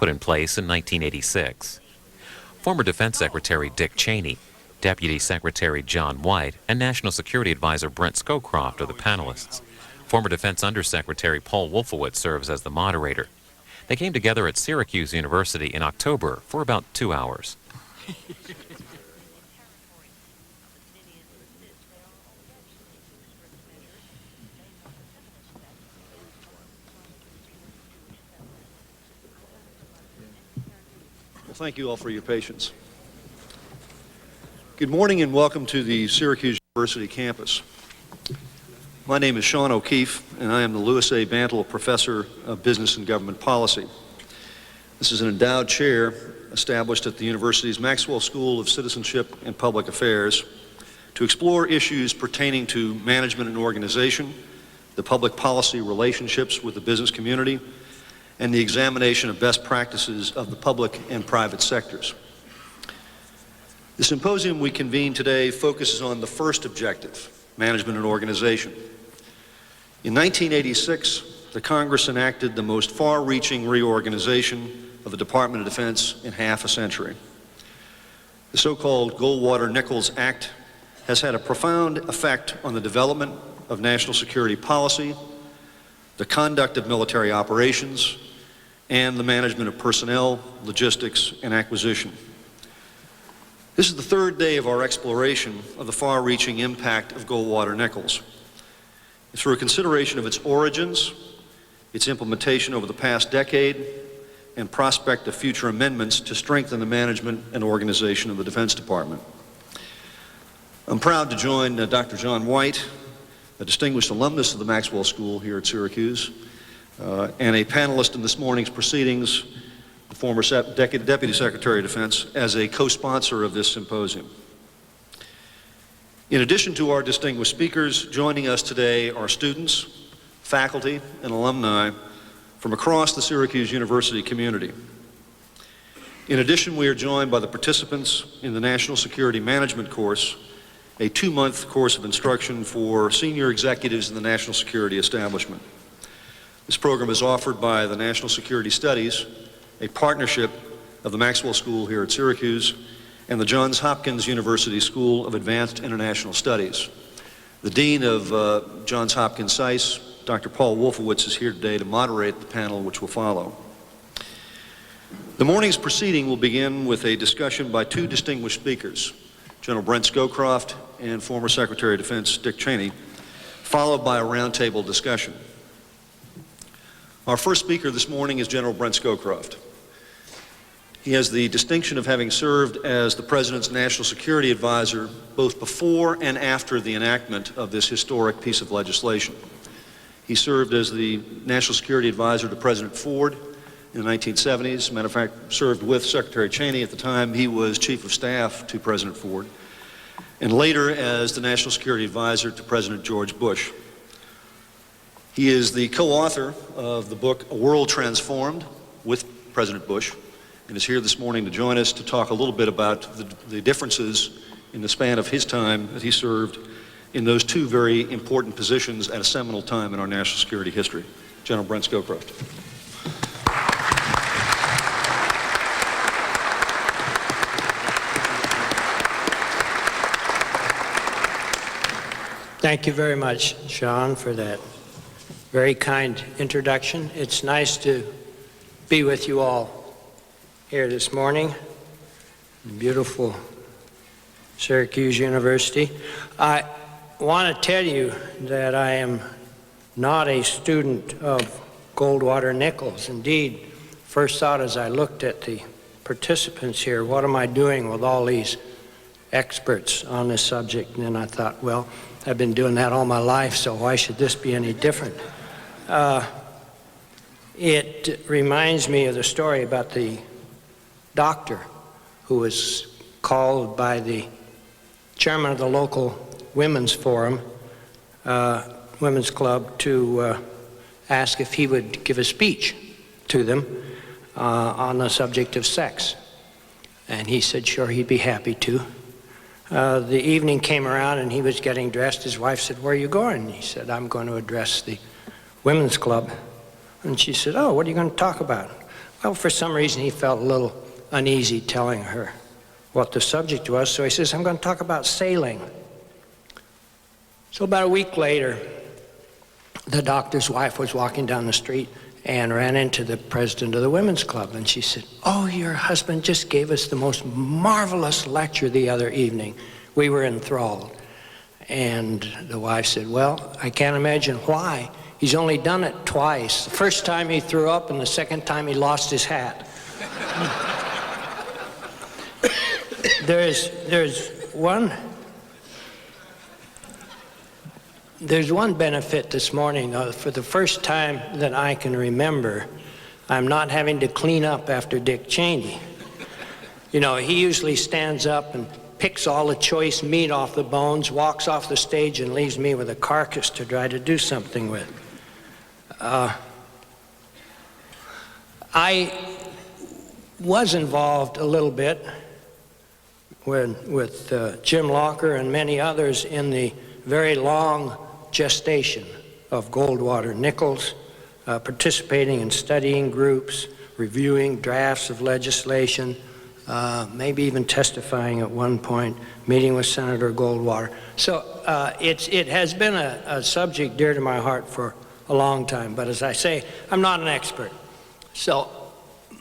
put in place in 1986. Former Defense Secretary Dick Cheney, Deputy Secretary John White, and National Security Advisor Brent Scowcroft are the panelists. Former Defense Undersecretary Paul Wolfowitz serves as the moderator. They came together at Syracuse University in October for about 2 hours. Well, thank you all for your patience. Good morning and welcome to the Syracuse University campus. My name is Sean O'Keefe, and I am the Lewis A. Bantle Professor of Business and Government Policy. This is an endowed chair established at the university's Maxwell School of Citizenship and Public Affairs to explore issues pertaining to management and organization, the public policy relationships with the business community, and the examination of best practices of the public and private sectors. The symposium we convene today focuses on the first objective, management and organization. In 1986, the Congress enacted the most far-reaching reorganization of the Department of Defense in half a century. The so-called Goldwater-Nichols Act has had a profound effect on the development of national security policy, the conduct of military operations, and the management of personnel, logistics, and acquisition. This is the third day of our exploration of the far-reaching impact of Goldwater-Nichols. Through a consideration of its origins, its implementation over the past decade, and prospect of future amendments to strengthen the management and organization of the Defense Department. I'm proud to join Dr. John White, a distinguished alumnus of the Maxwell School here at Syracuse, and a panelist in this morning's proceedings, the former Deputy Secretary of Defense, as a co-sponsor of this symposium. In addition to our distinguished speakers, joining us today are students, faculty, and alumni from across the Syracuse University community. In addition, we are joined by the participants in the National Security Management course, a 2-month course of instruction for senior executives in the national security establishment. This program is offered by the National Security Studies, a partnership of the Maxwell School here at Syracuse and the Johns Hopkins University School of Advanced International Studies. The Dean of Johns Hopkins SAIS, Dr. Paul Wolfowitz, is here today to moderate the panel which will follow. The morning's proceeding will begin with a discussion by 2 distinguished speakers, General Brent Scowcroft and former Secretary of Defense Dick Cheney, followed by a roundtable discussion. Our first speaker this morning is General Brent Scowcroft. He has the distinction of having served as the President's National Security Advisor both before and after the enactment of this historic piece of legislation. He served as the National Security Advisor to President Ford in the 1970s. As a matter of fact, served with Secretary Cheney at the time he was Chief of Staff to President Ford, and later as the National Security Advisor to President George Bush. He is the co-author of the book A World Transformed with President Bush, and is here this morning to join us to talk a little bit about the differences in the span of his time that he served in those 2 very important positions at a seminal time in our national security history. General Brent Scowcroft. Thank you very much, Sean, for that very kind introduction. It's nice to be with you all here this morning in beautiful Syracuse University. I want to tell you that I am not a student of Goldwater-Nichols. Indeed, first thought as I looked at the participants here, what am I doing with all these experts on this subject? And then I thought, well, I've been doing that all my life, so why should this be any different? It reminds me of the story about the doctor who was called by the chairman of the local women's forum, women's club, to ask if he would give a speech to them on the subject of sex. And he said, sure, he'd be happy to. The evening came around and he was getting dressed. His wife said, where are you going? He said, I'm going to address the women's club. And she said, oh, what are you going to talk about? Well, for some reason, he felt a little uneasy telling her what the subject was, so he says, I'm going to talk about sailing. So about a week later, the doctor's wife was walking down the street and ran into the president of the women's club, and she said, oh, your husband just gave us the most marvelous lecture the other evening. We were enthralled. And the wife said, well, I can't imagine why. He's only done it twice. The first time he threw up, and the second time he lost his hat. There's one benefit this morning, though. For the first time that I can remember, I'm not having to clean up after Dick Cheney. You know, he usually stands up and picks all the choice meat off the bones, walks off the stage, and leaves me with a carcass to try to do something with. I was involved a little bit with Jim Locker and many others in the very long gestation of Goldwater-Nichols, participating in studying groups, reviewing drafts of legislation, maybe even testifying at one point, meeting with Senator Goldwater. So it has been a subject dear to my heart for a long time, but as I say, I'm not an expert. So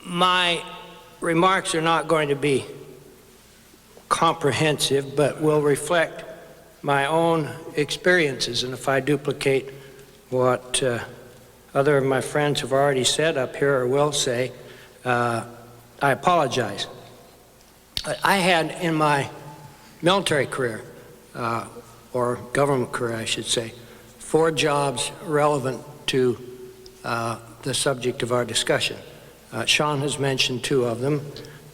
my remarks are not going to be comprehensive, but will reflect my own experiences. And if I duplicate what other of my friends have already said up here or will say, I apologize. I had in my military career, or government career I should say, 4 jobs relevant to the subject of our discussion. Sean has mentioned 2 of them.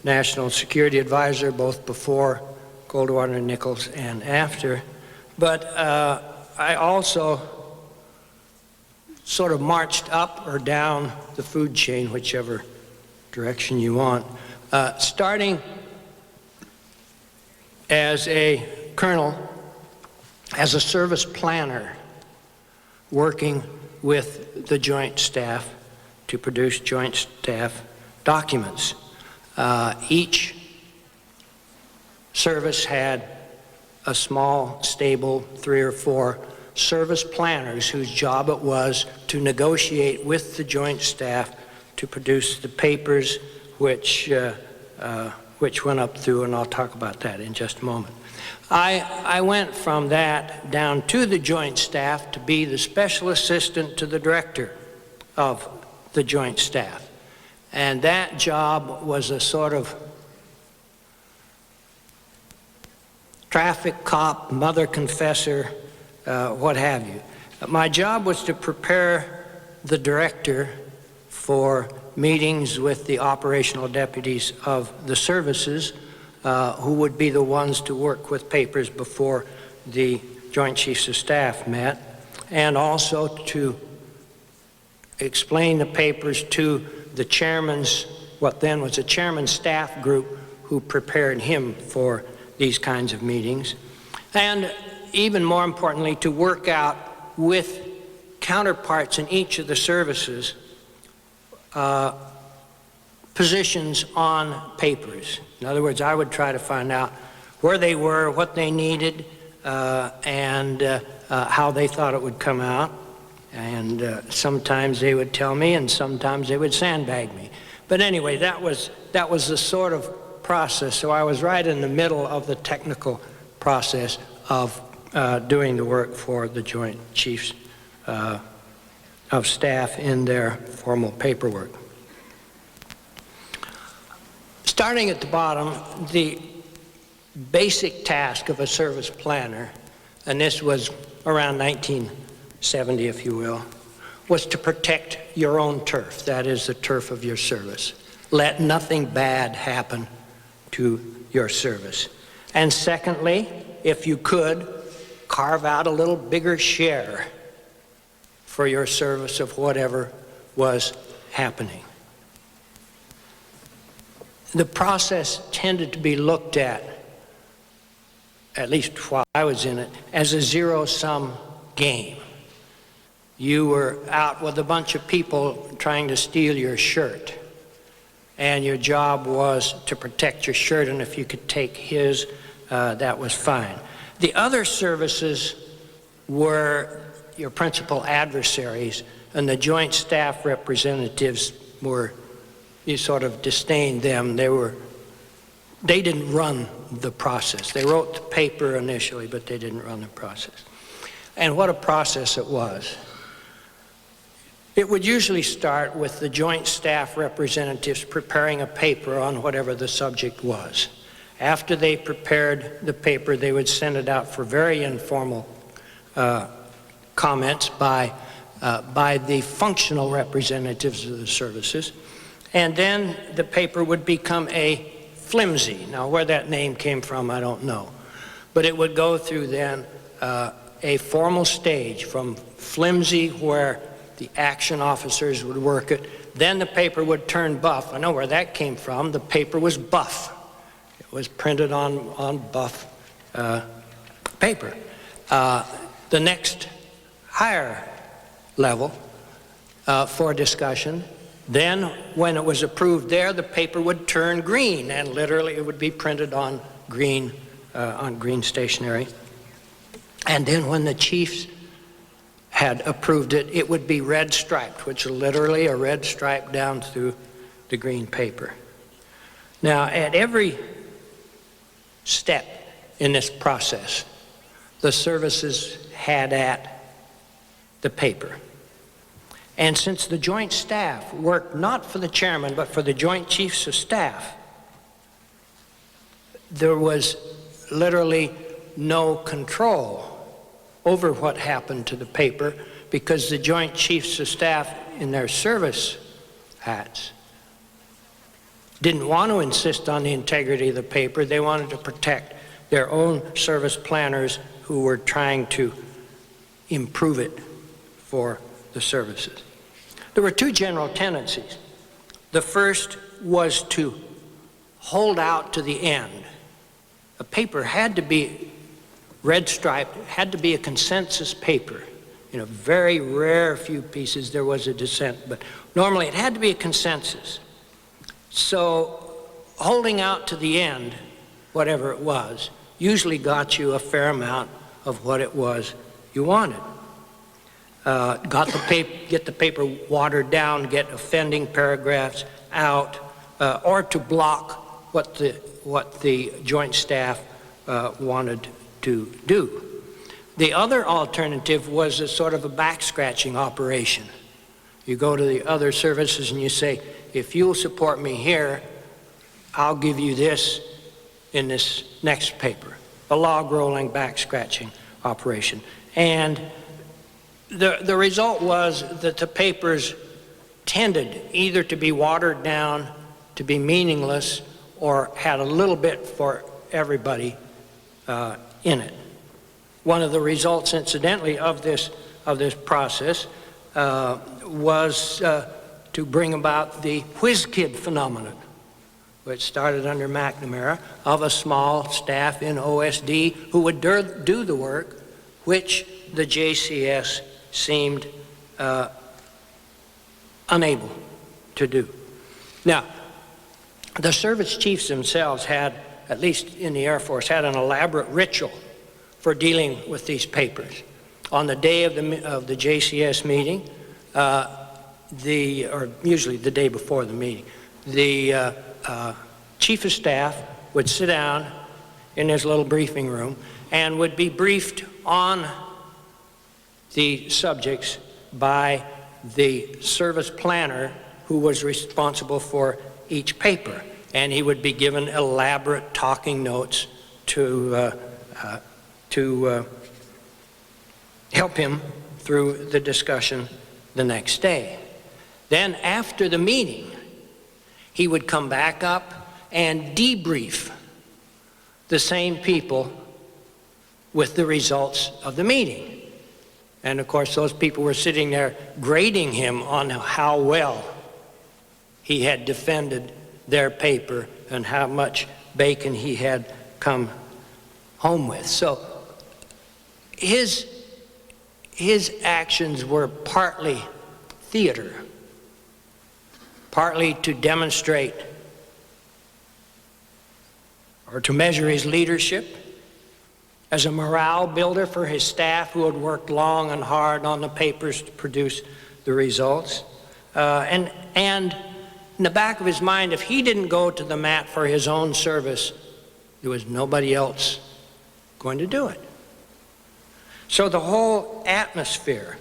National Security Advisor, both before Goldwater-Nichols and after. But I also sort of marched up or down the food chain, whichever direction you want, starting as a colonel, as a service planner, working with the Joint Staff to produce Joint Staff documents. Each service had a small, stable 3 or 4 service planners whose job it was to negotiate with the Joint Staff to produce the papers which went up through, and I'll talk about that in just a moment. I went from that down to the Joint Staff to be the special assistant to the director of the Joint Staff. And that job was a sort of traffic cop, mother confessor, what have you. My job was to prepare the director for meetings with the operational deputies of the services who would be the ones to work with papers before the Joint Chiefs of Staff met, and also to explain the papers to the chairman's, what then was a chairman's staff group who prepared him for these kinds of meetings, and even more importantly, to work out with counterparts in each of the services positions on papers. In other words, I would try to find out where they were, what they needed, and how they thought it would come out. And sometimes they would tell me, and sometimes they would sandbag me. But anyway, that was the sort of process. So I was right in the middle of the technical process of doing the work for the Joint Chiefs of Staff in their formal paperwork. Starting at the bottom, the basic task of a service planner, and this was around 1970, if you will, was to protect your own turf, that is the turf of your service. Let nothing bad happen to your service. And secondly, if you could, carve out a little bigger share for your service of whatever was happening. The process tended to be looked at least while I was in it, as a zero-sum game. You were out with a bunch of people trying to steal your shirt. and your job was to protect your shirt, and if you could take his, that was fine. The other services were your principal adversaries, and the joint staff representatives were, you sort of disdained them. They didn't run the process. They wrote the paper initially, but they didn't run the process. And what a process it was. It would usually start with the joint staff representatives preparing a paper on whatever the subject was. After they prepared the paper, they would send it out for very informal comments by the functional representatives of the services. And then the paper would become a flimsy. Now, where that name came from, I don't know. But it would go through then a formal stage from flimsy, where the action officers would work it. Then the paper would turn buff. I know where that came from. The paper was buff. It was printed on buff paper. The next higher level for discussion, then when it was approved there, the paper would turn green, and literally it would be printed on green stationery. And then when the chiefs had approved it, it would be red striped, which is literally a red stripe down through the green paper. Now, at every step in this process, the services had at the paper. And since the joint staff worked not for the chairman, but for the joint chiefs of staff, there was literally no control over what happened to the paper, because the joint chiefs of staff in their service hats didn't want to insist on the integrity of the paper. They wanted to protect their own service planners who were trying to improve it for the services. There were two general tendencies. The first was to hold out to the end. A paper had to be red striped, it had to be a consensus paper. In a very rare few pieces there was a dissent, but normally it had to be a consensus. So holding out to the end, whatever it was, usually got you a fair amount of what it was you wanted. Get the paper watered down, get offending paragraphs out, or to block what the joint staff wanted to do. The other alternative was a sort of a back-scratching operation. You go to the other services and you say, if you'll support me here, I'll give you this in this next paper. A log-rolling, back-scratching operation. And the result was that the papers tended either to be watered down, to be meaningless, or had a little bit for everybody in it. One of the results, incidentally, of this process was to bring about the whiz kid phenomenon, which started under McNamara, of a small staff in OSD who would do the work which the JCS seemed unable to do. Now, the service chiefs themselves had, at least in the Air Force, had an elaborate ritual for dealing with these papers. On the day of the JCS meeting, or usually the day before the meeting, the chief of staff would sit down in his little briefing room and would be briefed on the subjects by the service planner who was responsible for each paper. And he would be given elaborate talking notes to help him through the discussion the next day. Then after the meeting, he would come back up and debrief the same people with the results of the meeting. And of course, those people were sitting there grading him on how well he had defended their paper and how much bacon he had come home with. So his actions were partly theater, partly to demonstrate or to measure his leadership as a morale builder for his staff who had worked long and hard on the papers to produce the results. And in the back of his mind, if he didn't go to the mat for his own service, there was nobody else going to do it. So the whole atmosphere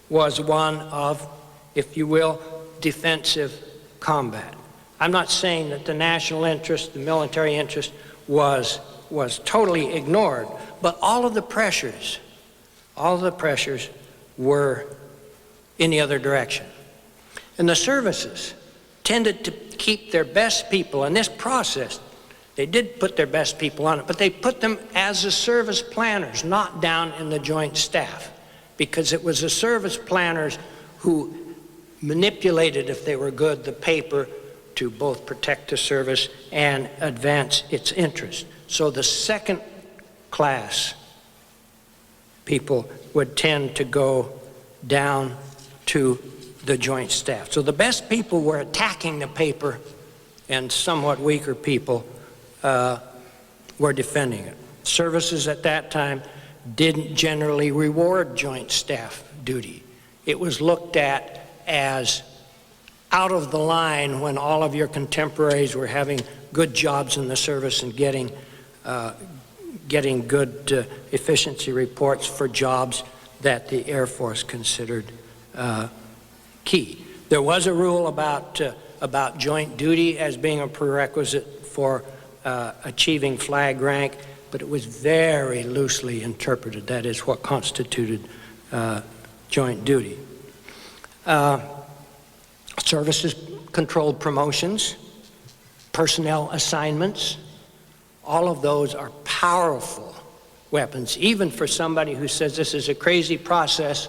was one of, if you will, defensive combat. I'm not saying that the national interest, the military interest, was totally ignored, but all of the pressures were in the other direction. And the services tended to keep their best people in this process. They did put their best people on it, but they put them as the service planners, not down in the joint staff, because it was the service planners who manipulated, if they were good, the paper to both protect the service and advance its interest. So the second class people would tend to go down to the joint staff. So the best people were attacking the paper, and somewhat weaker people were defending it. Services at that time didn't generally reward joint staff duty. It was looked at as out of the line when all of your contemporaries were having good jobs in the service and getting good efficiency reports for jobs that the Air Force considered key. There was a rule about joint duty as being a prerequisite for achieving flag rank, but it was very loosely interpreted. That is what constituted joint duty. Services controlled promotions, personnel assignments. All of those are powerful weapons, even for somebody who says this is a crazy process.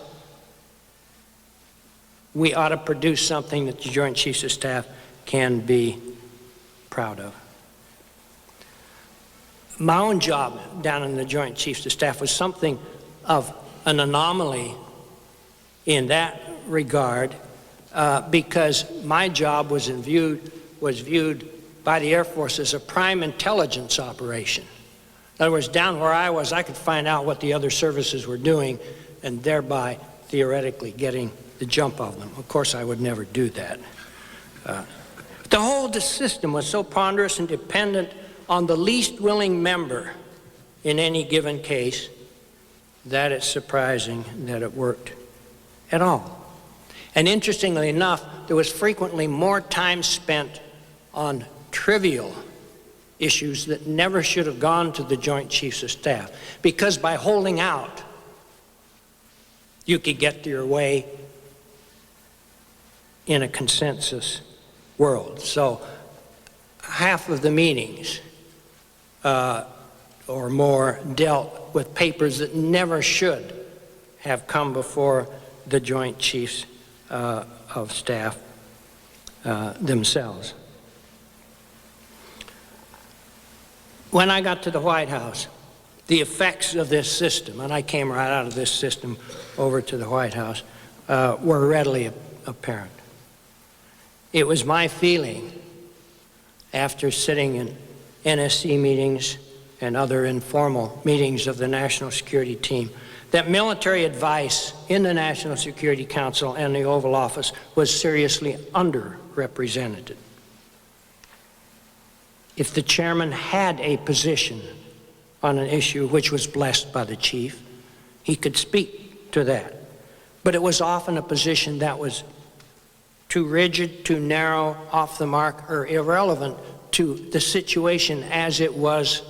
We ought to produce something that the Joint Chiefs of Staff can be proud of. My own job down in the Joint Chiefs of Staff was something of an anomaly in that regard, because my job was viewed by the Air Force as a prime intelligence operation. In other words, down where I was, I could find out what the other services were doing and thereby theoretically getting the jump of them. Of course, I would never do that. The whole system was so ponderous and dependent on the least willing member in any given case that it's surprising that it worked at all. And interestingly enough, there was frequently more time spent on trivial issues that never should have gone to the Joint Chiefs of Staff, because by holding out, you could get your way in a consensus world. So half of the meetings or more dealt with papers that never should have come before the Joint Chiefs of Staff themselves. When I got to the White House, the effects of this system, and I came right out of this system over to the White House, were readily apparent. It was my feeling, after sitting in NSC meetings and other informal meetings of the National Security Team, that military advice in the National Security Council and the Oval Office was seriously underrepresented. If the chairman had a position on an issue which was blessed by the chief, he could speak to that. But it was often a position that was too rigid, too narrow, off the mark, or irrelevant to the situation as it was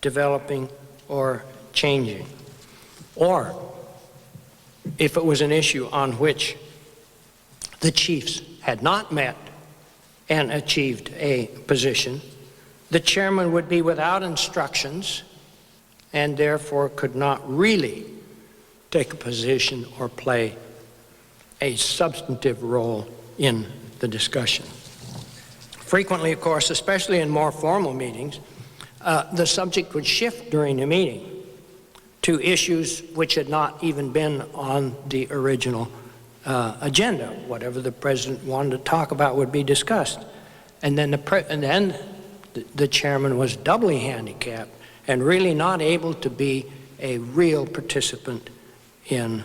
developing or changing. Or if it was an issue on which the chiefs had not met and achieved a position, the chairman would be without instructions and therefore could not really take a position or play a substantive role in the discussion. Frequently, of course, especially in more formal meetings, the subject would shift during the meeting to issues which had not even been on the original agenda. Whatever the president wanted to talk about would be discussed. And then the chairman was doubly handicapped and really not able to be a real participant in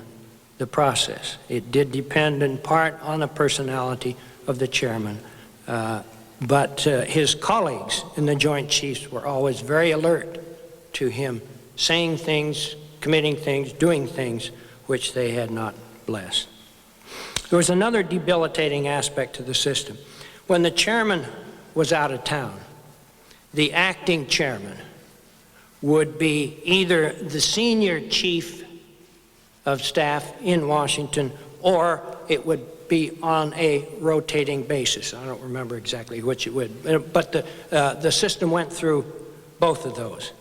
the process. It did depend in part on the personality of the chairman, but his colleagues in the Joint Chiefs were always very alert to him saying things, committing things, doing things which they had not blessed. There was another debilitating aspect to the system. When the chairman was out of town, the acting chairman would be either the senior chief of staff in Washington, or it would be on a rotating basis. I don't remember exactly which it would, but the system went through both of those.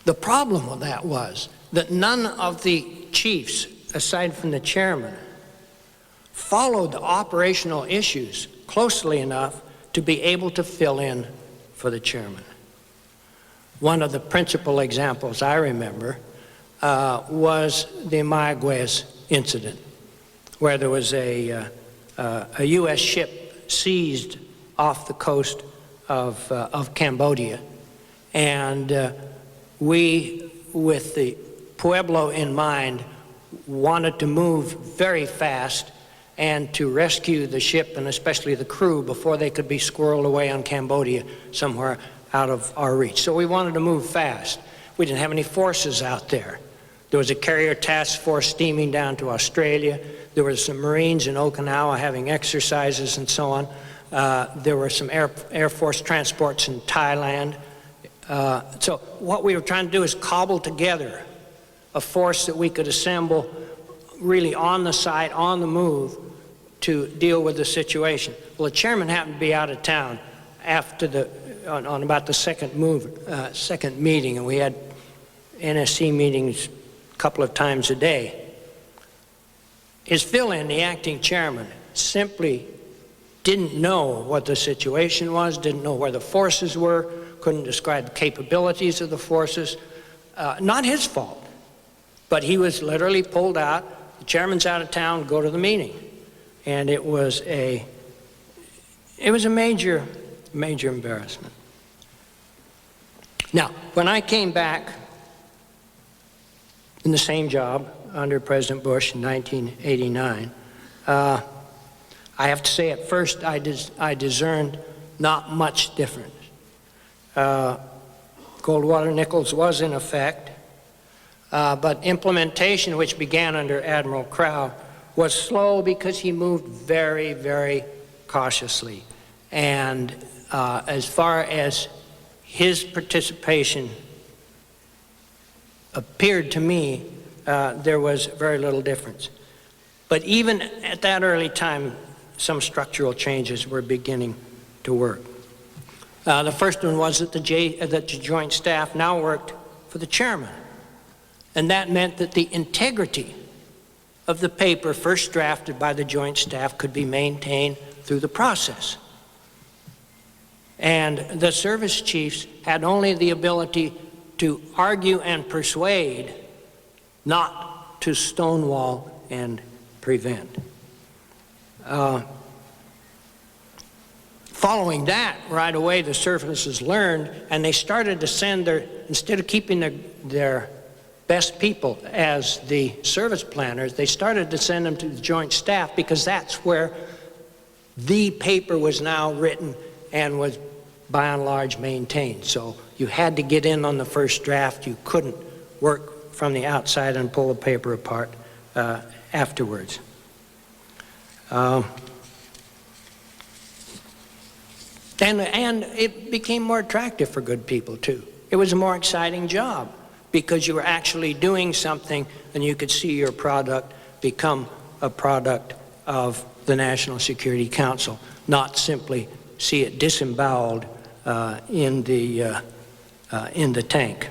The problem with that was that none of the chiefs, aside from the chairman, followed the operational issues closely enough to be able to fill in for the chairman. One of the principal examples I remember was the Mayaguez incident, where there was a U.S. ship seized off the coast of Cambodia, and we, with the Pueblo in mind, wanted to move very fast and to rescue the ship and especially the crew before they could be squirreled away on Cambodia somewhere out of our reach. So we wanted to move fast. We didn't have any forces out there. There was a carrier task force steaming down to Australia. There were some Marines in Okinawa having exercises and so on. There were some Air Force transports in Thailand. So what we were trying to do is cobble together a force that we could assemble really on the site, on the move, to deal with the situation. Well, the chairman happened to be out of town after on about the second meeting, and we had NSC meetings a couple of times a day. His fill-in, the acting chairman, simply didn't know what the situation was, didn't know where the forces were, couldn't describe the capabilities of the forces. Not his fault, but he was literally pulled out. The chairman's out of town, go to the meeting. And it was a major embarrassment. Now, when I came back in the same job under President Bush in 1989, I have to say at first I discerned not much difference. Goldwater-Nichols was in effect, but implementation, which began under Admiral Crowe, was slow because he moved very, very cautiously. And as far as his participation appeared to me, there was very little difference. But even at that early time, some structural changes were beginning to work. The first one was that the Joint Staff now worked for the chairman. And that meant that the integrity of the paper first drafted by the Joint Staff could be maintained through the process. And the service chiefs had only the ability to argue and persuade, not to stonewall and prevent. Following that, right away, the services learned, and they started to send instead of keeping their best people as the service planners, they started to send them to the Joint Staff because that's where the paper was now written and was by and large maintained. So you had to get in on the first draft. You couldn't work from the outside and pull the paper apart afterwards. And it became more attractive for good people too. It was a more exciting job because you were actually doing something and you could see your product become a product of the National Security Council, not simply see it disemboweled in the tank.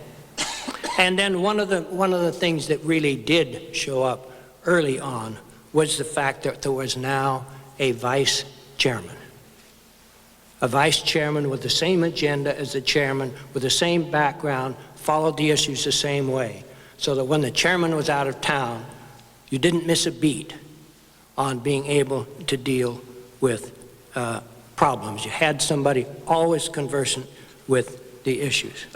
And then one of the things that really did show up early on was the fact that there was now a vice chairman. A vice chairman with the same agenda as the chairman, with the same background, followed the issues the same way. So that when the chairman was out of town, You didn't miss a beat on being able to deal with problems. You had somebody always conversant with the issues.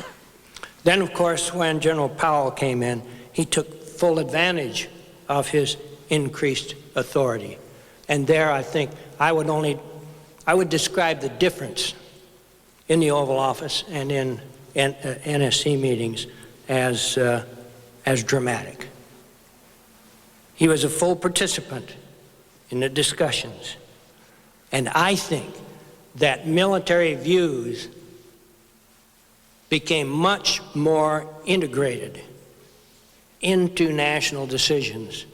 Then, of course, when General Powell came in, he took full advantage of his increased authority. And there, I think, I would describe the difference in the Oval Office and in NSC meetings as dramatic. He was a full participant in the discussions. And I think that military views became much more integrated into national decisions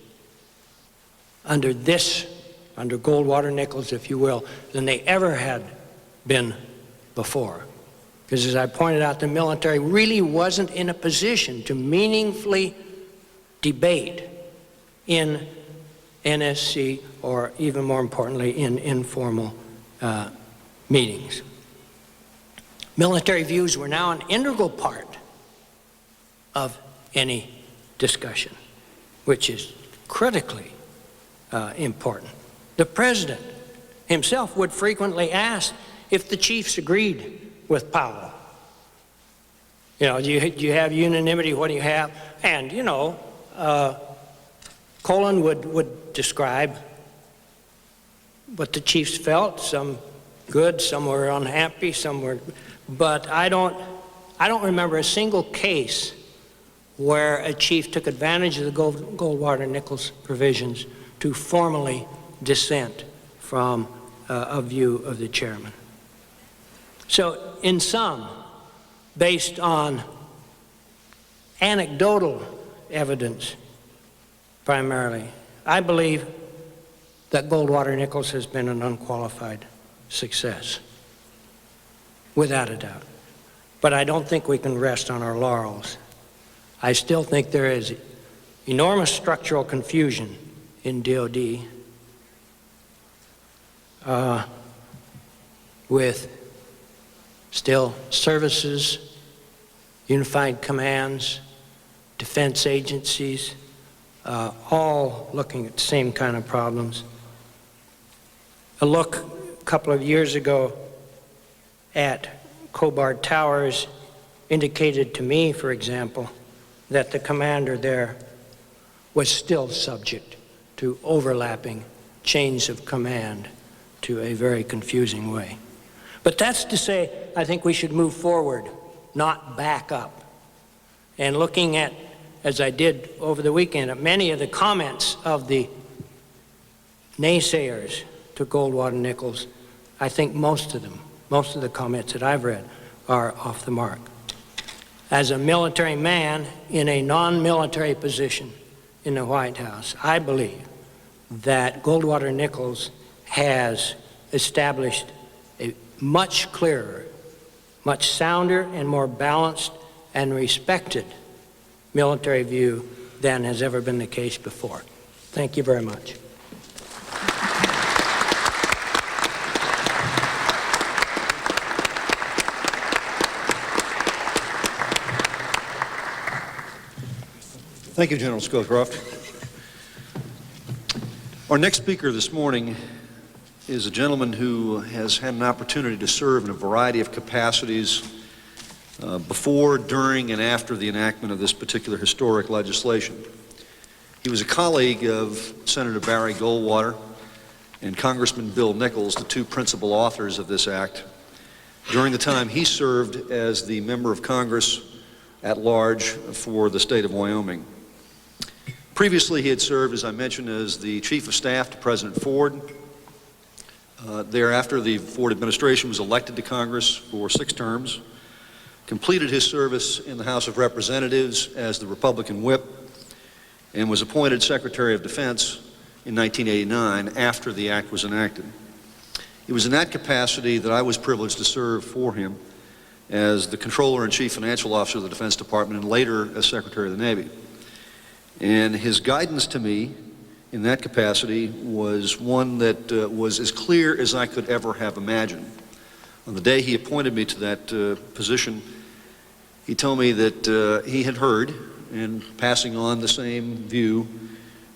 under Goldwater-Nichols, if you will, than they ever had been before. Because as I pointed out, the military really wasn't in a position to meaningfully debate in NSC, or even more importantly, in informal meetings. Military views were now an integral part of any discussion, which is critically important. The president himself would frequently ask if the chiefs agreed with Powell. You know, do you have unanimity? What do you have? And, you know, Colin would describe what the chiefs felt, some good, some were unhappy, some were, but I don't remember a single case where a chief took advantage of the Goldwater-Nichols provisions to formally dissent from a view of the chairman. So in sum, based on anecdotal evidence primarily, I believe that Goldwater-Nichols has been an unqualified success, without a doubt. But I don't think we can rest on our laurels. I still think there is enormous structural confusion in DOD with still services, unified commands, defense agencies, all looking at the same kind of problems. A look a couple of years ago at Cobard Towers indicated to me, for example, that the commander there was still subject to overlapping chains of command to a very confusing way. But that's to say, I think we should move forward, not back up. And looking at, as I did over the weekend, at many of the comments of the naysayers to Goldwater-Nichols, I think most of the comments that I've read are off the mark. As a military man in a non-military position in the White House, I believe that Goldwater-Nichols has established a much clearer, much sounder, and more balanced and respected military view than has ever been the case before. Thank you very much. Thank you, General Scowcroft. Our next speaker this morning is a gentleman who has had an opportunity to serve in a variety of capacities before, during, and after the enactment of this particular historic legislation. He was a colleague of Senator Barry Goldwater and Congressman Bill Nichols, the two principal authors of this act, during the time he served as the member of Congress at large for the state of Wyoming. Previously, he had served, as I mentioned, as the Chief of Staff to President Ford. Thereafter, the Ford administration was elected to Congress for 6 terms, completed his service in the House of Representatives as the Republican whip, and was appointed Secretary of Defense in 1989 after the act was enacted. It was in that capacity that I was privileged to serve for him as the Controller and Chief Financial Officer of the Defense Department, and later as Secretary of the Navy. And his guidance to me in that capacity was one that was as clear as I could ever have imagined. On the day he appointed me to that position, he told me that he had heard, and passing on the same view,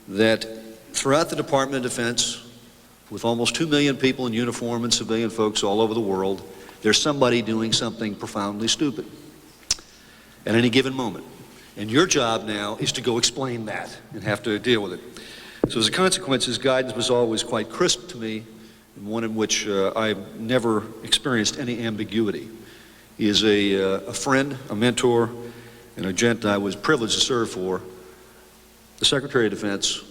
that throughout the Department of Defense, with almost 2 million people in uniform and civilian folks all over the world, there's somebody doing something profoundly stupid at any given moment. And your job now is to go explain that and have to deal with it. So as a consequence, his guidance was always quite crisp to me, and one in which I've never experienced any ambiguity. He is a friend, a mentor, and a gent I was privileged to serve for, the Secretary of Defense,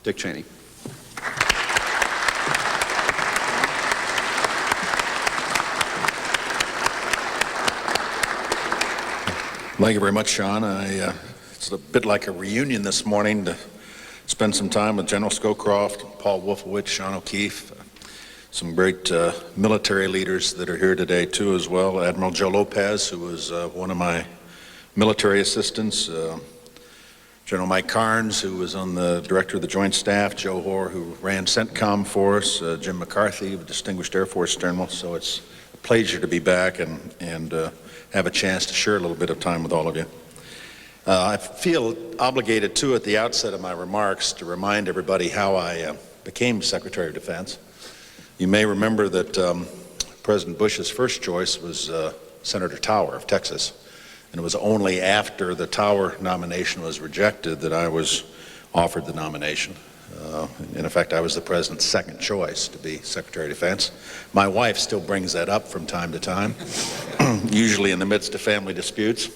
Dick Cheney. Thank you very much, Sean. It's a bit like a reunion this morning to spend some time with General Scowcroft, Paul Wolfowitz, Sean O'Keefe, some great military leaders that are here today too as well. Admiral Joe Lopez, who was one of my military assistants, General Mike Carnes, who was on the director of the Joint Staff, Joe Hoare, who ran CENTCOM for us, Jim McCarthy, a distinguished Air Force General. So it's a pleasure to be back and have a chance to share a little bit of time with all of you. I feel obligated too at the outset of my remarks to remind everybody how I became Secretary of Defense. You may remember that President Bush's first choice was Senator Tower of Texas, and it was only after the Tower nomination was rejected that I was offered the nomination. In effect, I was the President's second choice to be Secretary of Defense. My wife still brings that up from time to time, usually in the midst of family disputes.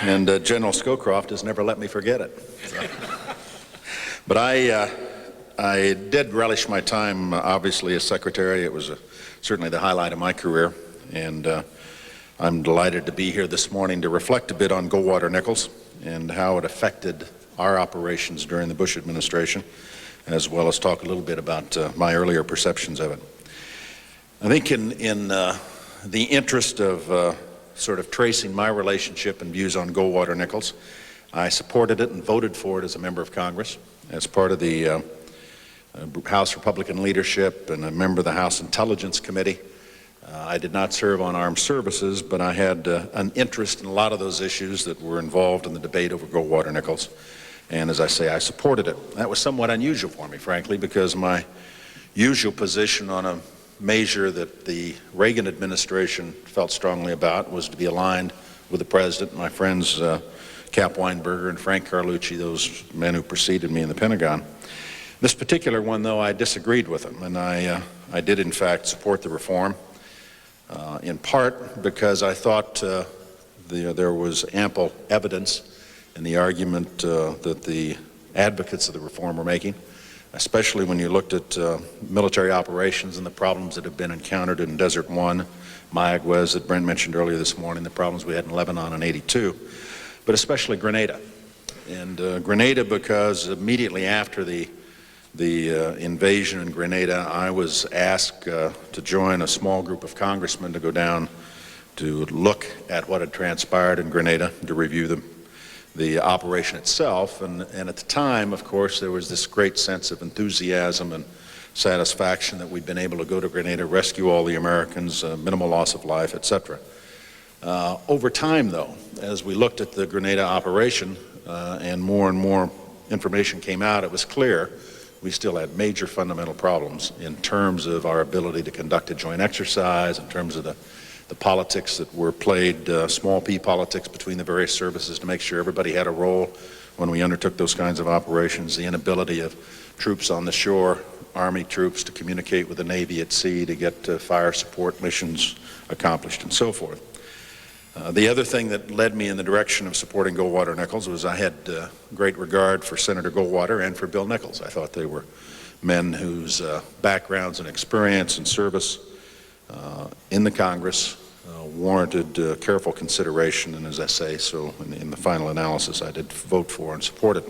And General Scowcroft has never let me forget it. So. But I did relish my time, obviously, as Secretary. It was certainly the highlight of my career. And I'm delighted to be here this morning to reflect a bit on Goldwater-Nichols and how it affected our operations during the Bush administration, as well as talk a little bit about my earlier perceptions of it. I think in the interest of sort of tracing my relationship and views on Goldwater-Nichols, I supported it and voted for it as a member of Congress, as part of the House Republican leadership and a member of the House Intelligence Committee. I did not serve on armed services, but I had an interest in a lot of those issues that were involved in the debate over Goldwater-Nichols. And as I say, I supported it. That was somewhat unusual for me, frankly, because my usual position on a measure that the Reagan administration felt strongly about was to be aligned with the President, my friends Cap Weinberger and Frank Carlucci, those men who preceded me in the Pentagon. This particular one, though, I disagreed with them, and I did, in fact, support the reform, in part because I thought there was ample evidence in the argument that the advocates of the reform were making, especially when you looked at military operations and the problems that have been encountered in Desert One, Mayaguez that Brent mentioned earlier this morning, the problems we had in Lebanon in '82, but especially Grenada. And Grenada because immediately after the invasion in Grenada, I was asked to join a small group of congressmen to go down to look at what had transpired in Grenada, to review the operation itself. And at the time, of course, there was this great sense of enthusiasm and satisfaction that we'd been able to go to Grenada, rescue all the Americans, minimal loss of life, etc. Over time, though, as we looked at the Grenada operation and more information came out, it was clear we still had major fundamental problems in terms of our ability to conduct a joint exercise, in terms of the politics that were played, small p politics between the various services to make sure everybody had a role when we undertook those kinds of operations, the inability of troops on the shore, Army troops to communicate with the Navy at sea to get fire support missions accomplished and so forth. The other thing that led me in the direction of supporting Goldwater-Nichols was I had great regard for Senator Goldwater and for Bill Nichols. I thought they were men whose backgrounds and experience and service in the Congress warranted careful consideration, and as I say, so in the final analysis I did vote for and support it.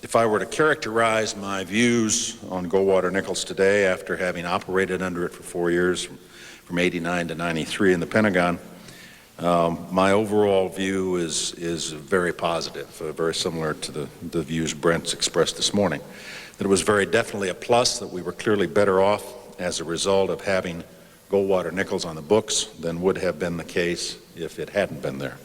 If I were to characterize my views on Goldwater-Nichols today after having operated under it for 4 years, from '89 to '93 in the Pentagon, my overall view is very positive, very similar to the views Brent's expressed this morning. That it was very definitely a plus, that we were clearly better off as a result of having Goldwater-Nichols on the books than would have been the case if it hadn't been there.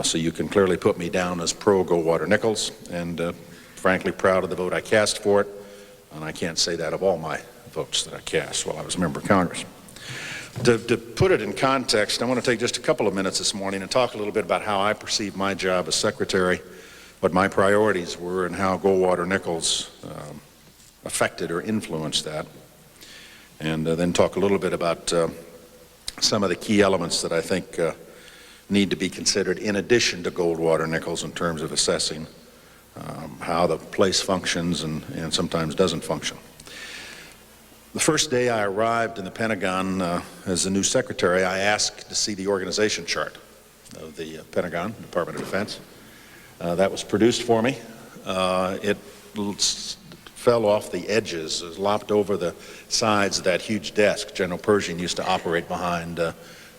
So you can clearly put me down as pro Goldwater-Nichols, and frankly proud of the vote I cast for it, and I can't say that of all my votes that I cast while I was a member of Congress. To put it in context, I want to take just a couple of minutes this morning and talk a little bit about how I perceived my job as Secretary, what my priorities were, and how Goldwater-Nichols affected or influenced that, and then talk a little bit about some of the key elements that I think need to be considered in addition to Goldwater-Nichols in terms of assessing how the place functions and sometimes doesn't function. The first day I arrived in the Pentagon as the new secretary, I asked to see the organization chart of the Pentagon, Department of Defense. That was produced for me. It fell off the edges, lopped over the sides of that huge desk General Pershing used to operate behind,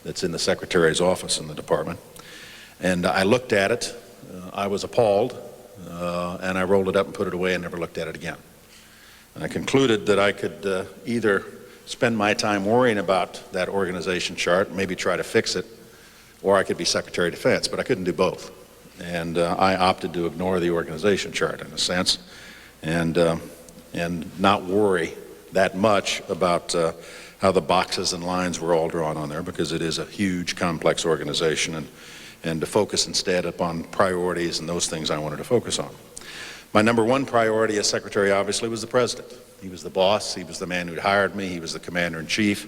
that's in the secretary's office in the department. And I looked at it, I was appalled, and I rolled it up and put it away and never looked at it again. And I concluded that I could either spend my time worrying about that organization chart, maybe try to fix it, or I could be Secretary of Defense, but I couldn't do both. And I opted to ignore the organization chart in a sense, and not worry that much about how the boxes and lines were all drawn on there, because it is a huge, complex organization, and to focus instead upon priorities and those things I wanted to focus on. My number one priority as Secretary, obviously, was the President. He was the boss, he was the man who'd hired me, he was the Commander-in-Chief,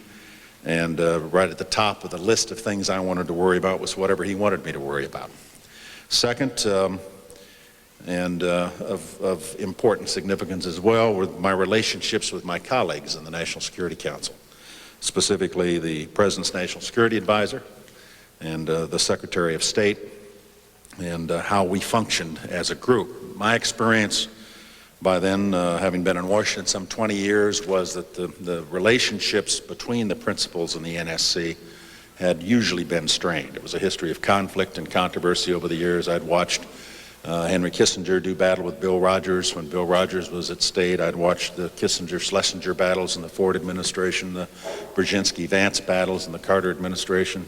and right at the top of the list of things I wanted to worry about was whatever he wanted me to worry about. Second, and of important significance as well, were my relationships with my colleagues in the National Security Council, specifically the President's National Security Advisor and the Secretary of State, and how we functioned as a group. My experience by then, having been in Washington some 20 years, was that the relationships between the principals and the NSC had usually been strained. It was a history of conflict and controversy over the years. I'd watched Henry Kissinger do battle with Bill Rogers when Bill Rogers was at State. I'd watched the Kissinger-Schlesinger battles in the Ford administration, the Brzezinski-Vance battles in the Carter administration.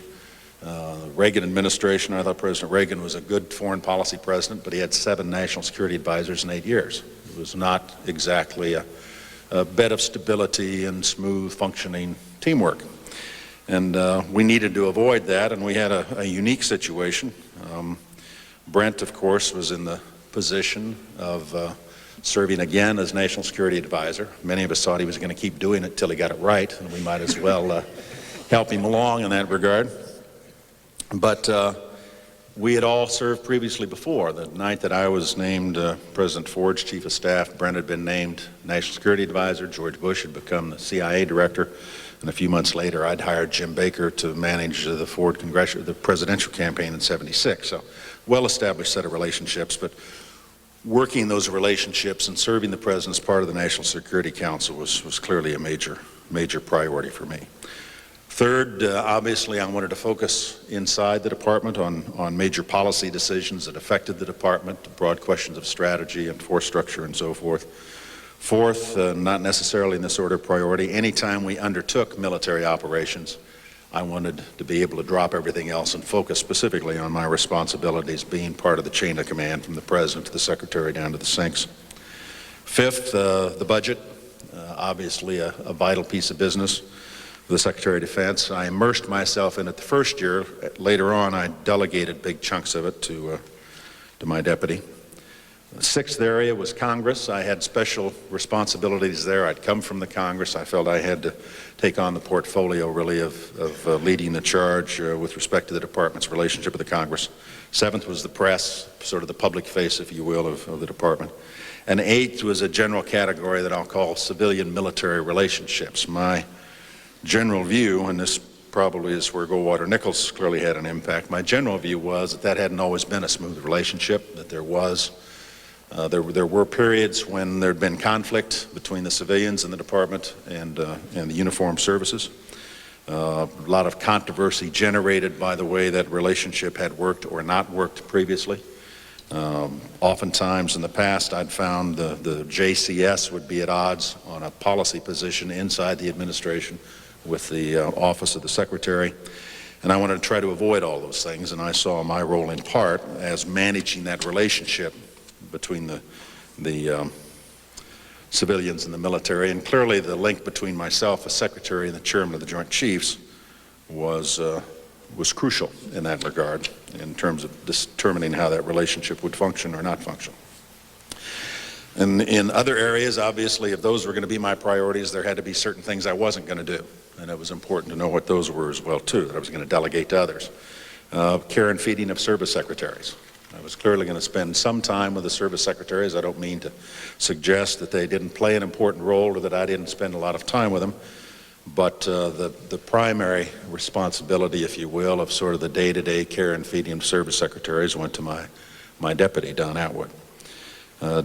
The Reagan administration, I thought President Reagan was a good foreign policy president, but he had 7 national security advisors in 8 years. It was not exactly a bed of stability and smooth functioning teamwork. And we needed to avoid that, and we had a unique situation. Brent, of course, was in the position of serving again as National Security Advisor. Many of us thought he was going to keep doing it till he got it right, and we might as well help him along in that regard. But we had all served previously before. The night that I was named President Ford's Chief of Staff, Brent had been named National Security Advisor, George Bush had become the CIA Director, and a few months later I'd hired Jim Baker to manage the Ford the presidential campaign in '76. So well-established set of relationships, but working those relationships and serving the President as part of the National Security Council was clearly a major priority for me. Third, obviously, I wanted to focus inside the department on major policy decisions that affected the department, broad questions of strategy and force structure and so forth. Fourth, not necessarily in this order of priority, anytime we undertook military operations, I wanted to be able to drop everything else and focus specifically on my responsibilities being part of the chain of command from the President to the Secretary down to the sinks. Fifth, the budget, obviously a vital piece of business. The Secretary of Defense. I immersed myself in it the first year. Later on, I delegated big chunks of it to my deputy. The sixth area was Congress. I had special responsibilities there. I'd come from the Congress. I felt I had to take on the portfolio, really, of leading the charge with respect to the department's relationship with the Congress. Seventh was the press, sort of the public face, if you will, of the department. And eighth was a general category that I'll call civilian-military relationships. My general view, and this probably is where Goldwater-Nichols clearly had an impact, my general view was that that hadn't always been a smooth relationship, that there were periods when there had been conflict between the civilians in the department and the uniformed services. A lot of controversy generated by the way that relationship had worked or not worked previously. Oftentimes in the past, I'd found the JCS would be at odds on a policy position inside the administration with the office of the Secretary. And I wanted to try to avoid all those things, and I saw my role in part as managing that relationship between the civilians and the military. And clearly the link between myself as Secretary and the Chairman of the Joint Chiefs was crucial in that regard in terms of determining how that relationship would function or not function. And in other areas, obviously, if those were going to be my priorities, there had to be certain things I wasn't going to do. And it was important to know what those were as well, too, that I was going to delegate to others. Care and feeding of service secretaries. I was clearly going to spend some time with the service secretaries. I don't mean to suggest that they didn't play an important role or that I didn't spend a lot of time with them. But the primary responsibility, if you will, of sort of the day-to-day care and feeding of service secretaries went to my deputy, Don Atwood.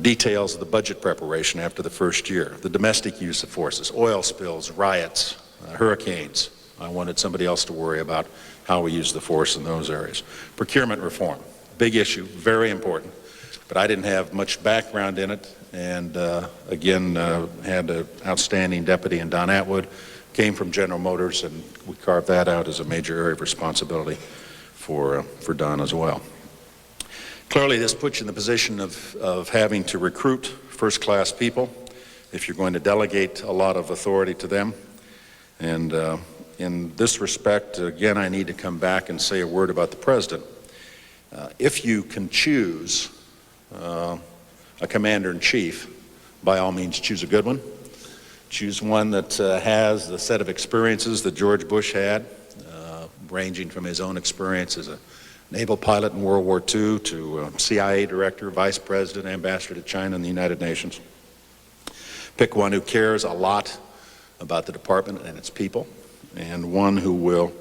Details of the budget preparation after the first year, the domestic use of forces, oil spills, riots, hurricanes. I wanted somebody else to worry about how we use the force in those areas. Procurement reform, big issue, very important, but I didn't have much background in it, and again, had an outstanding deputy in Don Atwood, came from General Motors, and we carved that out as a major area of responsibility for Don as well. Clearly, this puts you in the position of having to recruit first-class people if you're going to delegate a lot of authority to them. And in this respect, again, I need to come back and say a word about the President. If you can choose a commander-in-chief, by all means choose a good one. Choose one that has the set of experiences that George Bush had, ranging from his own experience as a naval pilot in World War II to CIA director, vice president, ambassador to China and the United Nations. Pick one who cares a lot about the department and its people, and one who will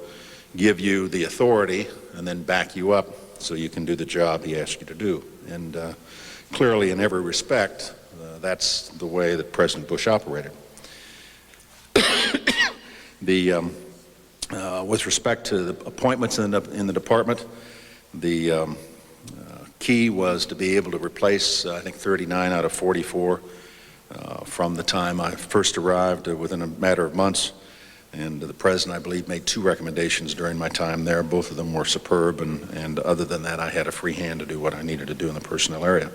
give you the authority and then back you up so you can do the job he asked you to do. And clearly, in every respect, that's the way that President Bush operated. With respect to the appointments in the department, the key was to be able to replace, I think, 39 out of 44 from the time I first arrived within a matter of months. And the President, I believe, made 2 recommendations during my time there. Both of them were superb, and other than that, I had a free hand to do what I needed to do in the personnel area.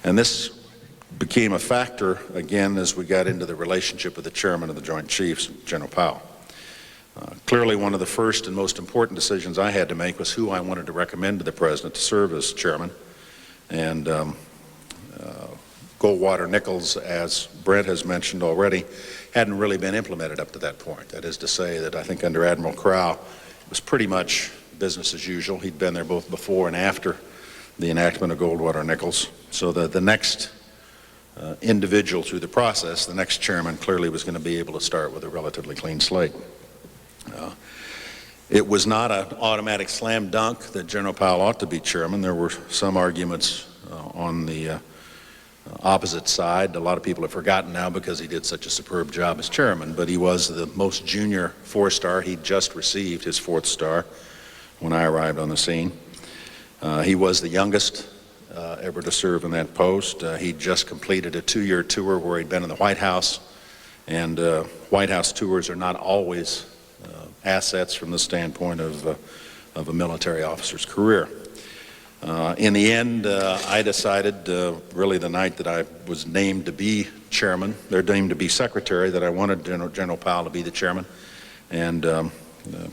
And this became a factor, again, as we got into the relationship with the Chairman of the Joint Chiefs, General Powell. Clearly, one of the first and most important decisions I had to make was who I wanted to recommend to the President to serve as Chairman. And Goldwater-Nichols, as Brent has mentioned already, hadn't really been implemented up to that point. That is to say that I think under Admiral Crowell, it was pretty much business as usual. He'd been there both before and after the enactment of Goldwater-Nichols. So the next individual through the process, the next chairman, clearly was going to be able to start with a relatively clean slate. It was not an automatic slam dunk that General Powell ought to be chairman. There were some arguments on the opposite side. A lot of people have forgotten now because he did such a superb job as chairman, but he was the most junior 4-star. He'd just received his 4th star when I arrived on the scene. He was the youngest ever to serve in that post. He'd just completed a 2-year tour where he'd been in the White House, and White House tours are not always assets from the standpoint of a military officer's career. In the end, I decided, really the night that I was named to be chairman, they're named to be secretary, that I wanted General Powell to be the chairman, and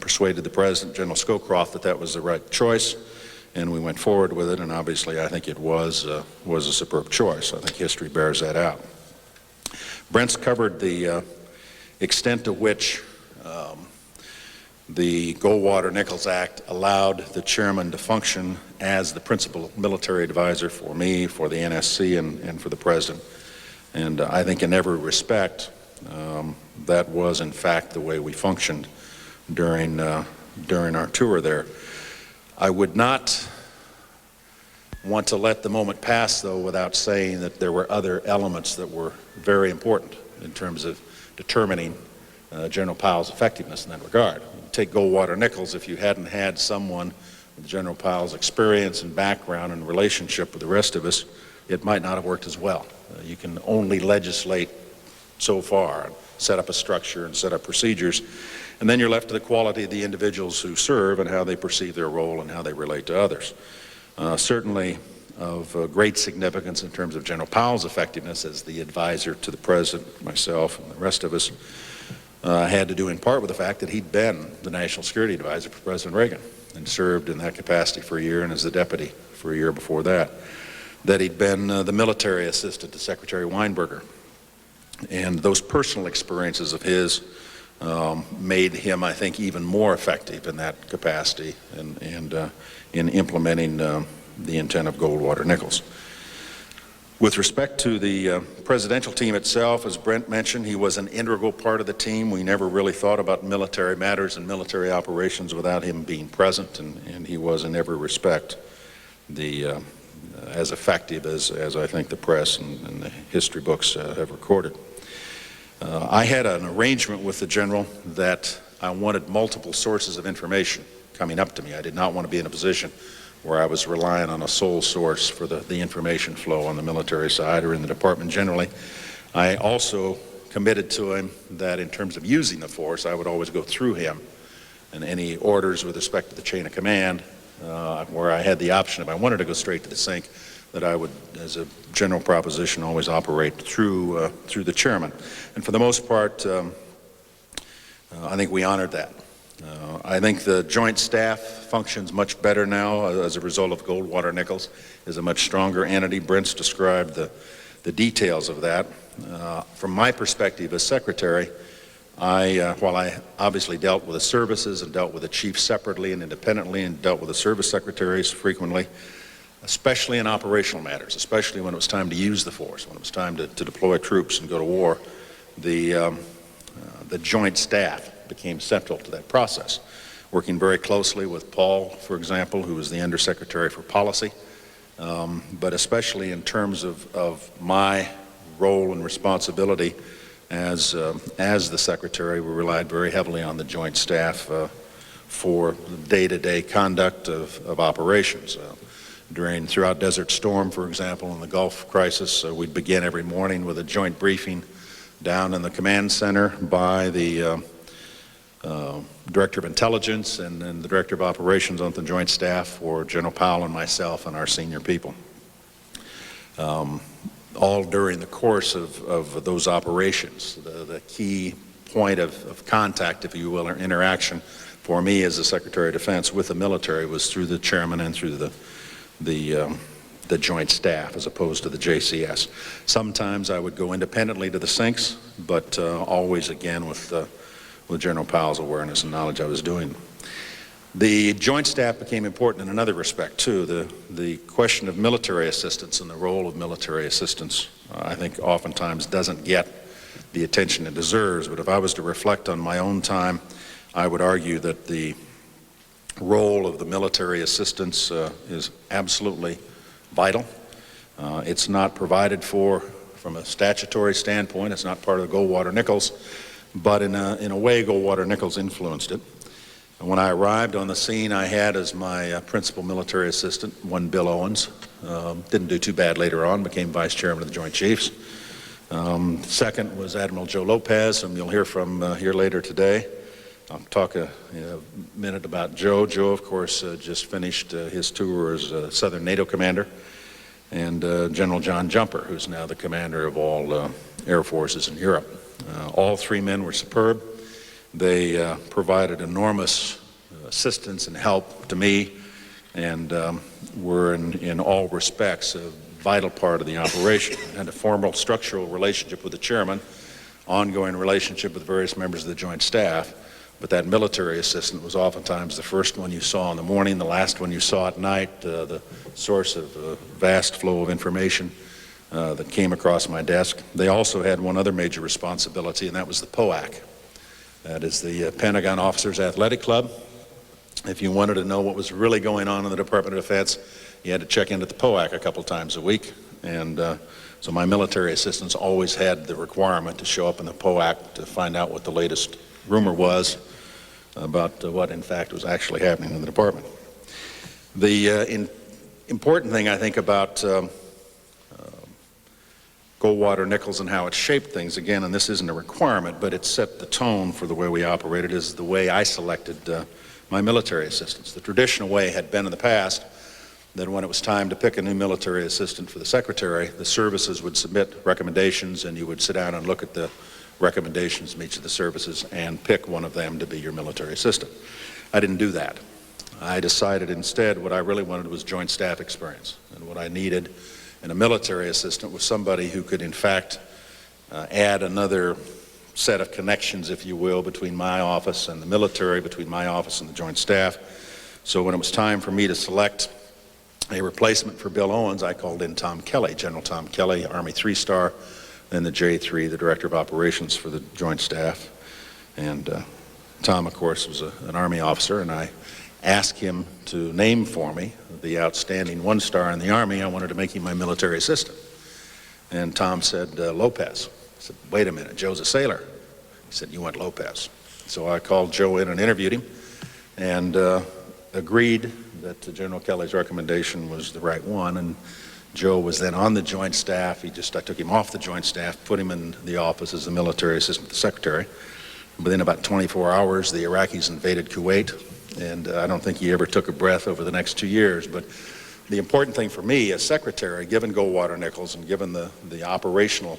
persuaded the President, General Scowcroft, that that was the right choice, and we went forward with it, and obviously I think it was a superb choice. I think history bears that out. Brent's covered the extent to which the Goldwater-Nichols Act allowed the chairman to function as the principal military advisor for me, for the NSC, and for the President. And I think in every respect, that was in fact the way we functioned during our tour there. I would not want to let the moment pass, though, without saying that there were other elements that were very important in terms of determining General Powell's effectiveness in that regard. Take Goldwater-Nichols, if you hadn't had someone with General Powell's experience and background and relationship with the rest of us, it might not have worked as well. You can only legislate so far, set up a structure and set up procedures, and then you're left to the quality of the individuals who serve and how they perceive their role and how they relate to others. Certainly of great significance in terms of General Powell's effectiveness as the advisor to the President, myself, and the rest of us had to do in part with the fact that he'd been the National Security Advisor for President Reagan and served in that capacity for a year and as the deputy for a year before that. That he'd been the military assistant to Secretary Weinberger. And those personal experiences of his made him, I think, even more effective in that capacity and in implementing the intent of Goldwater-Nichols. With respect to the presidential team itself, as Brent mentioned, he was an integral part of the team. We never really thought about military matters and military operations without him being present, and he was in every respect as effective as I think the press and the history books have recorded. I had an arrangement with the general that I wanted multiple sources of information coming up to me. I did not want to be in a position where I was relying on a sole source for the information flow on the military side or in the department generally. I also committed to him that in terms of using the force, I would always go through him, and any orders with respect to the chain of command, where I had the option, if I wanted to go straight to the sink, that I would, as a general proposition, always operate through the chairman. And for the most part, I think we honored that. I think the joint staff functions much better now as a result of Goldwater-Nichols, is a much stronger entity. Brent's described the details of that. From my perspective as secretary, while I obviously dealt with the services and dealt with the chief separately and independently and dealt with the service secretaries frequently, especially in operational matters, especially when it was time to use the force, when it was time to deploy troops and go to war, the joint staff became central to that process, working very closely with Paul, for example, who was the Undersecretary for Policy, but especially in terms of my role and responsibility as the Secretary, we relied very heavily on the joint staff for the day-to-day conduct of operations. Throughout Desert Storm, for example, in the Gulf crisis, we'd begin every morning with a joint briefing down in the command center by the Director of Intelligence and then the Director of Operations on the joint staff for General Powell and myself and our senior people. All during the course of those operations. The key point of contact, if you will, or interaction for me as the Secretary of Defense with the military was through the chairman and through the joint staff as opposed to the JCS. Sometimes I would go independently to the sinks, but always again with General Powell's awareness and knowledge I was doing. The joint staff became important in another respect too. The question of military assistance and the role of military assistance I think oftentimes doesn't get the attention it deserves, but if I was to reflect on my own time, I would argue that the role of the military assistance is absolutely vital. It's not provided for from a statutory standpoint. It's not part of the Goldwater-Nichols, but in a way Goldwater-Nichols influenced it. And when I arrived on the scene, I had as my principal military assistant one Bill Owens. Didn't do too bad later on, became vice chairman of the Joint Chiefs. Second was Admiral Joe Lopez, whom you'll hear from here later today. I'll talk a minute about Joe. Joe, of course, just finished his tour as Southern NATO commander. And General John Jumper, who's now the commander of all air forces in Europe. All three men were superb. They provided enormous assistance and help to me and were in all respects a vital part of the operation. I had a formal structural relationship with the chairman, ongoing relationship with various members of the joint staff, but that military assistant was oftentimes the first one you saw in the morning, the last one you saw at night, the source of a vast flow of information that came across my desk. They also had one other major responsibility, and that was the POAC. That is the Pentagon Officers Athletic Club. If you wanted to know what was really going on in the Department of Defense, you had to check in at the POAC a couple times a week. And so my military assistants always had the requirement to show up in the POAC to find out what the latest rumor was about what in fact was actually happening in the department. The important thing I think about Goldwater-Nichols and how it shaped things, again, and this isn't a requirement, but it set the tone for the way we operated, is the way I selected my military assistants. The traditional way had been in the past that when it was time to pick a new military assistant for the secretary, the services would submit recommendations and you would sit down and look at the recommendations from each of the services and pick one of them to be your military assistant. I didn't do that. I decided instead what I really wanted was joint staff experience, and what I needed in a military assistant was somebody who could in fact add another set of connections, if you will, between my office and the military, between my office and the joint staff. So when it was time for me to select a replacement for Bill Owens, I called in Tom Kelly, General Tom Kelly, Army 3-star, then the J3, the Director of Operations for the Joint Staff. And Tom, of course, was an Army officer, and I asked him to name for me the outstanding 1-star in the Army. I wanted to make him my military assistant. And Tom said, Lopez. I said, wait a minute, Joe's a sailor. He said, you want Lopez. So I called Joe in and interviewed him, and agreed that General Kelly's recommendation was the right one. And Joe was then on the Joint Staff. I took him off the Joint Staff, put him in the office as the military assistant to the secretary. Within about 24 hours, the Iraqis invaded Kuwait, and I don't think he ever took a breath over the next 2 years. But the important thing for me as secretary, given Goldwater-Nichols and given the operational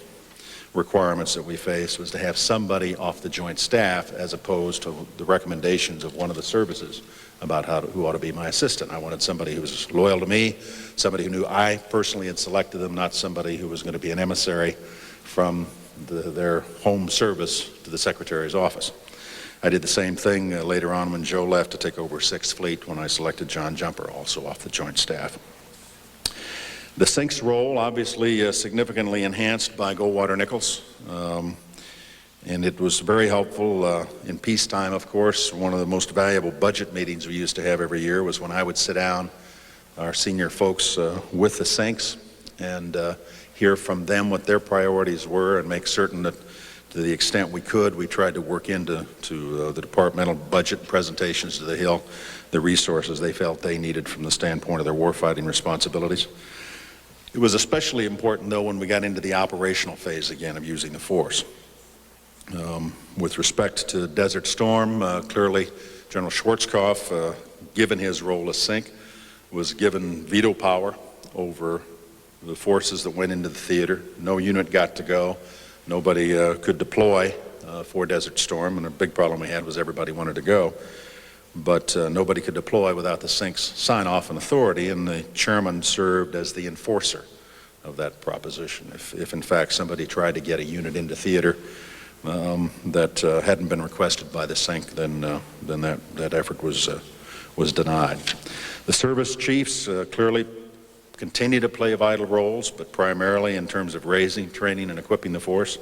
requirements that we faced, was to have somebody off the Joint Staff as opposed to the recommendations of one of the services about who ought to be my assistant. I wanted somebody who was loyal to me, somebody who knew I personally had selected them, not somebody who was going to be an emissary from their home service to the Secretary's office. I did the same thing later on when Joe left to take over 6th Fleet, when I selected John Jumper, also off the Joint Staff. The SINC's role, obviously significantly enhanced by Goldwater-Nichols. And it was very helpful in peacetime, of course. One of the most valuable budget meetings we used to have every year was when I would sit down, our senior folks, with the SINCs and hear from them what their priorities were, and make certain that to the extent we could, we tried to work into the departmental budget presentations to the Hill the resources they felt they needed from the standpoint of their warfighting responsibilities. It was especially important, though, when we got into the operational phase again of using the force. With respect to Desert Storm, clearly General Schwarzkopf, given his role as SINC, was given veto power over the forces that went into the theater. No unit got to go. Nobody could deploy for Desert Storm, and a big problem we had was everybody wanted to go. But nobody could deploy without the SINC's sign-off and authority, and the chairman served as the enforcer of that proposition. If in fact somebody tried to get a unit into theater that hadn't been requested by the SINC, then that effort was denied. The service chiefs clearly continue to play vital roles, but primarily in terms of raising, training, and equipping the force.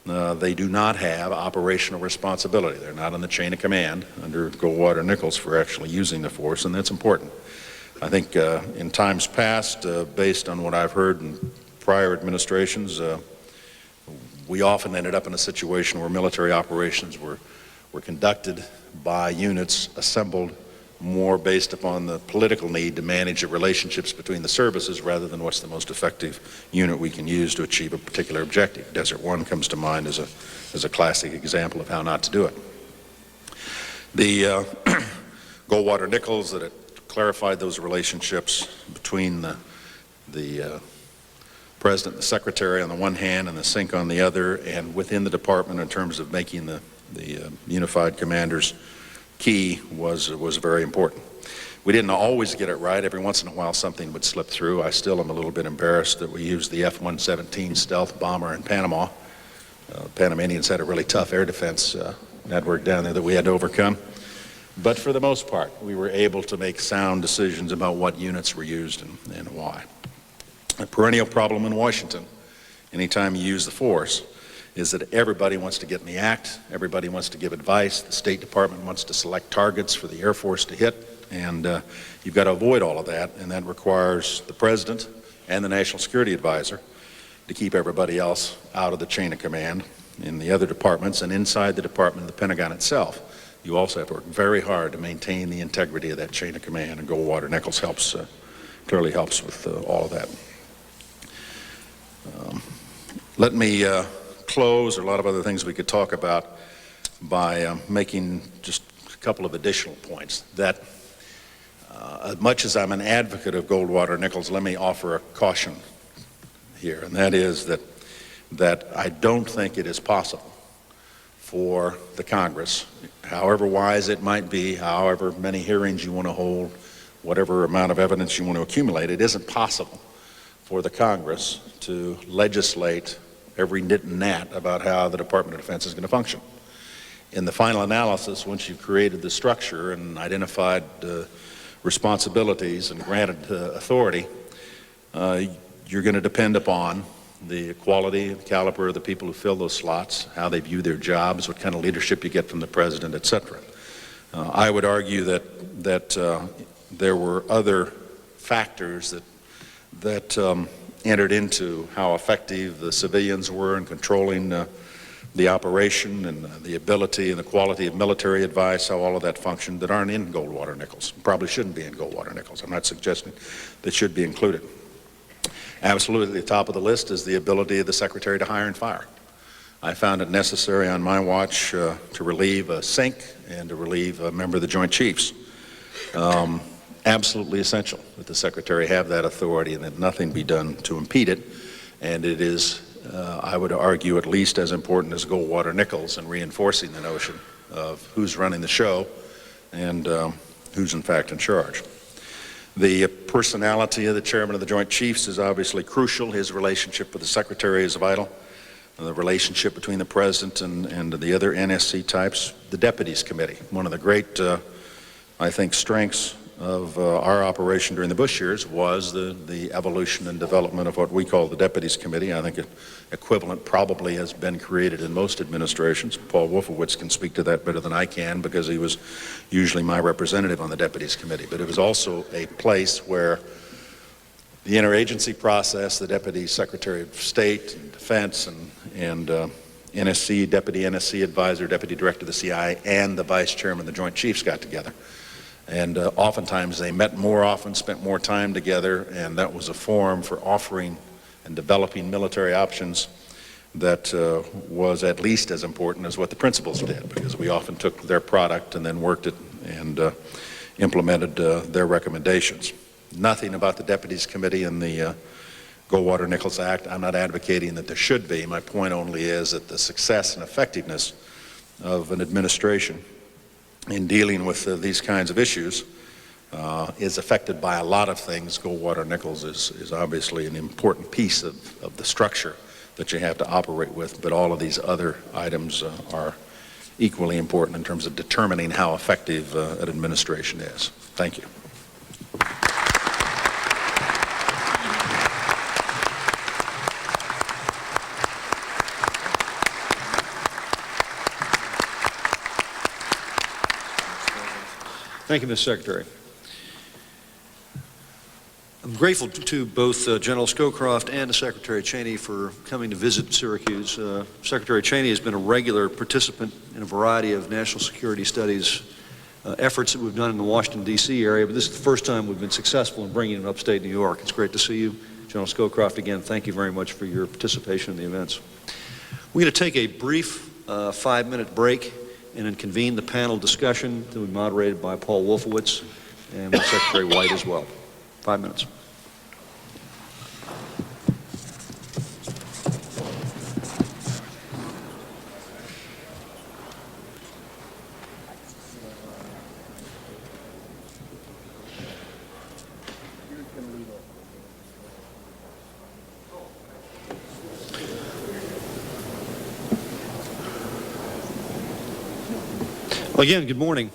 They do not have operational responsibility. They're not on the chain of command under Goldwater-Nichols for actually using the force, and that's important. I think in times past, based on what I've heard in prior administrations, we often ended up in a situation where military operations were conducted by units assembled more based upon the political need to manage the relationships between the services rather than what's the most effective unit we can use to achieve a particular objective. Desert One comes to mind as a classic example of how not to do it. The Goldwater-Nichols that had clarified those relationships between the President and the Secretary on the one hand and the SINC on the other, and within the department in terms of making the unified commanders key was very important. We didn't always get it right. Every once in a while something would slip through. I still am a little bit embarrassed that we used the F-117 stealth bomber in Panama. Panamanians had a really tough air defense network down there that we had to overcome. But for the most part, we were able to make sound decisions about what units were used and why. A perennial problem in Washington, anytime you use the force, is that everybody wants to get in the act, everybody wants to give advice, the State Department wants to select targets for the Air Force to hit, and you've got to avoid all of that, and that requires the President and the National Security Advisor to keep everybody else out of the chain of command in the other departments, and inside the Department of the Pentagon itself. You also have to work very hard to maintain the integrity of that chain of command, and Goldwater-Nichols clearly helps with all of that. Let me close. There are a lot of other things we could talk about by making just a couple of additional points. That as much as I'm an advocate of Goldwater-Nichols, let me offer a caution here, and that is that I don't think it is possible for the Congress, however wise it might be, however many hearings you want to hold, whatever amount of evidence you want to accumulate, it isn't possible for the Congress to legislate every nit and nat about how the Department of Defense is going to function. In the final analysis, once you've created the structure and identified responsibilities and granted authority, you're going to depend upon the quality and caliber of the people who fill those slots, how they view their jobs, what kind of leadership you get from the president, etc. I would argue that there were other factors that entered into how effective the civilians were in controlling the operation and the ability and the quality of military advice, how all of that functioned, that aren't in Goldwater-Nichols. Probably shouldn't be in Goldwater-Nichols. I'm not suggesting that should be included. Absolutely at the top of the list is the ability of the Secretary to hire and fire. I found it necessary on my watch to relieve a SINC and to relieve a member of the Joint Chiefs. Absolutely essential that the Secretary have that authority and that nothing be done to impede it. And it is, I would argue, at least as important as Goldwater-Nichols in reinforcing the notion of who's running the show and who's in fact in charge. The personality of the Chairman of the Joint Chiefs is obviously crucial. His relationship with the Secretary is vital. The relationship between the President and the other NSC types. The Deputies Committee, one of the great, I think, strengths of our operation during the Bush years was the evolution and development of what we call the Deputies Committee. I think an equivalent probably has been created in most administrations. Paul Wolfowitz can speak to that better than I can because he was usually my representative on the Deputies Committee. But it was also a place where the interagency process, the Deputy Secretary of State and Defense and NSC, Deputy NSC Advisor, Deputy Director of the CIA, and the Vice Chairman of the Joint Chiefs got together. And oftentimes they met more often, spent more time together, and that was a forum for offering and developing military options that was at least as important as what the principals did, because we often took their product and then worked it and implemented their recommendations. Nothing about the Deputies Committee and the Goldwater-Nichols Act. I'm not advocating that there should be. My point only is that the success and effectiveness of an administration in dealing with these kinds of issues is affected by a lot of things. Goldwater-Nichols is obviously an important piece of the structure that you have to operate with, but all of these other items are equally important in terms of determining how effective an administration is. Thank you. Thank you, Ms. Secretary. I'm grateful to both General Scowcroft and Secretary Cheney for coming to visit Syracuse. Secretary Cheney has been a regular participant in a variety of national security studies efforts that we've done in the Washington, D.C. area, but this is the first time we've been successful in bringing it upstate New York. It's great to see you. General Scowcroft, again, thank you very much for your participation in the events. We're going to take a brief 5-minute break and then convene the panel discussion that will be moderated by Paul Wolfowitz and with Secretary White as well. 5 minutes. Well, again, good morning.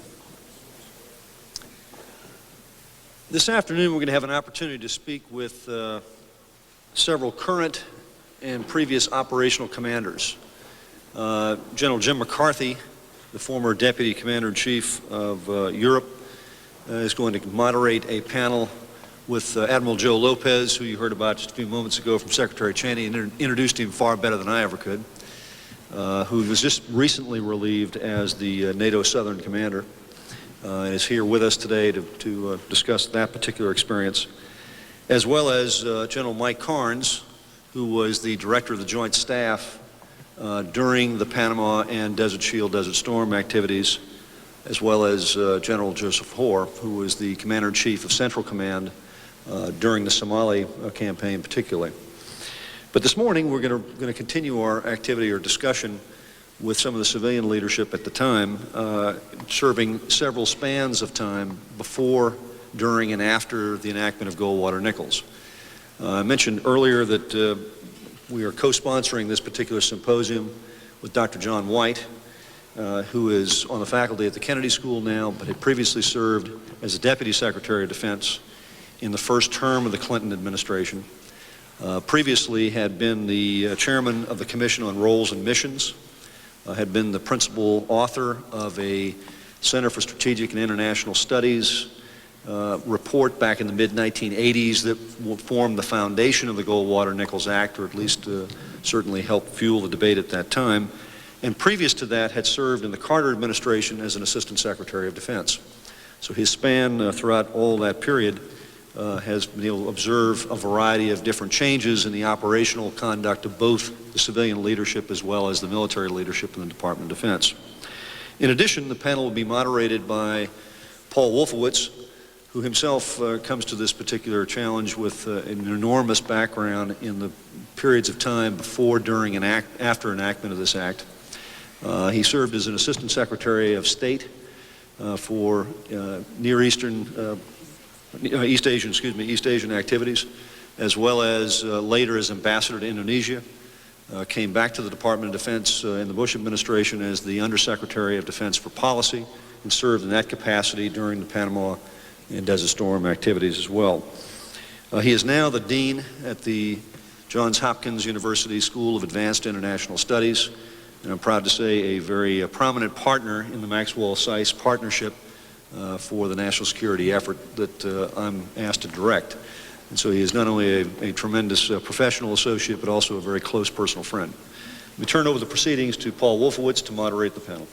This afternoon we're going to have an opportunity to speak with several current and previous operational commanders. General Jim McCarthy, the former Deputy Commander-in-Chief of Europe, is going to moderate a panel with Admiral Joe Lopez, who you heard about just a few moments ago from Secretary Cheney, and introduced him far better than I ever could, who was just recently relieved as the NATO Southern Commander. And is here with us today to discuss that particular experience, as well as General Mike Carnes, who was the director of the Joint Staff during the Panama and Desert Shield, Desert Storm activities, as well as General Joseph Hoare, who was the Commander-in-Chief of Central Command during the Somali campaign particularly. But this morning we're going to continue our activity or discussion with some of the civilian leadership at the time, serving several spans of time before, during, and after the enactment of Goldwater-Nichols. I mentioned earlier that we are co-sponsoring this particular symposium with Dr. John White, who is on the faculty at the Kennedy School now, but had previously served as a Deputy Secretary of Defense in the first term of the Clinton administration. Previously had been the chairman of the Commission on Roles and Missions, had been the principal author of a Center for Strategic and International Studies report back in the mid-1980s that formed the foundation of the Goldwater-Nichols Act, or at least certainly helped fuel the debate at that time. And previous to that had served in the Carter administration as an Assistant Secretary of Defense. So his span throughout all that period has been able to observe a variety of different changes in the operational conduct of both the civilian leadership as well as the military leadership in the Department of Defense. In addition, the panel will be moderated by Paul Wolfowitz, who himself comes to this particular challenge with an enormous background in the periods of time before, during, and after enactment of this act. He served as an Assistant Secretary of State for East Asian activities, as well as later as Ambassador to Indonesia. Came back to the Department of Defense in the Bush administration as the Undersecretary of Defense for Policy, and served in that capacity during the Panama and Desert Storm activities as well. He is now the Dean at the Johns Hopkins University School of Advanced International Studies, and I'm proud to say a very prominent partner in the Maxwell-Seiss Partnership for the national security effort that I'm asked to direct. And so he is not only a tremendous professional associate, but also a very close personal friend. We turn over the proceedings to Paul Wolfowitz to moderate the panel.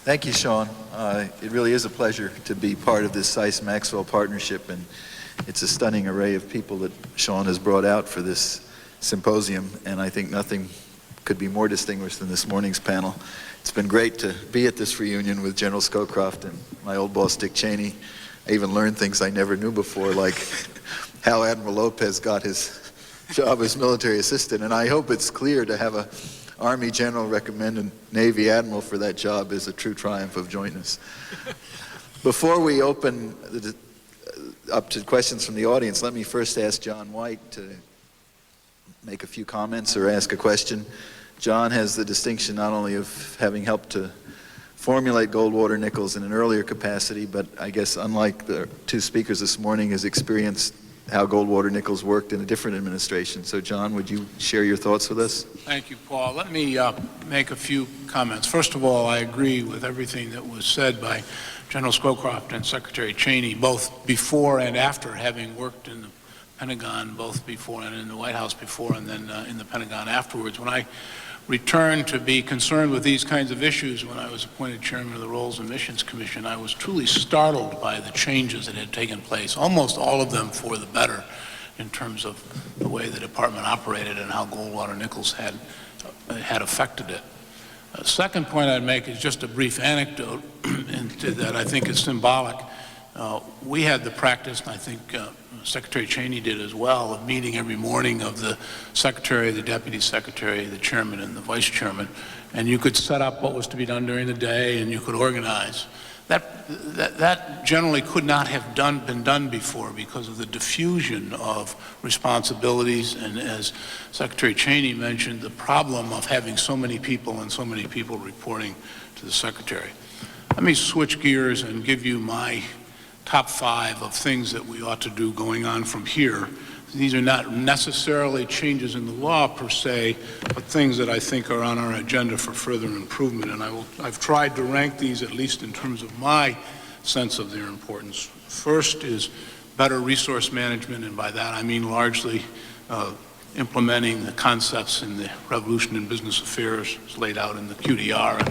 Thank you, Sean. It really is a pleasure to be part of this Seiss-Maxwell partnership, and it's a stunning array of people that Sean has brought out for this symposium, and I think nothing could be more distinguished than this morning's panel. It's been great to be at this reunion with General Scowcroft and my old boss, Dick Cheney. I even learned things I never knew before, like how Admiral Lopez got his job as military assistant, and I hope it's clear to have a Army General recommend a Navy Admiral for that job is a true triumph of jointness. Before we open up to questions from the audience, let me first ask John White to make a few comments or ask a question. John has the distinction not only of having helped to formulate Goldwater-Nichols in an earlier capacity, but I guess unlike the two speakers this morning, has experienced how Goldwater-Nichols worked in a different administration. So John, would you share your thoughts with us? Thank you, Paul. Let me make a few comments. First of all, I agree with everything that was said by General Scowcroft and Secretary Cheney, both before and after having worked in the Pentagon, both before and in the White House before and then in the Pentagon afterwards. When I returned to be concerned with these kinds of issues when I was appointed chairman of the Roles and Missions Commission, I was truly startled by the changes that had taken place, almost all of them for the better in terms of the way the department operated and how Goldwater-Nichols had affected it. The second point I'd make is just a brief anecdote that I think is symbolic. We had the practice, and I think Secretary Cheney did as well, of meeting every morning of the secretary, the deputy secretary, the chairman, and the vice chairman, and you could set up what was to be done during the day, and you could organize. That generally could not have been done before because of the diffusion of responsibilities, and as Secretary Cheney mentioned, the problem of having so many people and so many people reporting to the secretary. Let me switch gears and give you my top 5 of things that we ought to do going on from here. These are not necessarily changes in the law per se, but things that I think are on our agenda for further improvement. And I've tried to rank these, at least in terms of my sense of their importance. First is better resource management, and by that I mean largely implementing the concepts in the Revolution in Business Affairs laid out in the QDR and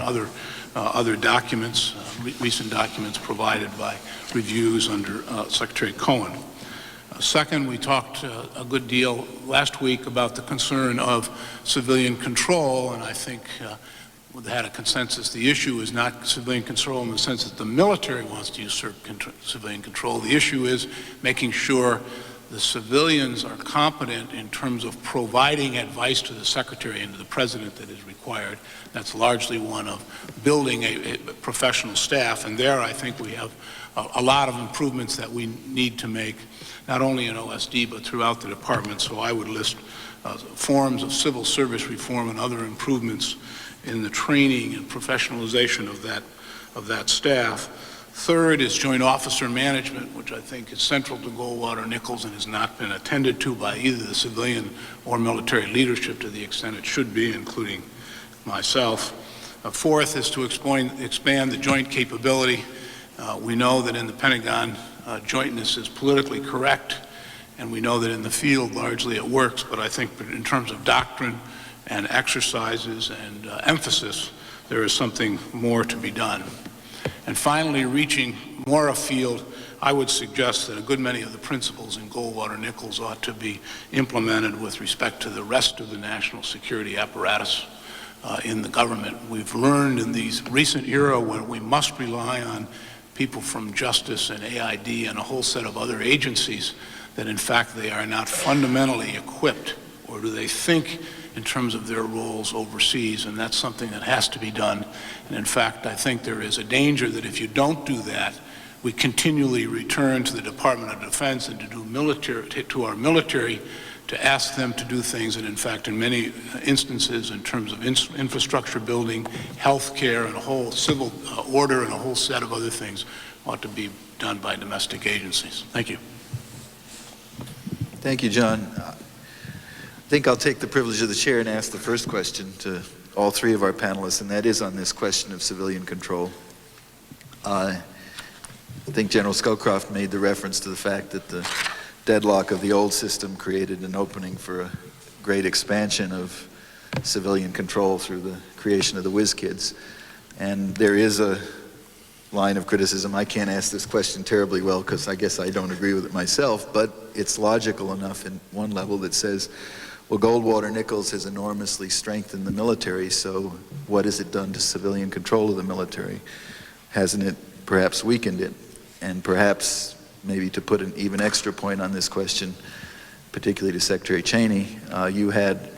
other documents, recent documents provided by reviews under Secretary Cohen. Second, we talked a good deal last week about the concern of civilian control, and I think we had a consensus. The issue is not civilian control in the sense that the military wants to usurp civilian control. The issue is making sure the civilians are competent in terms of providing advice to the Secretary and to the President that is required. That's largely one of building a professional staff, and there I think we have a lot of improvements that we need to make, not only in OSD but throughout the department. So I would list forms of civil service reform and other improvements in the training and professionalization of that staff. Third is joint officer management, which I think is central to Goldwater-Nichols and has not been attended to by either the civilian or military leadership to the extent it should be, including myself. Fourth is to expand the joint capability. We know that in the Pentagon, jointness is politically correct, and we know that in the field largely it works, but I think in terms of doctrine and exercises and emphasis, there is something more to be done. And finally, reaching more afield, I would suggest that a good many of the principles in Goldwater-Nichols ought to be implemented with respect to the rest of the national security apparatus in the government. We've learned in these recent era when we must rely on people from Justice and AID and a whole set of other agencies that in fact they are not fundamentally equipped, or do they think in terms of their roles overseas, and that's something that has to be done. And in fact, I think there is a danger that if you don't do that, we continually return to the Department of Defense and to our military to ask them to do things that in fact in many instances in terms of infrastructure building, health care, and a whole civil order and a whole set of other things ought to be done by domestic agencies. Thank you. Thank you, John. I think I'll take the privilege of the chair and ask the first question to all three of our panelists, and that is on this question of civilian control. I think General Scowcroft made the reference to the fact that the deadlock of the old system created an opening for a great expansion of civilian control through the creation of the whiz kids. And there is a line of criticism. I can't ask this question terribly well because I guess I don't agree with it myself, but it's logical enough in one level that says, well, Goldwater-Nichols has enormously strengthened the military, so what has it done to civilian control of the military? Hasn't it perhaps weakened it? And perhaps, maybe to put an even extra point on this question, particularly to Secretary Cheney, you had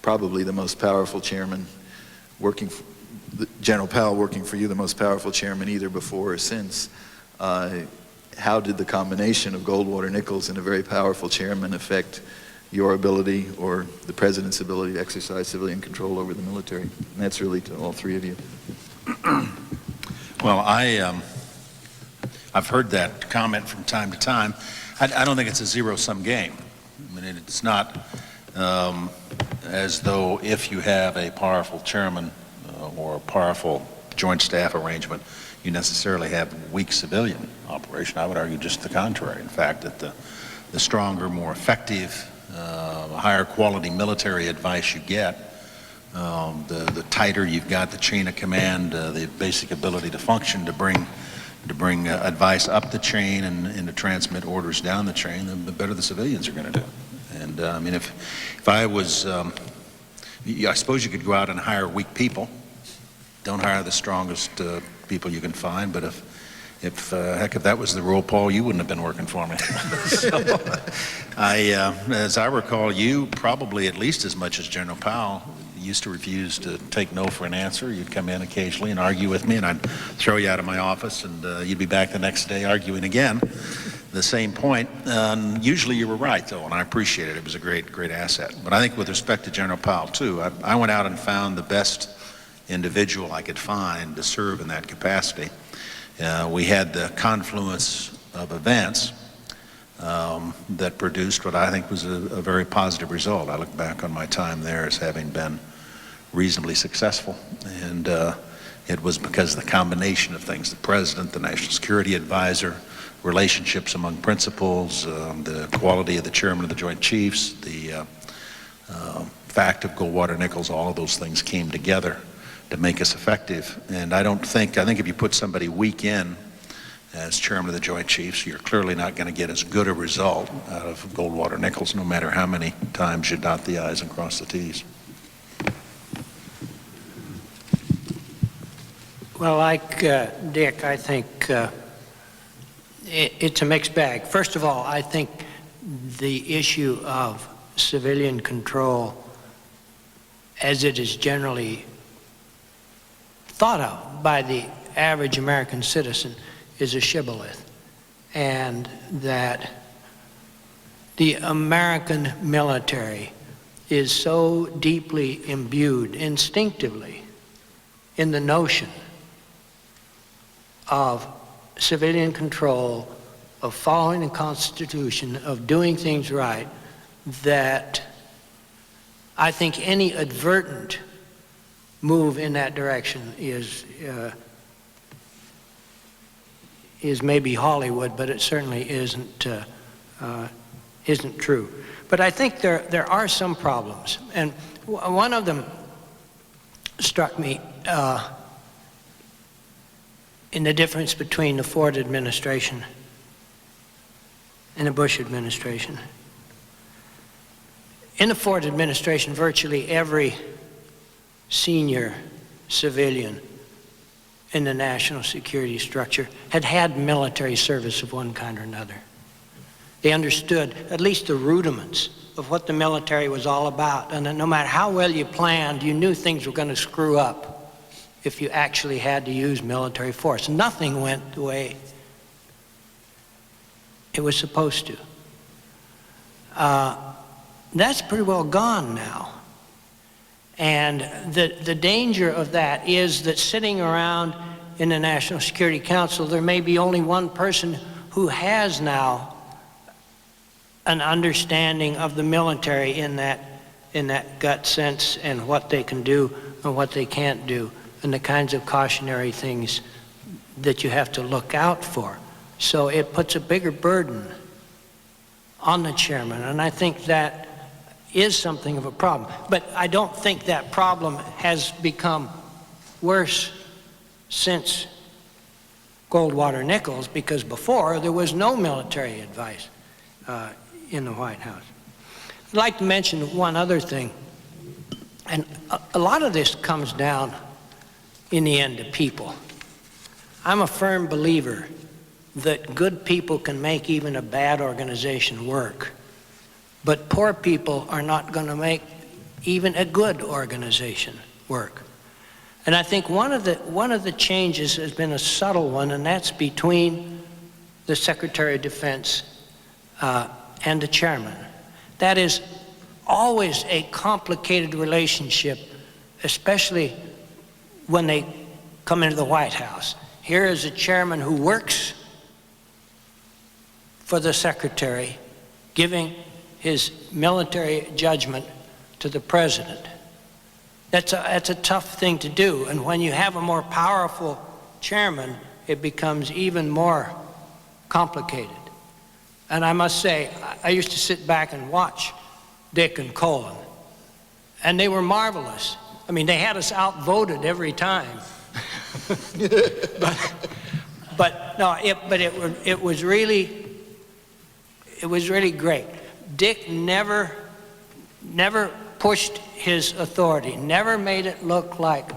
probably the most powerful chairman working, General Powell working for you, the most powerful chairman either before or since. How did the combination of Goldwater-Nichols and a very powerful chairman affect your ability or the President's ability to exercise civilian control over the military? And that's really to all three of you. Well, I've heard that comment from time to time. I don't think it's a zero-sum game. I mean, it's not as though if you have a powerful chairman or a powerful joint staff arrangement, you necessarily have weak civilian operation. I would argue just the contrary. In fact, that the stronger, more effective, higher quality military advice you get, the tighter you've got the chain of command, the basic ability to function, to bring advice up the chain and to transmit orders down the chain, the better the civilians are going to do. And I mean, if I was, I suppose you could go out and hire weak people. Don't hire the strongest people you can find, but if that was the rule, Paul, you wouldn't have been working for me. So, as I recall, you probably at least as much as General Powell used to refuse to take no for an answer. You'd come in occasionally and argue with me, and I'd throw you out of my office, and you'd be back the next day arguing again, the same point. Usually you were right, though, and I appreciate it. It was a great asset. But I think with respect to General Powell, too, I went out and found the best individual I could find to serve in that capacity. We had the confluence of events that produced what I think was a very positive result. I look back on my time there as having been reasonably successful, and it was because of the combination of things: the President, the National Security Advisor, relationships among principals, the quality of the Chairman of the Joint Chiefs, the fact of Goldwater-Nichols. All of those things came together to make us effective. And I think if you put somebody weak in, as chairman of the Joint Chiefs, you're clearly not going to get as good a result out of Goldwater-Nichols, no matter how many times you dot the I's and cross the T's. Well, like Dick, I think it's a mixed bag. First of all, I think the issue of civilian control, as it is generally thought of by the average American citizen, is a shibboleth, and that the American military is so deeply imbued instinctively in the notion of civilian control, of following the Constitution, of doing things right, that I think any advertent move in that direction is maybe Hollywood, but it certainly isn't true. But I think there are some problems, and one of them struck me in the difference between the Ford administration and the Bush administration. In the Ford administration, virtually every senior civilian in the national security structure had had military service of one kind or another. They understood at least the rudiments of what the military was all about, and that no matter how well you planned, you knew things were going to screw up if you actually had to use military force. Nothing went the way it was supposed to. That's pretty well gone now. And the danger of that is that sitting around in the National Security Council, there may be only one person who has now an understanding of the military in that gut sense, and what they can do and what they can't do, and the kinds of cautionary things that you have to look out for. So it puts a bigger burden on the chairman, and I think that is something of a problem. But I don't think that problem has become worse since Goldwater-Nichols, because before there was no military advice in the White House. I'd like to mention one other thing, and a lot of this comes down in the end to people. I'm a firm believer that good people can make even a bad organization work, but poor people are not going to make even a good organization work. And I think one of the changes has been a subtle one, and that's between the Secretary of Defense and the chairman. That is always a complicated relationship, especially when they come into the White House. Here is a chairman who works for the secretary, giving his military judgment to the president. That's a tough thing to do, and when you have a more powerful chairman, it becomes even more complicated. And I must say, I used to sit back and watch Dick and Colin, and they were marvelous. I mean, they had us outvoted every time. It was really great. Dick never pushed his authority, never made it look like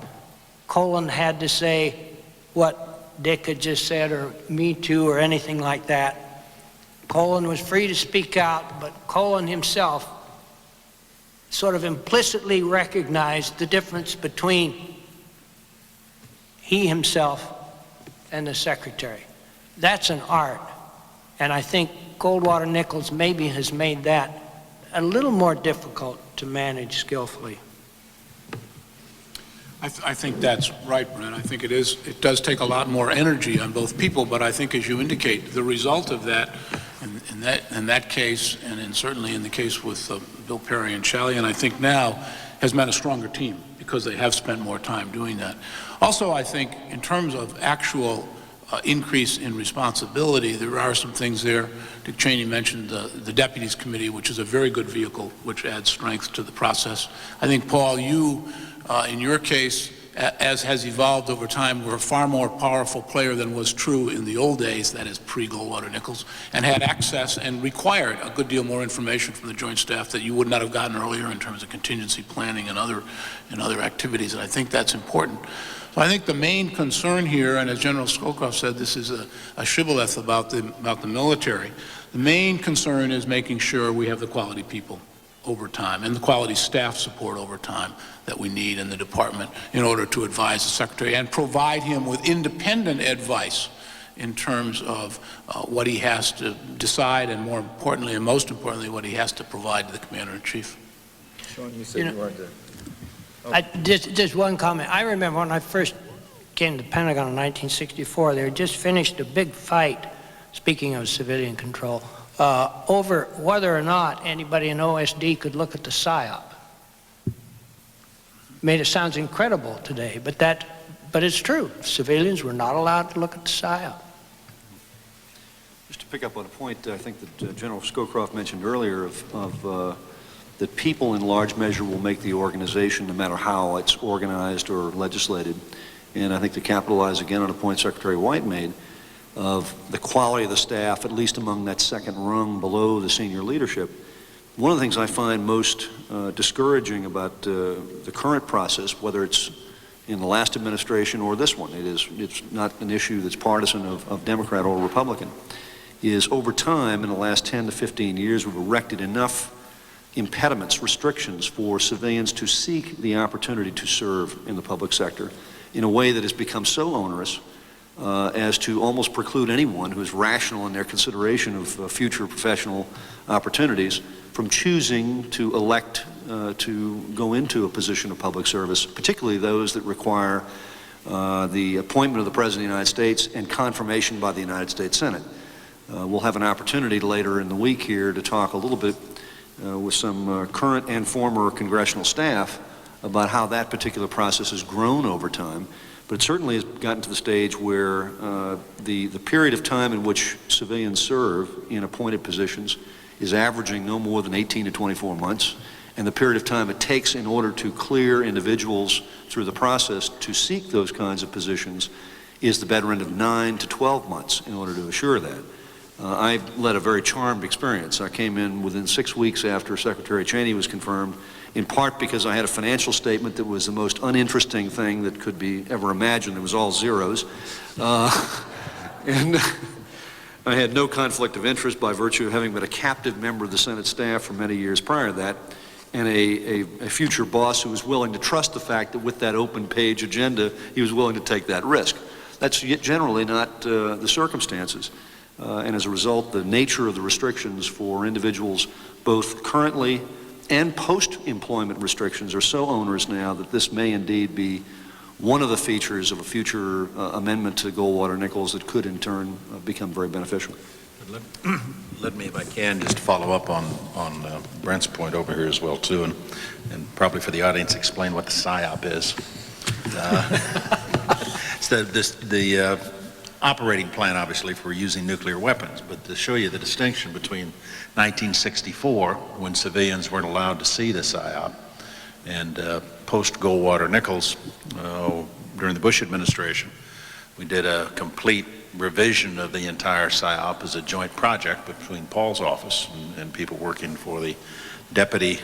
Colin had to say what Dick had just said, or me too, or anything like that. Colin was free to speak out, but Colin himself sort of implicitly recognized the difference between he himself and the secretary. That's an art, and I think Goldwater-Nichols maybe has made that a little more difficult to manage skillfully. I think that's right, Brent. I think it does take a lot more energy on both people, but I think, as you indicate, the result of that, in that case, and certainly in the case with Bill Perry and Chalian, I think now has meant a stronger team, because they have spent more time doing that. Also, I think in terms of actual increase in responsibility, there are some things there. Dick Cheney mentioned the Deputies Committee, which is a very good vehicle, which adds strength to the process. I think, Paul, you, in your case, as has evolved over time, were a far more powerful player than was true in the old days, that is pre-Goldwater-Nichols, and had access and required a good deal more information from the Joint Staff that you would not have gotten earlier in terms of contingency planning and other activities, and I think that's important. So I think the main concern here, and as General Scowcroft said, this is a shibboleth about the military. The main concern is making sure we have the quality people over time and the quality staff support over time that we need in the department in order to advise the Secretary and provide him with independent advice in terms of what he has to decide, and more importantly, and most importantly, what he has to provide to the Commander-in-Chief. Sean, you said you wanted to... Just one comment. I remember when I first came to the Pentagon in 1964, they had just finished a big fight, speaking of civilian control, over whether or not anybody in OSD could look at the PSYOP. I mean, it sounds incredible today, but it's true. Civilians were not allowed to look at the PSYOP. Just to pick up on a point I think that General Scowcroft mentioned earlier of that people in large measure will make the organization no matter how it's organized or legislated. And I think to capitalize again on a point Secretary White made, of the quality of the staff, at least among that second rung below the senior leadership. One of the things I find most discouraging about the current process, whether it's in the last administration or this one, it's not an issue that's partisan of Democrat or Republican, is over time, in the last 10 to 15 years, we've erected enough impediments, restrictions for civilians to seek the opportunity to serve in the public sector in a way that has become so onerous as to almost preclude anyone who is rational in their consideration of future professional opportunities from choosing to elect to go into a position of public service, particularly those that require the appointment of the President of the United States and confirmation by the United States Senate. We'll have an opportunity later in the week here to talk a little bit with some current and former congressional staff about how that particular process has grown over time. But it certainly has gotten to the stage where the period of time in which civilians serve in appointed positions is averaging no more than 18 to 24 months, and the period of time it takes in order to clear individuals through the process to seek those kinds of positions is the better end of 9 to 12 months in order to assure that. I led a very charmed experience. I came in within 6 weeks after Secretary Cheney was confirmed, in part because I had a financial statement that was the most uninteresting thing that could be ever imagined. It was all zeros. And I had no conflict of interest by virtue of having been a captive member of the Senate staff for many years prior to that, and a future boss who was willing to trust the fact that with that open page agenda, he was willing to take that risk. That's generally not the circumstances. And as a result, the nature of the restrictions for individuals, both currently and post-employment restrictions, are so onerous now that this may indeed be one of the features of a future amendment to Goldwater-Nichols that could in turn become very beneficial. Let me, if I can, just follow up on Brent's point over here as well too, and probably for the audience explain what the PSYOP is. It's the operating plan, obviously, for using nuclear weapons, but to show you the distinction between 1964, when civilians weren't allowed to see the PSYOP, and post-Goldwater-Nichols, during the Bush administration, we did a complete revision of the entire PSYOP as a joint project between Paul's office and people working for the deputy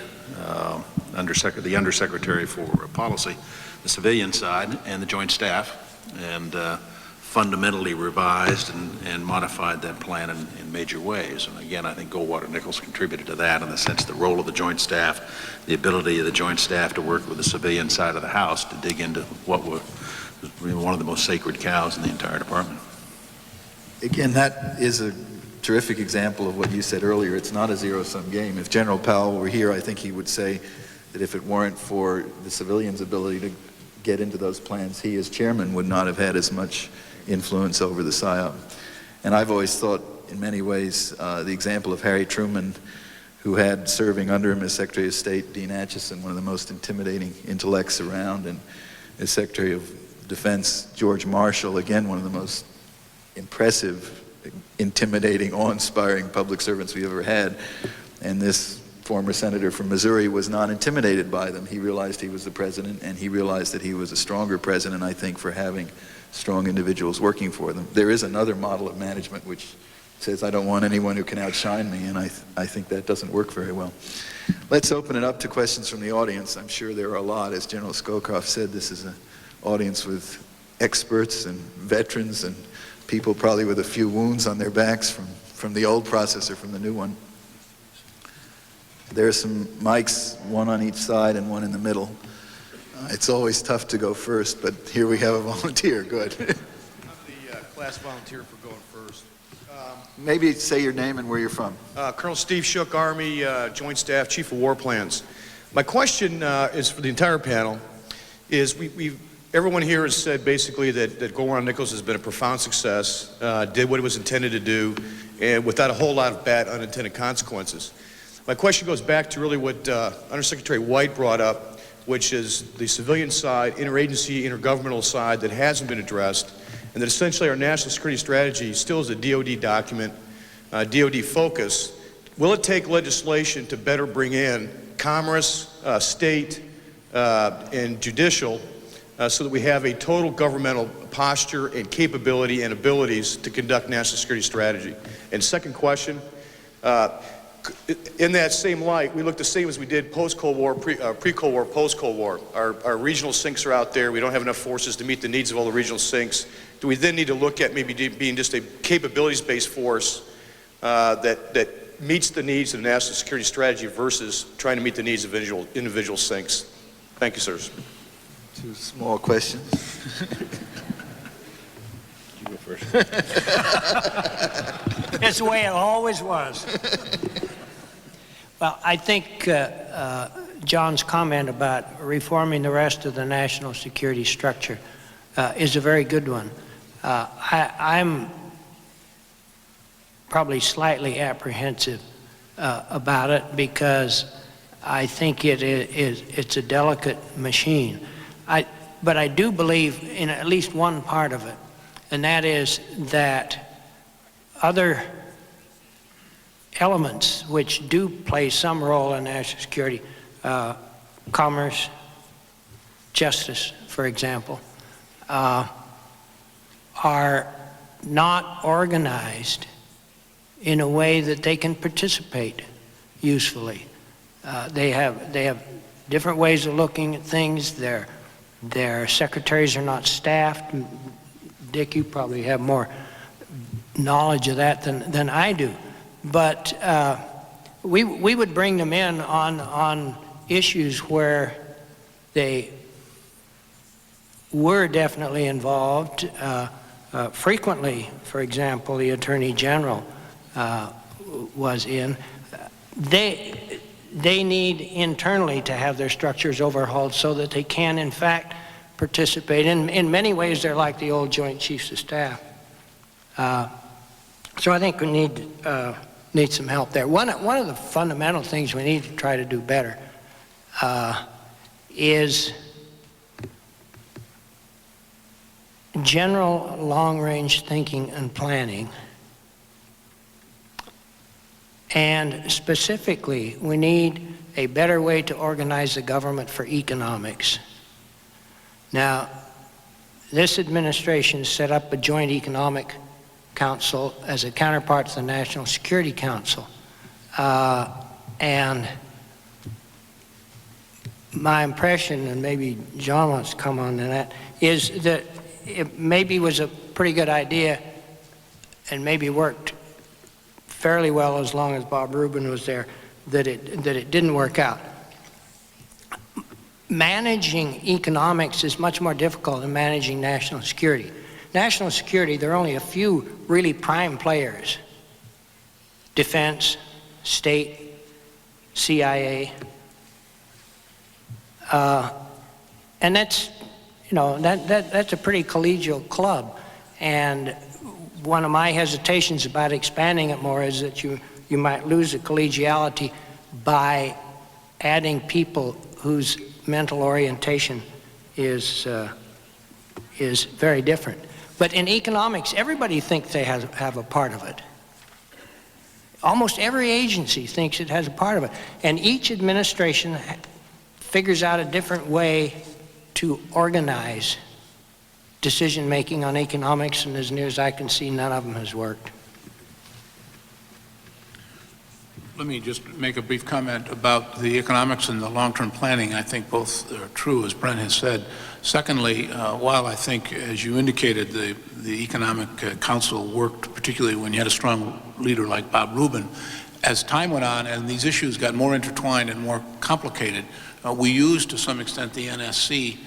undersecretary for policy, the civilian side, and the joint staff, and fundamentally revised and modified that plan in major ways. And again, I think Goldwater-Nichols contributed to that in the sense the role of the joint staff, the ability of the joint staff to work with the civilian side of the House to dig into what was one of the most sacred cows in the entire department. Again, that is a terrific example of what you said earlier. It's not a zero-sum game. If General Powell were here, I think he would say that if it weren't for the civilians' ability to get into those plans, he as chairman would not have had as much influence over the PSYOP. And I've always thought, in many ways, the example of Harry Truman, who had serving under him as Secretary of State Dean Acheson, one of the most intimidating intellects around, and as Secretary of Defense George Marshall, again, one of the most impressive, intimidating, awe-inspiring public servants we've ever had. And this former senator from Missouri, was not intimidated by them. He realized he was the president, and he realized that he was a stronger president, I think, for having strong individuals working for them. There is another model of management which says, I don't want anyone who can outshine me, and I think that doesn't work very well. Let's open it up to questions from the audience. I'm sure there are a lot. As General Scowcroft said, this is an audience with experts and veterans and people probably with a few wounds on their backs from the old process or from the new one. There are some mics, one on each side and one in the middle. It's always tough to go first, but here we have a volunteer. Good. I'm the class volunteer for going first. Maybe say your name and where you're from. Colonel Steve Shook, Army, Joint Staff, Chief of War Plans. My question is for the entire panel, is everyone here has said basically that Goldwater-Nichols has been a profound success, did what it was intended to do, and without a whole lot of bad unintended consequences. My question goes back to really what Undersecretary White brought up, which is the civilian side, interagency, intergovernmental side that hasn't been addressed, and that essentially our national security strategy still is a DOD document, DOD focus. Will it take legislation to better bring in commerce, state, and judicial so that we have a total governmental posture and capability and abilities to conduct national security strategy? And second question, in that same light, we look the same as we did post-Cold War, pre-Cold War, post-Cold War. Our regional sinks are out there. We don't have enough forces to meet the needs of all the regional sinks. Do we then need to look at maybe being just a capabilities-based force that meets the needs of the national security strategy versus trying to meet the needs of individual sinks? Thank you, sirs. Two small questions. You go first. That's the way it always was. Well, I think John's comment about reforming the rest of the national security structure is a very good one. I'm probably slightly apprehensive about it because I think it's a delicate machine. But I do believe in at least one part of it, and that is that other elements which do play some role in national security, commerce, justice, for example, are not organized in a way that they can participate usefully. They have different ways of looking at things. Their secretaries are not staffed. Dick, you probably have more knowledge of that than I do. But we would bring them in on issues where they were definitely involved. Frequently, for example, the Attorney General was in. They need internally to have their structures overhauled so that they can, in fact, participate. In many ways, they're like the old Joint Chiefs of Staff. So I think we need some help there. One of the fundamental things we need to try to do better is general long-range thinking and planning. And specifically, we need a better way to organize the government for economics. Now, this administration set up a joint economic council as a counterpart to the National Security Council. And my impression, and maybe John wants to come on to that, is that it maybe was a pretty good idea and maybe worked fairly well as long as Bob Rubin was there, that it didn't work out. Managing economics is much more difficult than managing national security. National security, there are only a few really prime players: defense, state, CIA, and that's, you know, that's a pretty collegial club. And one of my hesitations about expanding it more is that you might lose the collegiality by adding people whose mental orientation is very different. But in economics, everybody thinks they have a part of it. Almost every agency thinks it has a part of it. And each administration figures out a different way to organize decision-making on economics, and as near as I can see, none of them has worked. Let me just make a brief comment about the economics and the long-term planning. I think both are true, as Brent has said. Secondly, while I think, as you indicated, the Economic Council worked, particularly when you had a strong leader like Bob Rubin, as time went on and these issues got more intertwined and more complicated, we used, to some extent, the NSC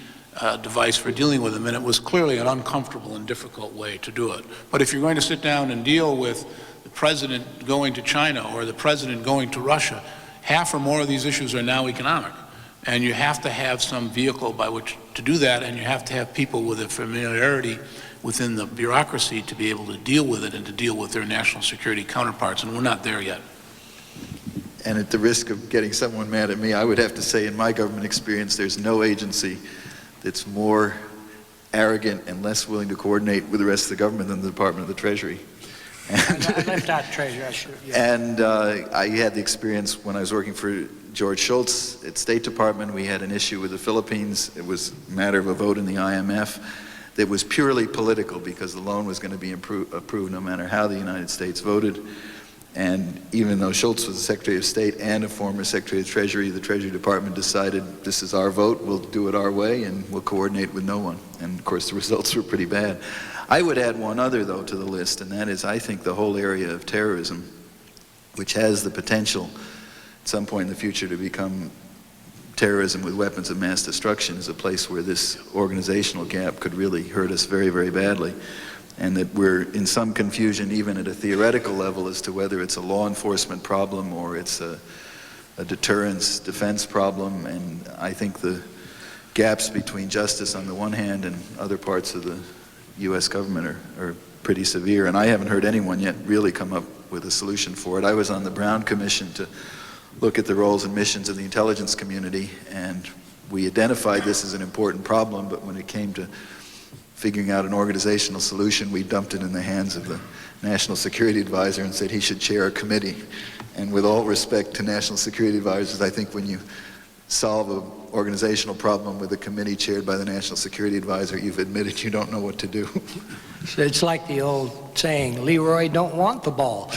device for dealing with them, and it was clearly an uncomfortable and difficult way to do it. But if you're going to sit down and deal with the president going to China or the president going to Russia, half or more of these issues are now economic. And you have to have some vehicle by which to do that, and you have to have people with a familiarity within the bureaucracy to be able to deal with it and to deal with their national security counterparts, and we're not there yet. And at the risk of getting someone mad at me, I would have to say in my government experience, there's no agency that's more arrogant and less willing to coordinate with the rest of the government than the Department of the Treasury. And I left out Treasury, I should. Yeah. And I had the experience when I was working for George Shultz at State Department. We had an issue with the Philippines. It was a matter of a vote in the IMF that was purely political because the loan was going to be approved no matter how the United States voted. And even though Shultz was the Secretary of State and a former Secretary of Treasury, the Treasury Department decided this is our vote, we'll do it our way, and we'll coordinate with no one. And of course the results were pretty bad. I would add one other, though, to the list, and that is I think the whole area of terrorism, which has the potential at some point in the future to become terrorism with weapons of mass destruction, is a place where this organizational gap could really hurt us very, very badly. And that we're in some confusion even at a theoretical level as to whether it's a law enforcement problem or it's a deterrence defense problem. And I think the gaps between justice on the one hand and other parts of the U.S. government are pretty severe. And I haven't heard anyone yet really come up with a solution for it. I was on the Brown Commission to look at the roles and missions of the intelligence community, and we identified this as an important problem, but when it came to figuring out an organizational solution, we dumped it in the hands of the National Security Advisor and said he should chair a committee. And with all respect to National Security Advisors, I think when you solve an organizational problem with a committee chaired by the National Security Advisor, you've admitted you don't know what to do. So it's like the old saying, Leroy don't want the ball.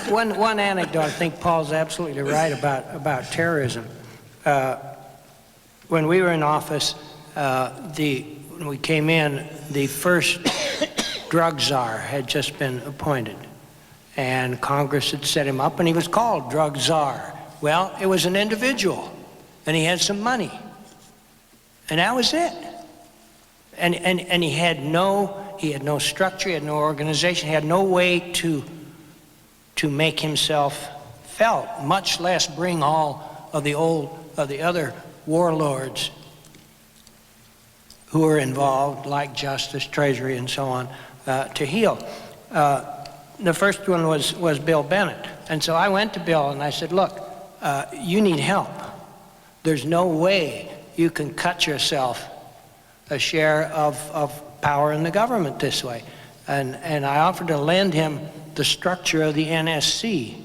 One anecdote, I think Paul's absolutely right about terrorism. When we were in office, when we came in, the first drug czar had just been appointed, and Congress had set him up, and he was called drug czar. Well, it was an individual, and he had some money, and that was it. And he had no structure, he had no organization, he had no way to make himself felt, much less bring all of the other warlords who were involved, like Justice, Treasury, and so on, to heal. The first one was Bill Bennett. And so I went to Bill and I said, look, you need help. There's no way you can cut yourself a share of power in the government this way. And I offered to lend him the structure of the NSC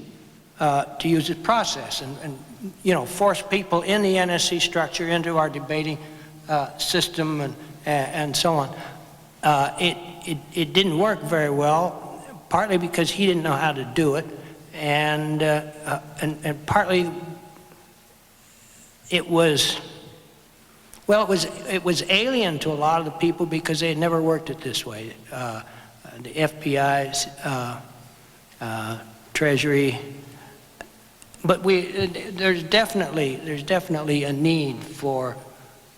to use its process and you know, force people in the NSC structure into our debating system and so on. It didn't work very well, partly because he didn't know how to do it, and partly it was alien to a lot of the people because they had never worked it this way. The FBI's, Treasury, but there's definitely a need for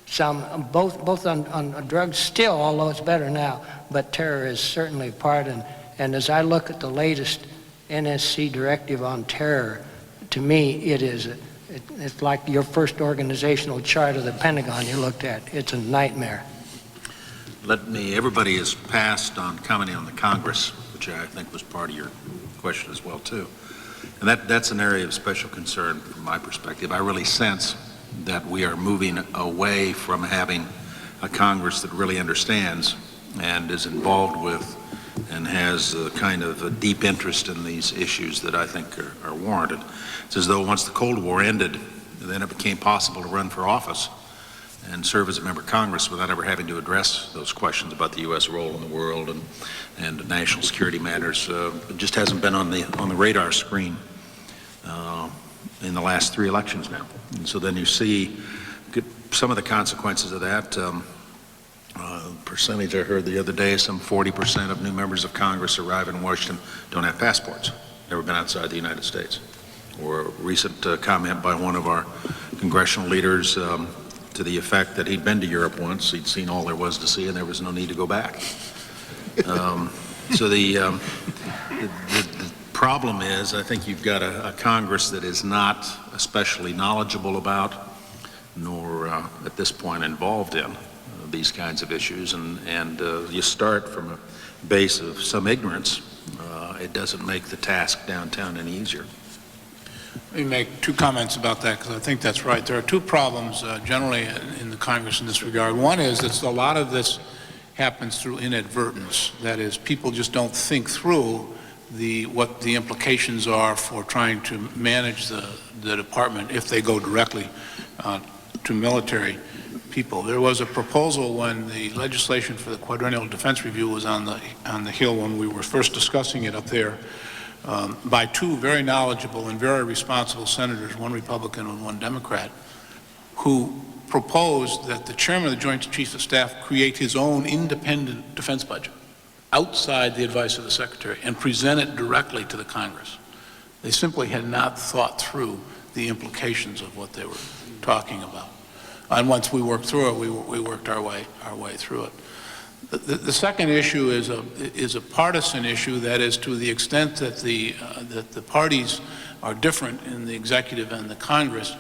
some, both on drugs still, although it's better now, but terror is certainly part. And as I look at the latest NSC directive on terror, to me it's like your first organizational chart of the Pentagon you looked at. It's a nightmare. Everybody has passed on commenting on the Congress, which I think was part of your question as well too. And that's an area of special concern from my perspective. I really sense that we are moving away from having a Congress that really understands and is involved with and has a kind of a deep interest in these issues that I think are warranted. It's as though once the Cold War ended, then it became possible to run for office and serve as a member of Congress without ever having to address those questions about the U.S. role in the world and national security matters. It just hasn't been on the radar screen in the last 3 elections now. And so then you see some of the consequences of that. Percentage I heard the other day, some 40% of new members of Congress arrive in Washington don't have passports, never been outside the United States. Or a recent comment by one of our congressional leaders to the effect that he'd been to Europe once, he'd seen all there was to see, and there was no need to go back. So the problem is, I think you've got a Congress that is not especially knowledgeable about, nor at this point involved in these kinds of issues, and you start from a base of some ignorance. It doesn't make the task downtown any easier. Let me make 2 comments about that, because I think that's right. There are 2 problems generally in the Congress in this regard. One is that a lot of this happens through inadvertence. That is, people just don't think through what the implications are for trying to manage the department if they go directly to military people. There was a proposal when the legislation for the Quadrennial Defense Review was on the Hill when we were first discussing it up there, by 2 very knowledgeable and very responsible senators, one Republican and one Democrat, who proposed that the chairman of the Joint Chiefs of Staff create his own independent defense budget outside the advice of the Secretary and present it directly to the Congress. They simply had not thought through the implications of what they were talking about. And once we worked through it, we worked our way through it. The second issue is a partisan issue. That is, to the extent that the parties are different in the executive and the Congress,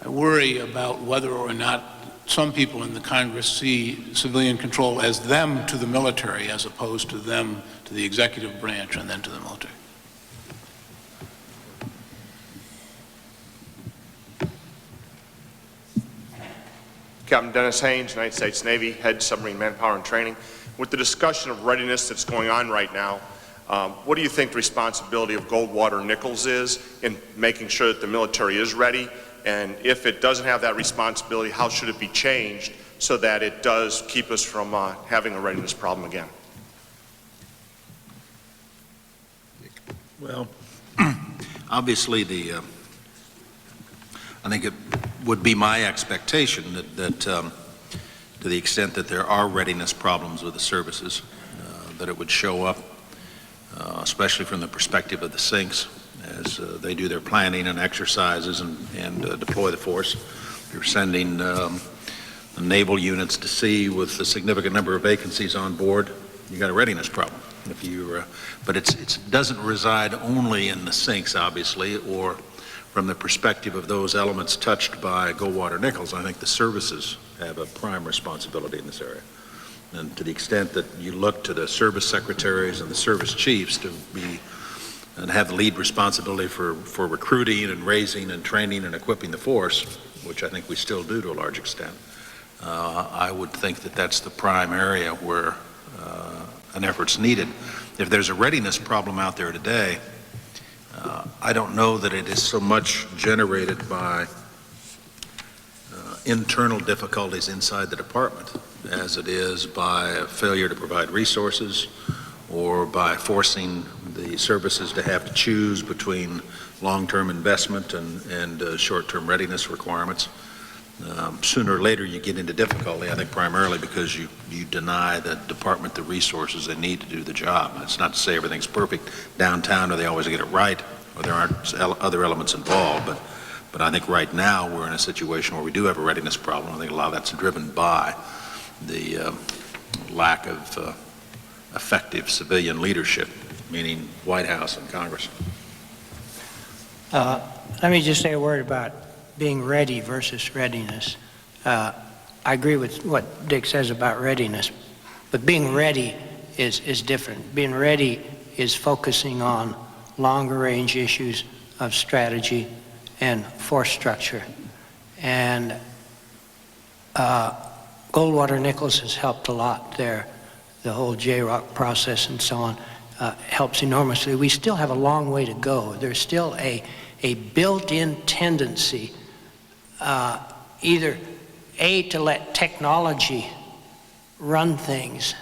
I worry about whether or not some people in the Congress see civilian control as them to the military as opposed to them to the executive branch and then to the military. Captain Dennis Haynes, United States Navy, Head Submarine Manpower and Training. With the discussion of readiness that's going on right now, what do you think the responsibility of Goldwater-Nichols is in making sure that the military is ready? And if it doesn't have that responsibility, how should it be changed so that it does keep us from having a readiness problem again? Well, obviously I think it would be my expectation that to the extent that there are readiness problems with the services, that it would show up, especially from the perspective of the sinks, as they do their planning and exercises and deploy the force. If you're sending the naval units to sea with a significant number of vacancies on board, you got a readiness problem. If you, but it doesn't reside only in the sinks, obviously, or from the perspective of those elements touched by Goldwater-Nichols. I think the services have a prime responsibility in this area. And to the extent that you look to the service secretaries and the service chiefs to be and have the lead responsibility for recruiting and raising and training and equipping the force, which I think we still do to a large extent, I would think that that's the prime area where an effort's needed. If there's a readiness problem out there today, I don't know that it is so much generated by internal difficulties inside the department as it is by a failure to provide resources or by forcing the services to have to choose between long-term investment and short-term readiness requirements. Sooner or later you get into difficulty, I think primarily because you deny the department the resources they need to do the job. It's not to say everything's perfect downtown or they always get it right or there aren't other elements involved, but I think right now we're in a situation where we do have a readiness problem. I think a lot of that's driven by the lack of effective civilian leadership, meaning White House and Congress. Let me just say a word about being ready versus readiness. I agree with what Dick says about readiness, but being ready is different. Being ready is focusing on longer range issues of strategy and force structure. And Goldwater-Nichols has helped a lot there. the whole JROC process and so on helps enormously. We still have a long way to go. There's still a built-in tendency either to let technology run things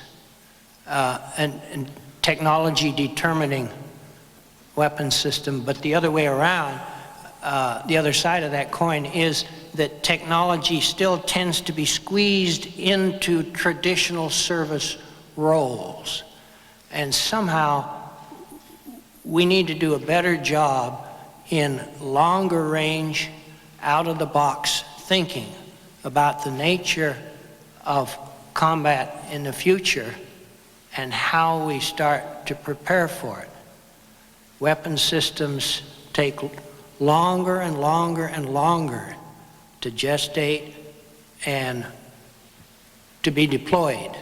and technology determining weapons system, but the other way around, the other side of that coin is that technology still tends to be squeezed into traditional service roles. And somehow we need to do a better job in longer range, out-of-the-box thinking about the nature of combat in the future and how we start to prepare for it. Weapon systems take longer and longer and longer to gestate and to be deployed.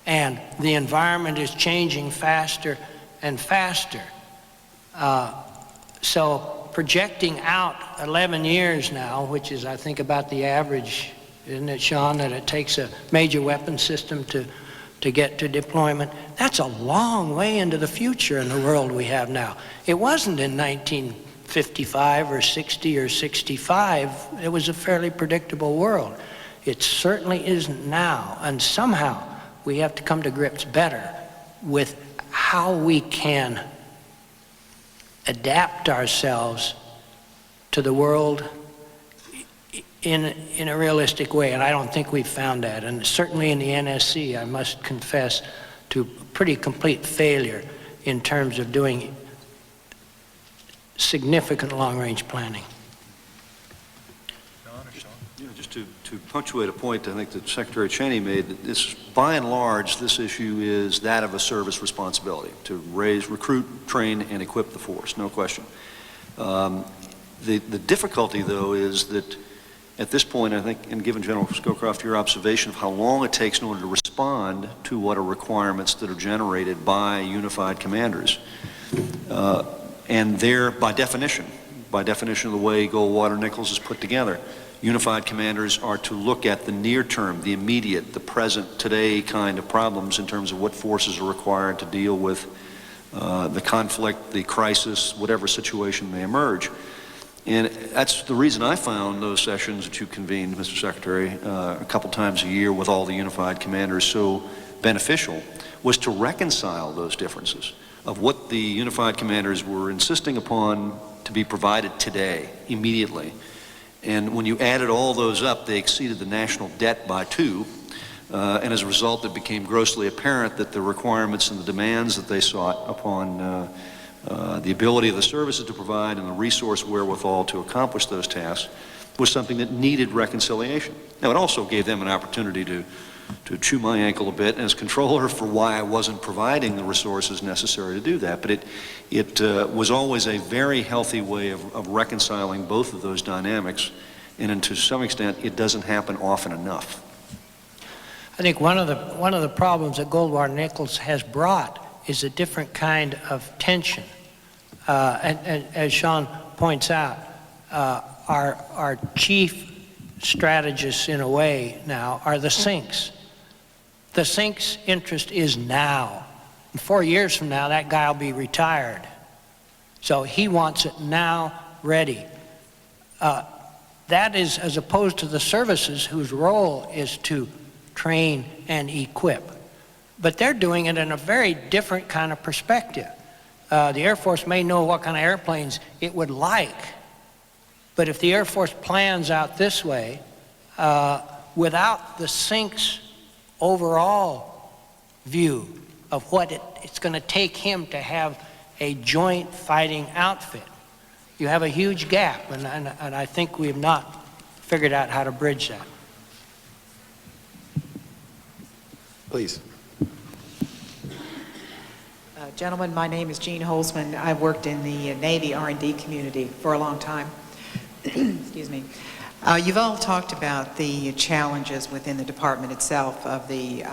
And the environment is changing faster and faster. So projecting out 11 years now, which is I think about the average, isn't it, Sean, that it takes a major weapon system to get to deployment, that's a long way into the future in the world we have now. It wasn't in 1955 or 60 or 65. It was a fairly predictable world. It certainly isn't now, and somehow we have to come to grips better with how we can adapt ourselves to the world in a realistic way, and I don't think we've found that. And certainly in the NSC, I must confess to pretty complete failure in terms of doing significant long-range planning. You know, just to punctuate a point I think that Secretary Cheney made, that this, by and large, this issue is that of a service responsibility to recruit, train, and equip the force, no question. The difficulty, though, is that at this point, I think, and given General Scowcroft your observation of how long it takes in order to respond to what are requirements that are generated by unified commanders, and they're, by definition of the way Goldwater-Nichols is put together, unified commanders are to look at the near term, the immediate, the present, today kind of problems in terms of what forces are required to deal with the conflict, the crisis, whatever situation may emerge. And that's the reason I found those sessions that you convened, Mr. Secretary, a couple times a year with all the unified commanders so beneficial, was to reconcile those differences of what the unified commanders were insisting upon to be provided today, immediately. And when you added all those up, they exceeded the national debt by 2. And as a result, it became grossly apparent that the requirements and the demands that they sought upon the ability of the services to provide and the resource wherewithal to accomplish those tasks was something that needed reconciliation. Now, it also gave them an opportunity to chew my ankle a bit as controller for why I wasn't providing the resources necessary to do that. But it was always a very healthy way of reconciling both of those dynamics, and to some extent, it doesn't happen often enough. I think one of the problems that Goldwater-Nichols has brought is a different kind of tension. And as Sean points out, our chief strategists in a way now are the sinks. The sink's interest is now. 4 years from now, that guy will be retired. So he wants it now ready. That is as opposed to the services whose role is to train and equip. But they're doing it in a very different kind of perspective. The Air Force may know what kind of airplanes it would like, but if the Air Force plans out this way, without the sink's overall view of what it's going to take him to have a joint fighting outfit, you have a huge gap, and I think we have not figured out how to bridge that. Please. Gentlemen, my name is Jean Holzman. I've worked in the Navy R&D community for a long time. Excuse me. You've all talked about the challenges within the department itself, of the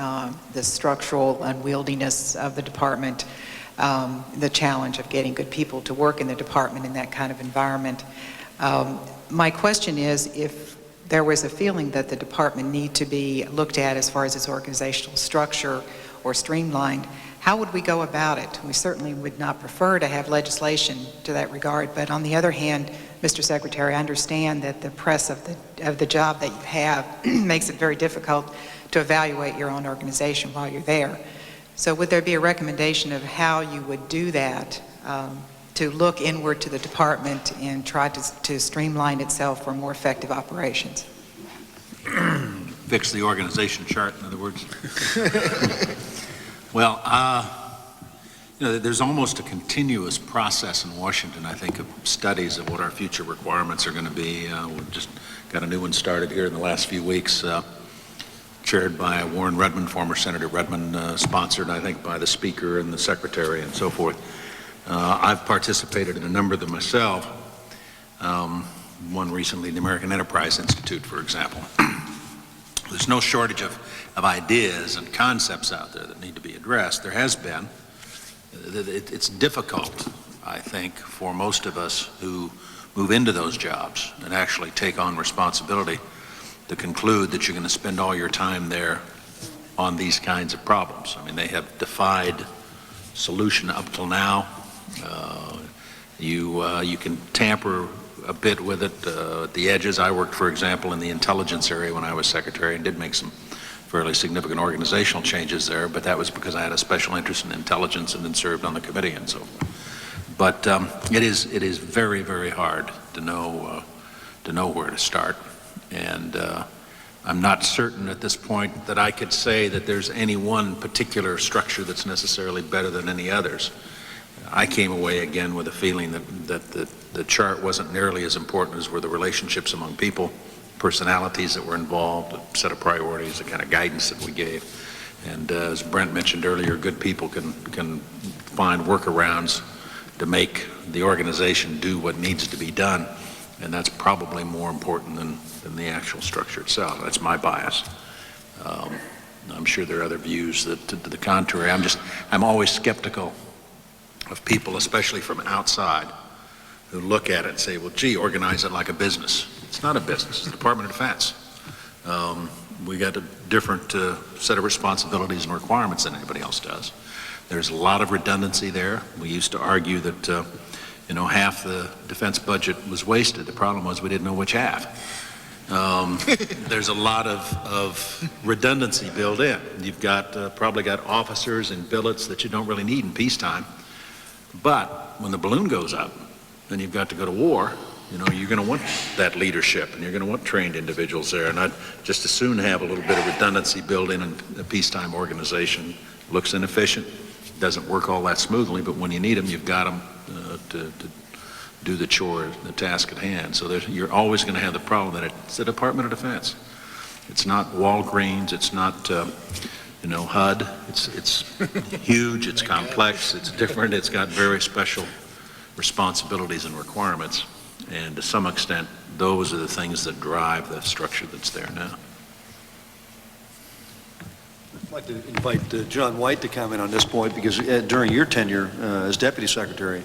structural unwieldiness of the department, the challenge of getting good people to work in the department in that kind of environment. My question is, if there was a feeling that the department need to be looked at as far as its organizational structure or streamlined, how would we go about it? We certainly would not prefer to have legislation to that regard, but on the other hand, Mr. Secretary, I understand that the press of the job that you have makes it very difficult to evaluate your own organization while you're there. So would there be a recommendation of how you would do that, to look inward to the department and try to streamline itself for more effective operations? Fix the organization chart, in other words. Well, there's almost a continuous process in Washington, I think, of studies of what our future requirements are going to be. We've just got a new one started here in the last few weeks, chaired by Warren Redmond, former Senator Redmond, sponsored, I think, by the Speaker and the Secretary and so forth. I've participated in a number of them myself, one recently, the American Enterprise Institute, for example. There's no shortage of ideas and concepts out there that need to be addressed. There has been. It's difficult, I think, for most of us who move into those jobs and actually take on responsibility to conclude that you're going to spend all your time there on these kinds of problems. I mean, they have defied solution up till now. You can tamper a bit with it at the edges. I worked, for example, in the intelligence area when I was secretary and did make some fairly significant organizational changes there, but that was because I had a special interest in intelligence and then served on the committee and so forth. But it is very, very hard to know where to start, and I'm not certain at this point that I could say that there's any one particular structure that's necessarily better than any others. I came away again with a feeling that the chart wasn't nearly as important as were the relationships among people, personalities that were involved, a set of priorities, the kind of guidance that we gave. And as Brent mentioned earlier, good people can find workarounds to make the organization do what needs to be done, and that's probably more important than the actual structure itself. That's my bias. I'm sure there are other views that to the contrary. I'm always skeptical of people, especially from outside, who look at it and say, well, gee, organize it like a business. It's not a business, it's the Department of Defense. We got a different set of responsibilities and requirements than anybody else does. There's a lot of redundancy there. We used to argue that half the defense budget was wasted. The problem was we didn't know which half. There's a lot of redundancy built in. You've got probably got officers and billets that you don't really need in peacetime. But when the balloon goes up and you've got to go to war, you're going to want that leadership and you're going to want trained individuals there. And I'd just as soon have a little bit of redundancy built in a peacetime organization. Looks inefficient, doesn't work all that smoothly, but when you need them, you've got them to do the chore, the task at hand. So you're always going to have the problem that it's the Department of Defense. It's not Walgreens, it's not HUD. It's huge, it's complex, it's different, it's got very special responsibilities and requirements. And to some extent, those are the things that drive the structure that's there now. I'd like to invite John White to comment on this point, because during your tenure as Deputy Secretary,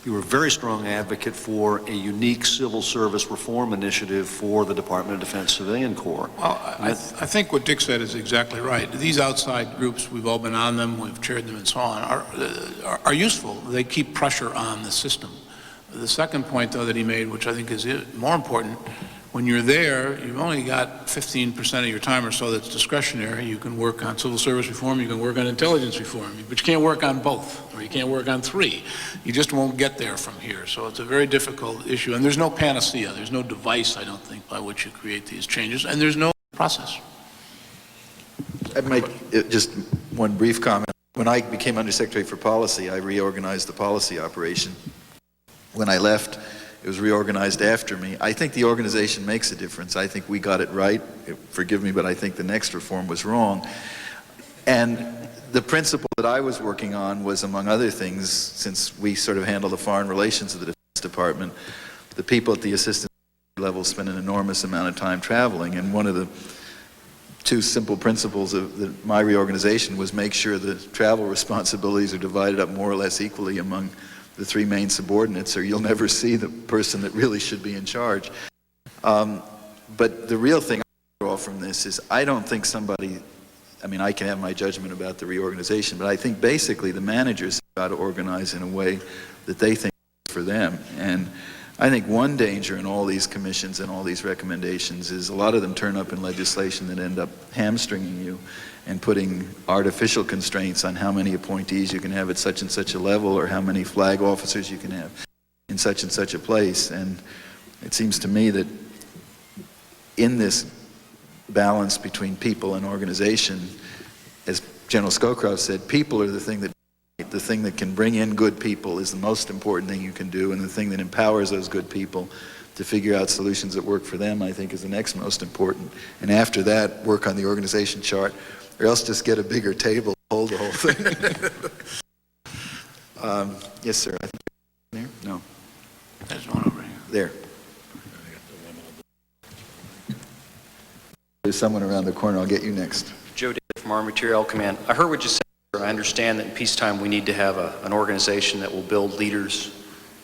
you were a very strong advocate for a unique civil service reform initiative for the Department of Defense Civilian Corps. Well, I think what Dick said is exactly right. These outside groups, we've all been on them, we've chaired them and so on, are useful. They keep pressure on the system. The second point, though, that he made, which I think is more important, when you're there, you've only got 15% of your time or so that's discretionary. You can work on civil service reform, you can work on intelligence reform, but you can't work on both, or you can't work on three. You just won't get there from here. So it's a very difficult issue, and there's no panacea. There's no device, I don't think, by which you create these changes, and there's no process. I might, just one brief comment. When I became Undersecretary for Policy, I reorganized the policy operation. When I left, it was reorganized after me. I think the organization makes a difference. I think we got it right. Forgive me, but I think the next reform was wrong. And the principle that I was working on was, among other things, since we sort of handle the foreign relations of the Defense Department, the people at the assistant level spend an enormous amount of time traveling. And one of the two simple principles of my reorganization was make sure the travel responsibilities are divided up more or less equally among the three main subordinates, or you'll never see the person that really should be in charge. But the real thing I draw from this is I don't think somebody I mean, I can have my judgment about the reorganization, but I think basically the managers got to organize in a way that they think is for them. And I think one danger in all these commissions and all these recommendations is a lot of them turn up in legislation that end up hamstringing you and putting artificial constraints on how many appointees you can have at such and such a level, or how many flag officers you can have in such and such a place. And it seems to me that in this balance between people and organization, as General Scowcroft said, people are the thing that can bring in good people is the most important thing you can do, and the thing that empowers those good people to figure out solutions that work for them, I think, is the next most important. And after that, work on the organization chart, or else just get a bigger table to hold the whole thing. Yes, sir. I think there? No. There's one over here. There. There's someone around the corner. I'll get you next. Joe David from Army Materiel Command. I heard what you said. I understand that in peacetime we need to have an organization that will build leaders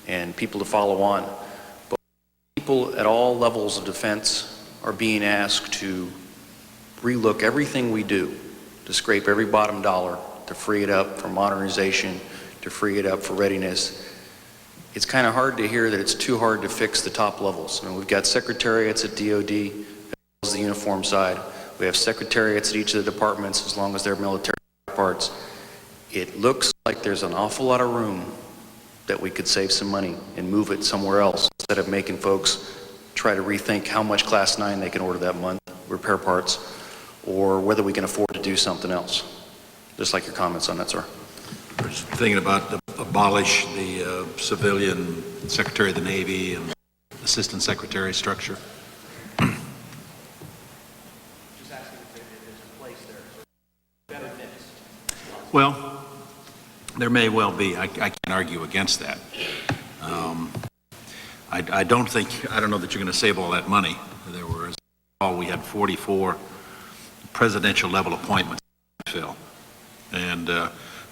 and people to follow on. But people at all levels of defense are being asked to relook everything we do, to scrape every bottom dollar, to free it up for modernization, to free it up for readiness. It's kind of hard to hear that it's too hard to fix the top levels. I mean, we've got secretariats at DOD, as well as the uniform side. We have secretariats at each of the departments, as long as they're military parts. It looks like there's an awful lot of room that we could save some money and move it somewhere else, instead of making folks try to rethink how much Class 9 they can order that month, repair parts, or whether we can afford to do something else. Just like your comments on that, sir. I was thinking about abolish the civilian Secretary of the Navy and Assistant Secretary structure. Well, there may well be. I can't argue against that. I don't know that you're going to save all that money. We had 44 presidential level appointments to fill. And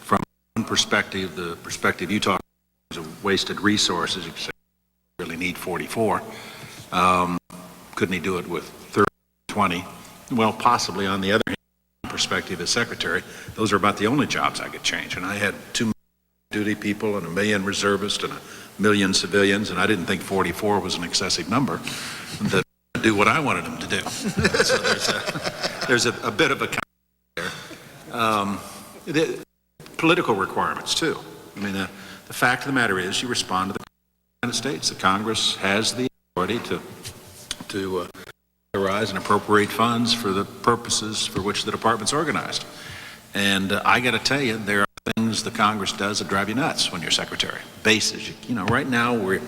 from one perspective, the perspective you talk about is a wasted resources. You say you really need 44. Couldn't he do it with 30, 20? Well, possibly. On the other hand, perspective as secretary, those are about the only jobs I could change. And I had 2 million duty people and 1 million reservists and 1 million civilians, and I didn't think 44 was an excessive number that would do what I wanted them to do. So there's a bit of a there. The political requirements too. I mean, the fact of the matter is, you respond to the United States. The Congress has the authority to authorize and appropriate funds for the purposes for which the department's organized. And I got to tell you, there are things the Congress does that drive you nuts when you're secretary. Bases, you know, right now we're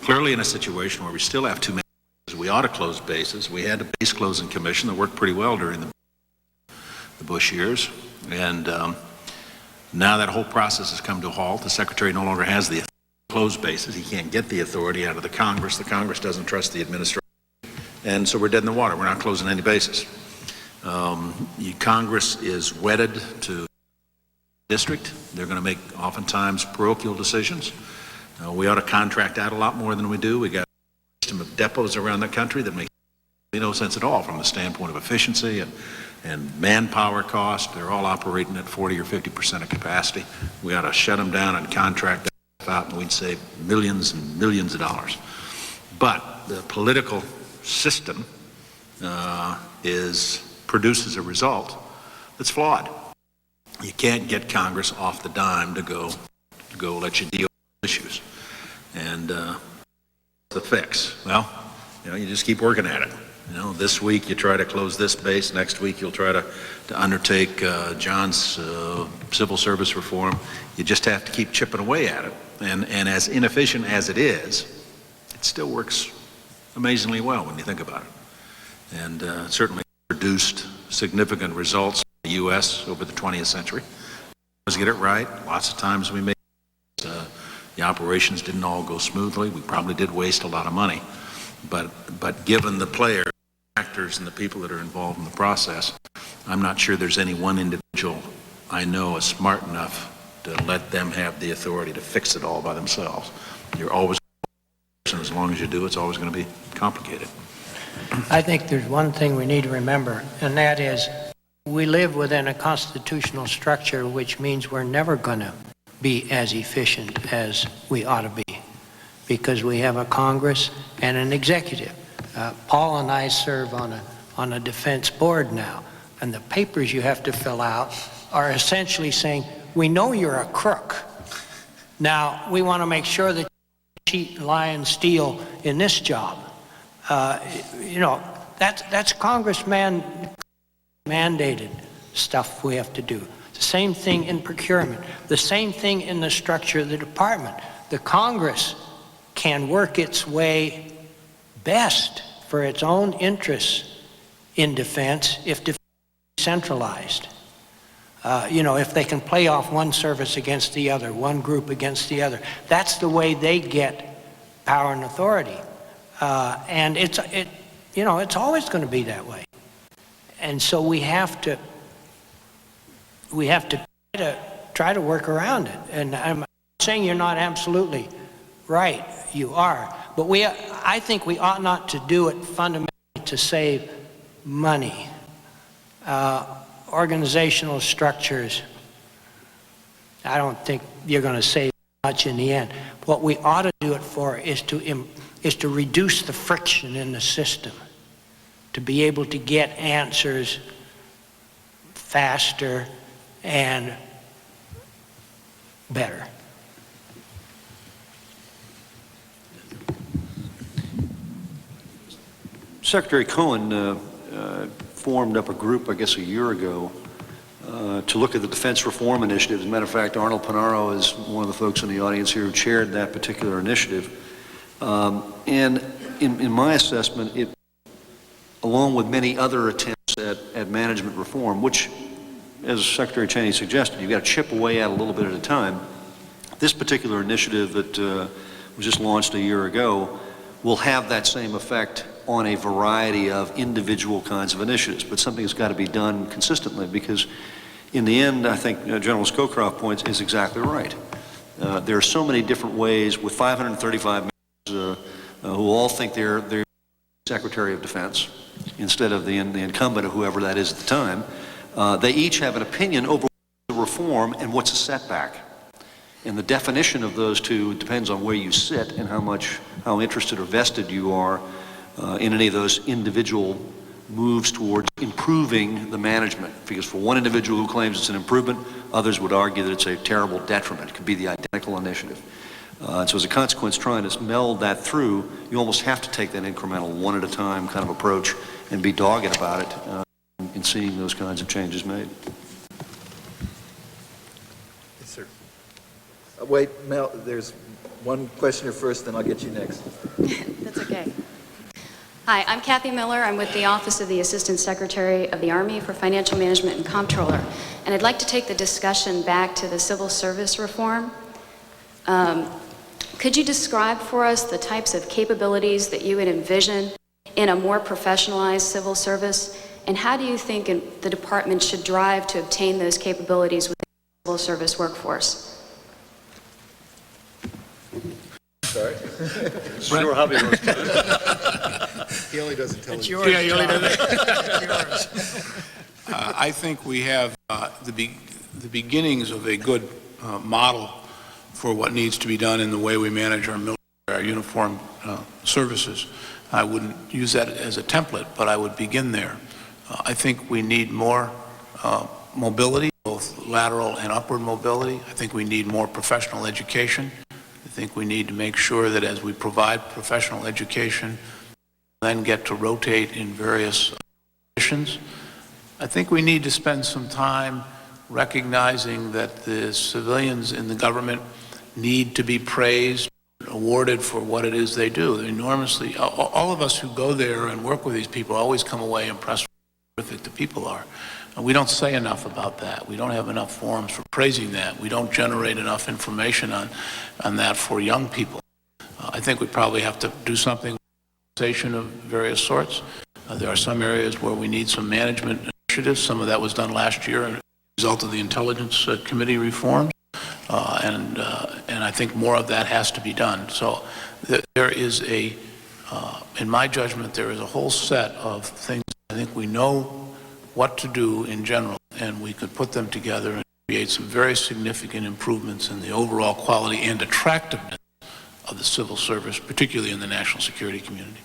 clearly in a situation where we still have too many bases. We ought to close bases. We had a base closing commission that worked pretty well during the Bush years. And now that whole process has come to a halt. The secretary no longer has the authority to close bases. He can't get the authority out of the Congress. The Congress doesn't trust the administration. And so we're dead in the water. We're not closing any bases. Congress is wedded to district. They're going to make oftentimes parochial decisions. We ought to contract out a lot more than we do. We got a system of depots around the country that makes no sense at all from the standpoint of efficiency and manpower cost. They're all operating at 40 or 50% of capacity. We ought to shut them down and contract that stuff out, and we'd save millions and millions of dollars. But the political system produces a result that's flawed. You can't get Congress off the dime to go let you deal with issues. And the fix, well, you know, you just keep working at it. You know, this week you try to close this base. Next week you'll try to undertake John's civil service reform. You just have to keep chipping away at it. And as inefficient as it is, it still works amazingly well when you think about it. And certainly produced significant results in the U.S. over the 20th century. Let's get it right. Lots of times we made the operations didn't all go smoothly. We probably did waste a lot of money. But given the players, actors, and the people that are involved in the process, I'm not sure there's any one individual I know is smart enough to let them have the authority to fix it all by themselves. You're always, as long as you do, it's always going to be complicated. I think there's one thing we need to remember, and that is We live within a constitutional structure, which means we're never going to be as efficient as we ought to be, because we have a Congress and an executive. Paul and I serve on a defense board now, and the papers you have to fill out are essentially saying, we know you're a crook. Now, we want to make sure that you cheat, lie, and steal in this job. You know, that's congressman mandated stuff we have to do. The same thing in procurement, the same thing in the structure of the department. The Congress can work its way best for its own interests in defense if defense is centralized. You know, if they can play off one service against the other, one group against the other, that's the way they get power and authority. And you know, it's always going to be that way. And so we have to try to work around it. And I'm saying you're not absolutely right. You are. But I think we ought not to do it fundamentally to save money. Organizational structures, I don't think you're going to save much in the end. What we ought to do it for is to reduce the friction in the system, to be able to get answers faster and better. Secretary Cohen formed up a group, I guess, a year ago to look at the Defense Reform Initiative. As a matter of fact, Arnold Panaro is one of the folks in the audience here who chaired that particular initiative. And in my assessment, it, along with many other attempts at management reform, which, as Secretary Cheney suggested, you've got to chip away at a little bit at a time. This particular initiative that was just launched a year ago will have that same effect on a variety of individual kinds of initiatives, but something has got to be done consistently, because in the end, I think General Scowcroft's point is exactly right. There are so many different ways with 535 members who all think they're Secretary of Defense instead of the incumbent of whoever that is at the time. They each have an opinion over the reform and what's a setback. And the definition of those two depends on where you sit and how interested or vested you are in any of those individual moves towards improving the management. Because for one individual who claims it's an improvement, others would argue that it's a terrible detriment. It could be the identical initiative. And so as a consequence, trying to meld that through, you almost have to take that incremental, one at a time kind of approach and be dogged about it in seeing those kinds of changes made. Yes, sir. Wait, Mel, there's one questioner first, then I'll get you next. That's okay. Hi, I'm Kathy Miller. I'm with the Office of the Assistant Secretary of the Army for Financial Management and Comptroller. And I'd like to take the discussion back to the civil service reform. Could you describe for us the types of capabilities that you would envision in a more professionalized civil service? And how do you think the department should drive to obtain those capabilities within the civil service workforce? Sorry. Sure, hobby roast. He only doesn't tell us. Yeah, he only does it. I think we have the beginnings of a good model for what needs to be done in the way we manage our military, our uniformed services. I wouldn't use that as a template, but I would begin there. I think we need more mobility, both lateral and upward mobility. I think we need more professional education. I think we need to make sure that as we provide professional education, then get to rotate in various positions. I think we need to spend some time recognizing that the civilians in the government need to be praised, awarded for what it is they do. They're enormously, all of us who go there and work with these people always come away impressed with how terrific the people are. We don't say enough about that. We don't have enough forums for praising that. We don't generate enough information on that for young people. I think we probably have to do something with organization of various sorts. There are some areas where we need some management initiatives. Some of that was done last year as a result of the Intelligence Committee reforms. And I think more of that has to be done. So there is in my judgment, there is a whole set of things I think we know what to do in general, and we could put them together and create some very significant improvements in the overall quality and attractiveness of the civil service, particularly in the national security community.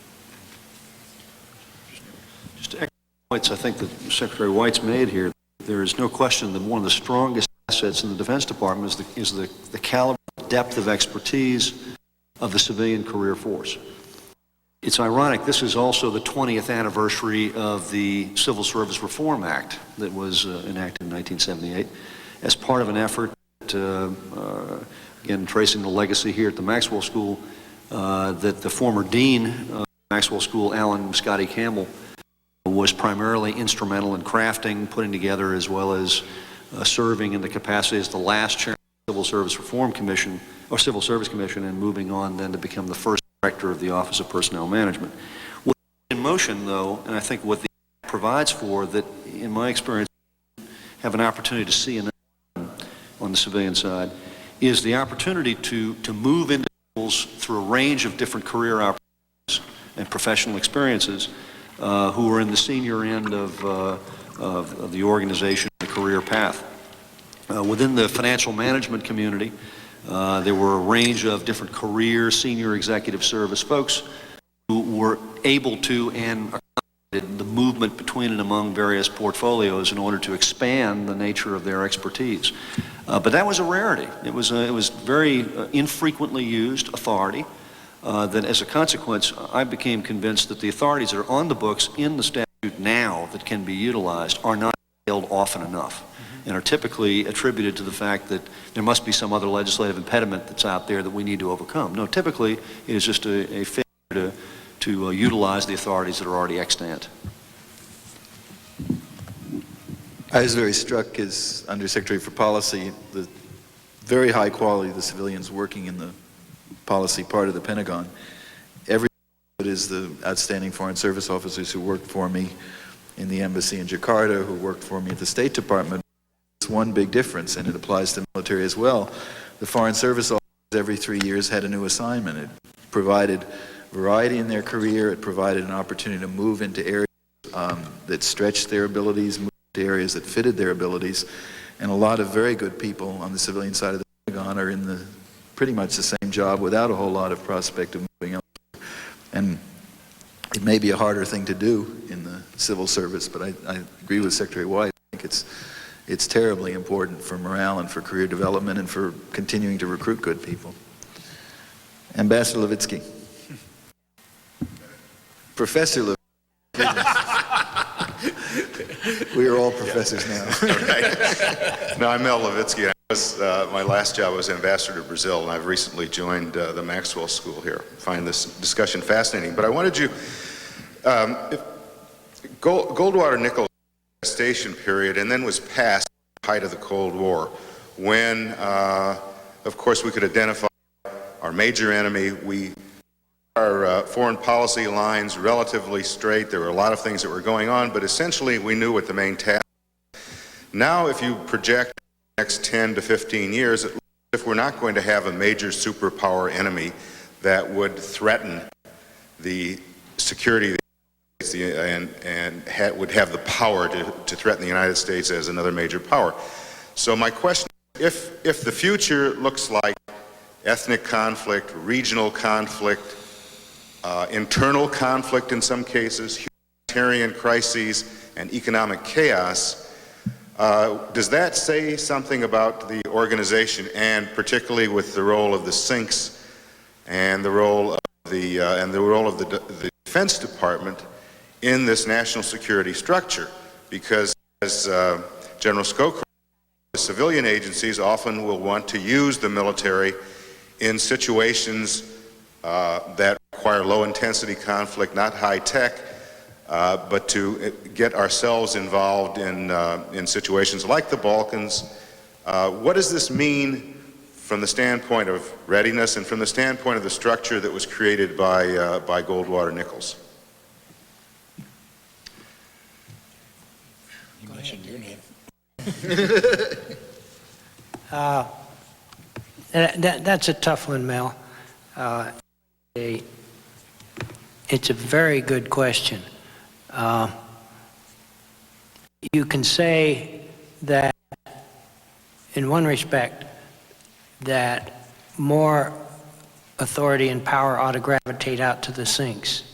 Just to echo points I think that Secretary White's made here, there is no question that one of the strongest assets in the Defense Department is the caliber, depth of expertise of the civilian career force. It's ironic, this is also the 20th anniversary of the Civil Service Reform Act that was enacted in 1978 as part of an effort, again tracing the legacy here at the Maxwell School, that the former dean of Maxwell School, Alan Scotty Campbell, was primarily instrumental in crafting, putting together, as well as serving in the capacity as the last chairman of the Civil Service Reform Commission, or Civil Service Commission, and moving on then to become the first director of the Office of Personnel Management. What's in motion, though, and I think what the Act provides for, that in my experience have an opportunity to see on the civilian side, is the opportunity to move individuals through a range of different career opportunities and professional experiences who are in the senior end of the organization, the career path. Within the financial management community, there were a range of different career senior executive service folks who were able to and accommodated the movement between and among various portfolios in order to expand the nature of their expertise. But that was a rarity. It was very infrequently used authority. That as a consequence, I became convinced that the authorities that are on the books in the statute now that can be utilized are not held often enough, and are typically attributed to the fact that there must be some other legislative impediment that's out there that we need to overcome. No, typically it is just a failure to utilize the authorities that are already extant. I was very struck as Undersecretary for Policy, the very high quality of the civilians working in the policy part of the Pentagon. Every bit is the outstanding Foreign Service officers who worked for me in the embassy in Jakarta, who worked for me at the State Department. It's one big difference, and it applies to the military as well. The Foreign Service officers every 3 years had a new assignment. It provided variety in their career. It provided an opportunity to move into areas that stretched their abilities, move into areas that fitted their abilities. And a lot of very good people on the civilian side of the Pentagon are in the pretty much the same job without a whole lot of prospect of moving up. And it may be a harder thing to do in the civil service, but I agree with Secretary White. I think it's terribly important for morale and for career development and for continuing to recruit good people. Ambassador Levitsky. Professor Levitsky. We are all professors now. Right. No, I'm Mel Levitsky. My last job was ambassador to Brazil, and I've recently joined the Maxwell School here. I find this discussion fascinating. But I wanted you, Goldwater-Nichols station period, and then was passed at the height of the Cold War, when, of course, we could identify our major enemy. Our foreign policy lines relatively straight. There were a lot of things that were going on, but essentially we knew what the main task was. Now, if you project the next 10 to 15 years, if we're not going to have a major superpower enemy that would threaten the security of the United States and would have the power to threaten the United States as another major power. So my question, if the future looks like ethnic conflict, regional conflict, internal conflict in some cases, humanitarian crises, and economic chaos, does that say something about the organization, and particularly with the role of the sinks and the role of the Defense Department in this national security structure? Because as General Scowcroft, the civilian agencies often will want to use the military in situations that require low-intensity conflict, not high-tech, but to get ourselves involved in situations like the Balkans. What does this mean from the standpoint of readiness and from the standpoint of the structure that was created by Goldwater-Nichols? You mentioned your name. That's a tough one, Mel. It's a very good question. you can say that, in one respect, that more authority and power ought to gravitate out to the sinks,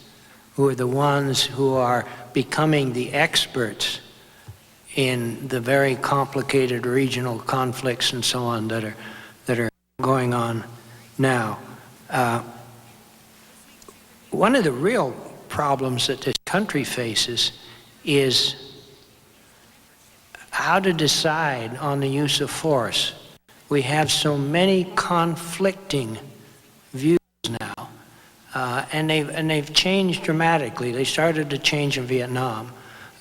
who are the ones who are becoming the experts in the very complicated regional conflicts and so on that are going on now. One of the real problems that this country faces is how to decide on the use of force. We have so many conflicting views now, and they've changed dramatically. They started to change in Vietnam,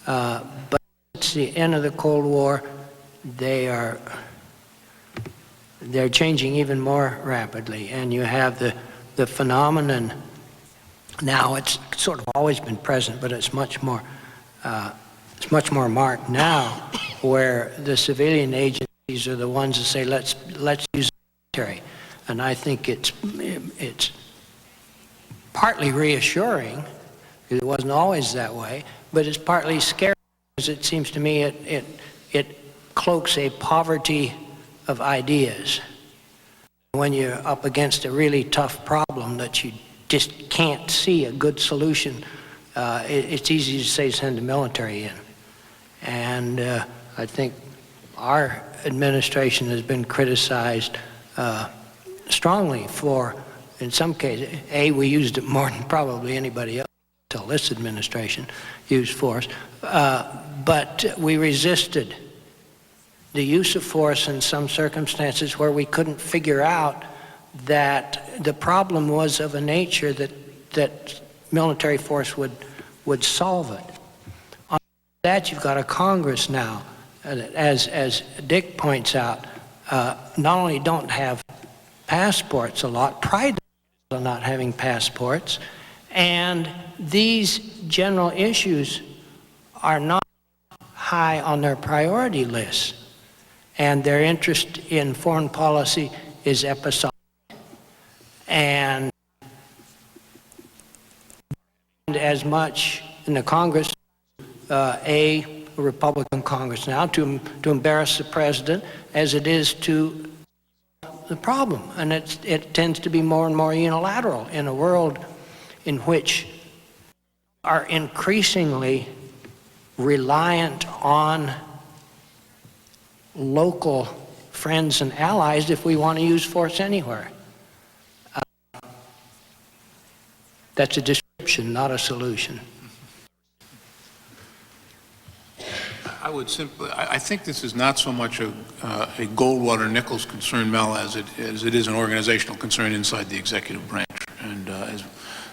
but since the end of the Cold War, they're changing even more rapidly. And you have the phenomenon now. It's sort of always been present, but it's much more marked now, where the civilian agencies are the ones that say let's use the military. And I think it's partly reassuring, because it wasn't always that way, but it's partly scary, because it seems to me it cloaks a poverty of ideas. When you're up against a really tough problem that you just can't see a good solution, it's easy to say send the military in. And I think our administration has been criticized strongly for, in some cases, we used it more than probably anybody else until this administration used force, but we resisted the use of force in some circumstances where we couldn't figure out that the problem was of a nature that military force would solve it. On that, you've got a Congress now, as Dick points out, not only don't have passports a lot, pride on not having passports, and these general issues are not high on their priority lists, and their interest in foreign policy is episodic. And as much in the Congress, a Republican Congress now, to embarrass the president as it is to the problem. And it tends to be more and more unilateral in a world in which are increasingly reliant on local friends and allies if we want to use force anywhere. That's a description, not a solution. I think this is not so much a Goldwater-Nichols concern, Mel, as it is an organizational concern inside the executive branch. And as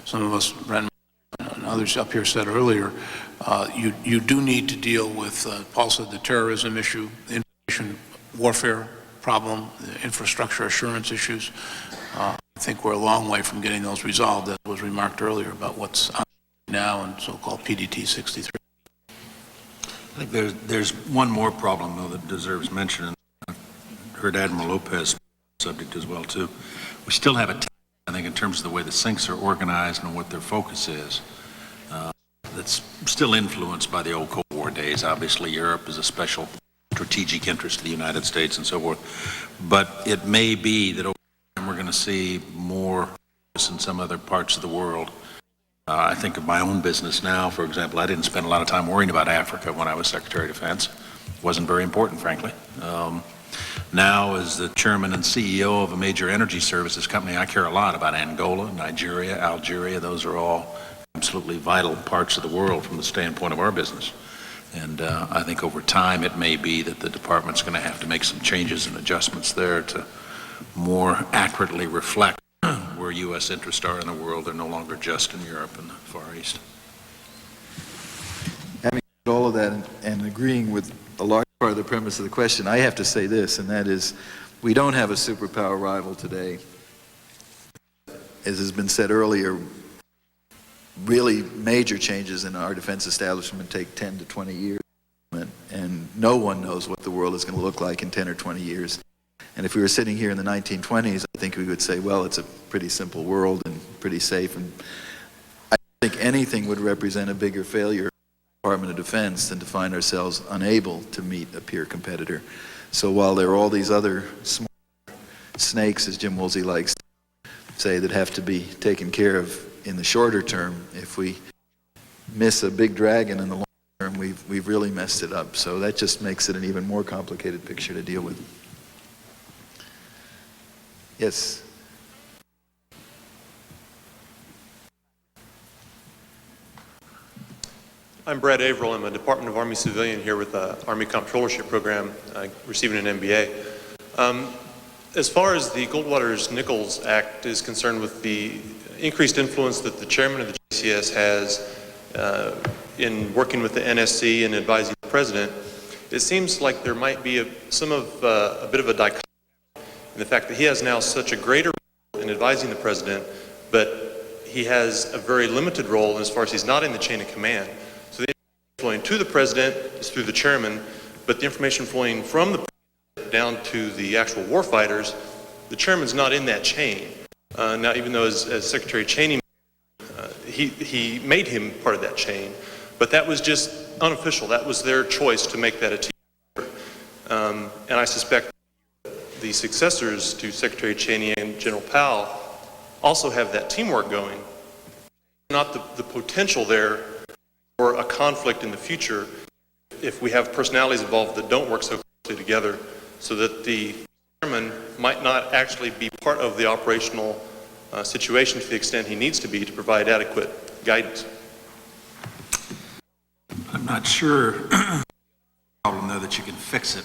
some of us, Brent and others up here said earlier, you do need to deal with also the terrorism issue, the information warfare problem, the infrastructure assurance issues. I think we're a long way from getting those resolved, as was remarked earlier about what's on now and so-called PDT 63. I think there's one more problem, though, that deserves mention, and I've heard Admiral Lopez subject as well, too. We still have a, I think, in terms of the way the sinks are organized and what their focus is, that's still influenced by the old Cold War days. Obviously, Europe is a special strategic interest to the United States and so forth. But it may be that over time we're going to see more in some other parts of the world. I think of my own business now, for example. I didn't spend a lot of time worrying about Africa when I was Secretary of Defense. It wasn't very important, frankly. Now, as the chairman and CEO of a major energy services company, I care a lot about Angola, Nigeria, Algeria. Those are all absolutely vital parts of the world from the standpoint of our business. And I think over time it may be that the department's going to have to make some changes and adjustments there to more accurately reflect where U.S. interests are in the world. They're no longer just in Europe and the Far East. Having said all of that and agreeing with a large part of the premise of the question, I have to say this, and that is we don't have a superpower rival today. As has been said earlier, really major changes in our defense establishment take 10 to 20 years, and no one knows what the world is going to look like in 10 or 20 years. And if we were sitting here in the 1920s, I think we would say, well, it's a pretty simple world and pretty safe. And I don't think anything would represent a bigger failure Department of Defense than to find ourselves unable to meet a peer competitor. So while there are all these other small snakes, as Jim Woolsey likes to say, that have to be taken care of in the shorter term, if we miss a big dragon in the long term, we've really messed it up. So that just makes it an even more complicated picture to deal with. Yes. I'm Brad Averill. I'm a Department of Army civilian here with the Army Comptrollership Program, receiving an MBA. As far as the Goldwater-Nichols Act is concerned, with the increased influence that the chairman of the JCS has in working with the NSC and advising the president, it seems like there might be a bit of a dichotomy in the fact that he has now such a greater role in advising the president, but he has a very limited role as far as he's not in the chain of command. So the information flowing to the president is through the chairman, but the information flowing from the president down to the actual warfighters, the chairman's not in that chain. Now, even though as Secretary Cheney, he made him part of that chain, but that was just unofficial. That was their choice to make that a team effort. And I suspect the successors to Secretary Cheney and General Powell also have that teamwork going. Not the potential there for a conflict in the future if we have personalities involved that don't work so closely together, so that the chairman might not actually be part of the operational situation to the extent he needs to be to provide adequate guidance. I'm not sure problem there that you can fix it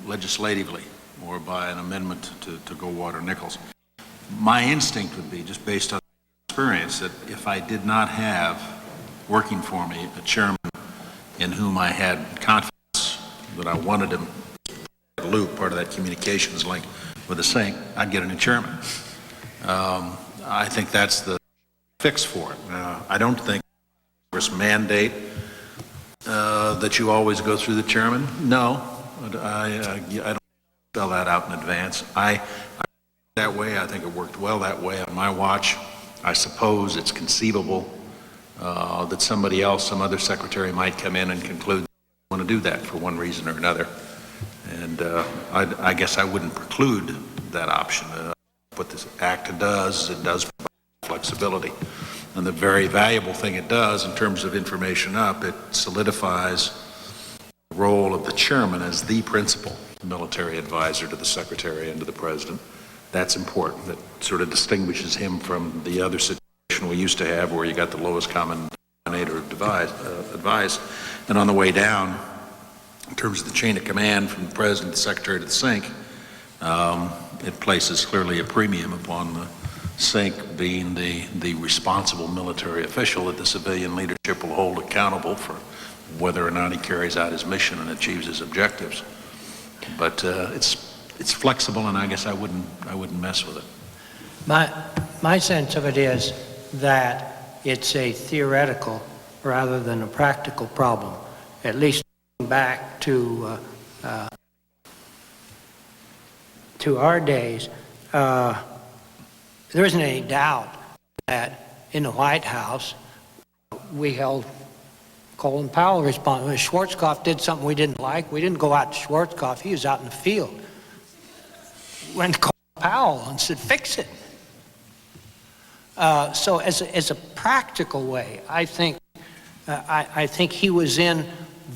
legislatively or by an amendment to Goldwater-Nichols. My instinct would be, just based on experience, that if I did not have working for me a chairman in whom I had confidence that I wanted him to loop, part of that communications link with the sink, I'd get a new chairman. I think that's the fix for it. I don't think Congress mandate that you always go through the chairman. No, I don't spell that out in advance. I that way. I think it worked well that way on my watch. I suppose it's conceivable that somebody else, some other secretary, might come in and conclude they want to do that for one reason or another. And I guess I wouldn't preclude that option. What this act does, it does provide flexibility. And the very valuable thing it does in terms of information up, it solidifies the role of the chairman as the principal military advisor to the secretary and to the president. That's important. That sort of distinguishes him from the other situation we used to have where you got the lowest common denominator advice. And on the way down, in terms of the chain of command from the president, the secretary to the sink, it places clearly a premium upon the sink being the responsible military official that the civilian leadership will hold accountable for whether or not he carries out his mission and achieves his objectives. But it's flexible, and I guess I wouldn't mess with it. My sense of it is that it's a theoretical rather than a practical problem. At least back to our days, there isn't any doubt that in the White House we held Colin Powell responsible. When Schwarzkopf did something we didn't like, we didn't go out to Schwarzkopf. He was out in the field. We went to Colin Powell and said, fix it. So as a practical way, I think he was in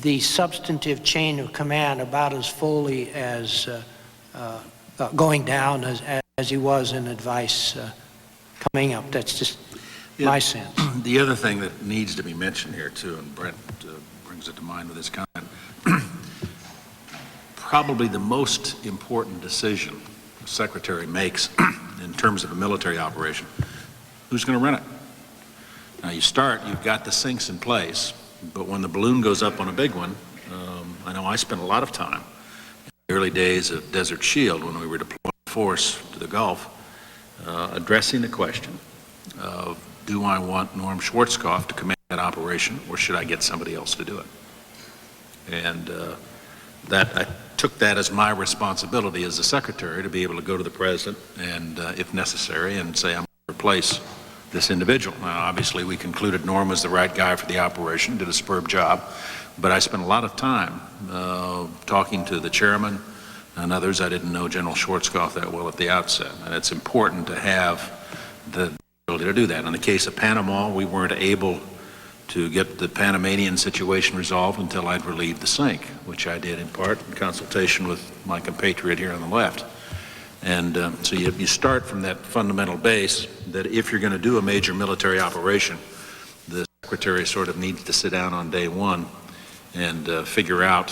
the substantive chain of command about as fully as going down as he was in advice coming up. That's just my sense. The other thing that needs to be mentioned here too, and Brent brings it to mind with his comment, probably the most important decision the secretary makes in terms of a military operation, who's going to run it? Now you've got the sinks in place, but when the balloon goes up on a big one, I know I spent a lot of time in the early days of Desert Shield when we were deploying force to the Gulf, addressing the question of, do I want Norm Schwarzkopf to command that operation, or should I get somebody else to do it? And I took that as my responsibility as a secretary to be able to go to the president and, if necessary, and say I'm going to replace this individual. Now, obviously, we concluded Norm was the right guy for the operation, did a superb job, but I spent a lot of time talking to the chairman and others. I didn't know General Schwarzkopf that well at the outset, and it's important to have the ability to do that. In the case of Panama, we weren't able to get the Panamanian situation resolved until I'd relieved the sink, which I did in part in consultation with my compatriot here on the left. And so you start from that fundamental base that if you're going to do a major military operation, the Secretary sort of needs to sit down on day one and figure out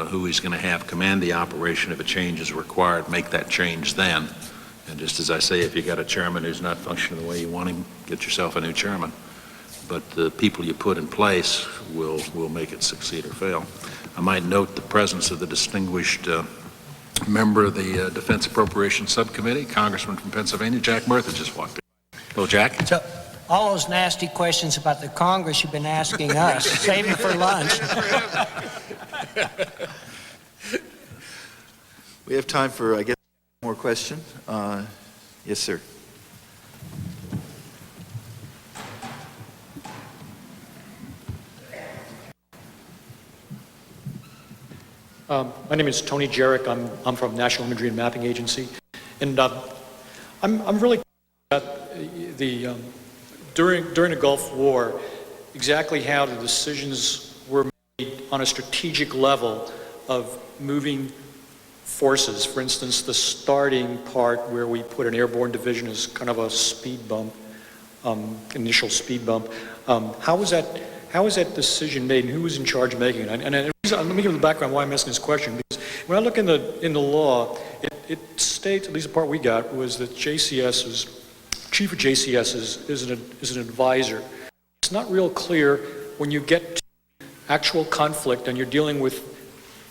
who he's going to have command the operation. If a change is required, make that change then. And just as I say, if you got a chairman who's not functioning the way you want him, get yourself a new chairman. But the people you put in place will make it succeed or fail. I might note the presence of the distinguished member of the Defense Appropriations Subcommittee, Congressman from Pennsylvania, Jack Murtha, just walked in. Hello, Jack. So, all those nasty questions about the Congress you've been asking us, save them for lunch. We have time for, I guess, one more question. Yes, sir. My name is Tony Jarek. I'm from National Imagery and Mapping Agency, and I'm really about the during the Gulf War, exactly how the decisions were made on a strategic level of moving forces. For instance, the starting part where we put an airborne division as kind of a speed bump, initial speed bump. How was that decision made, and who was in charge of making it? And let me give you the background why I'm asking this question, because when I look in the law, it states, at least the part we got, was that chief of JCS is an advisor. It's not real clear when you get to actual conflict and you're dealing with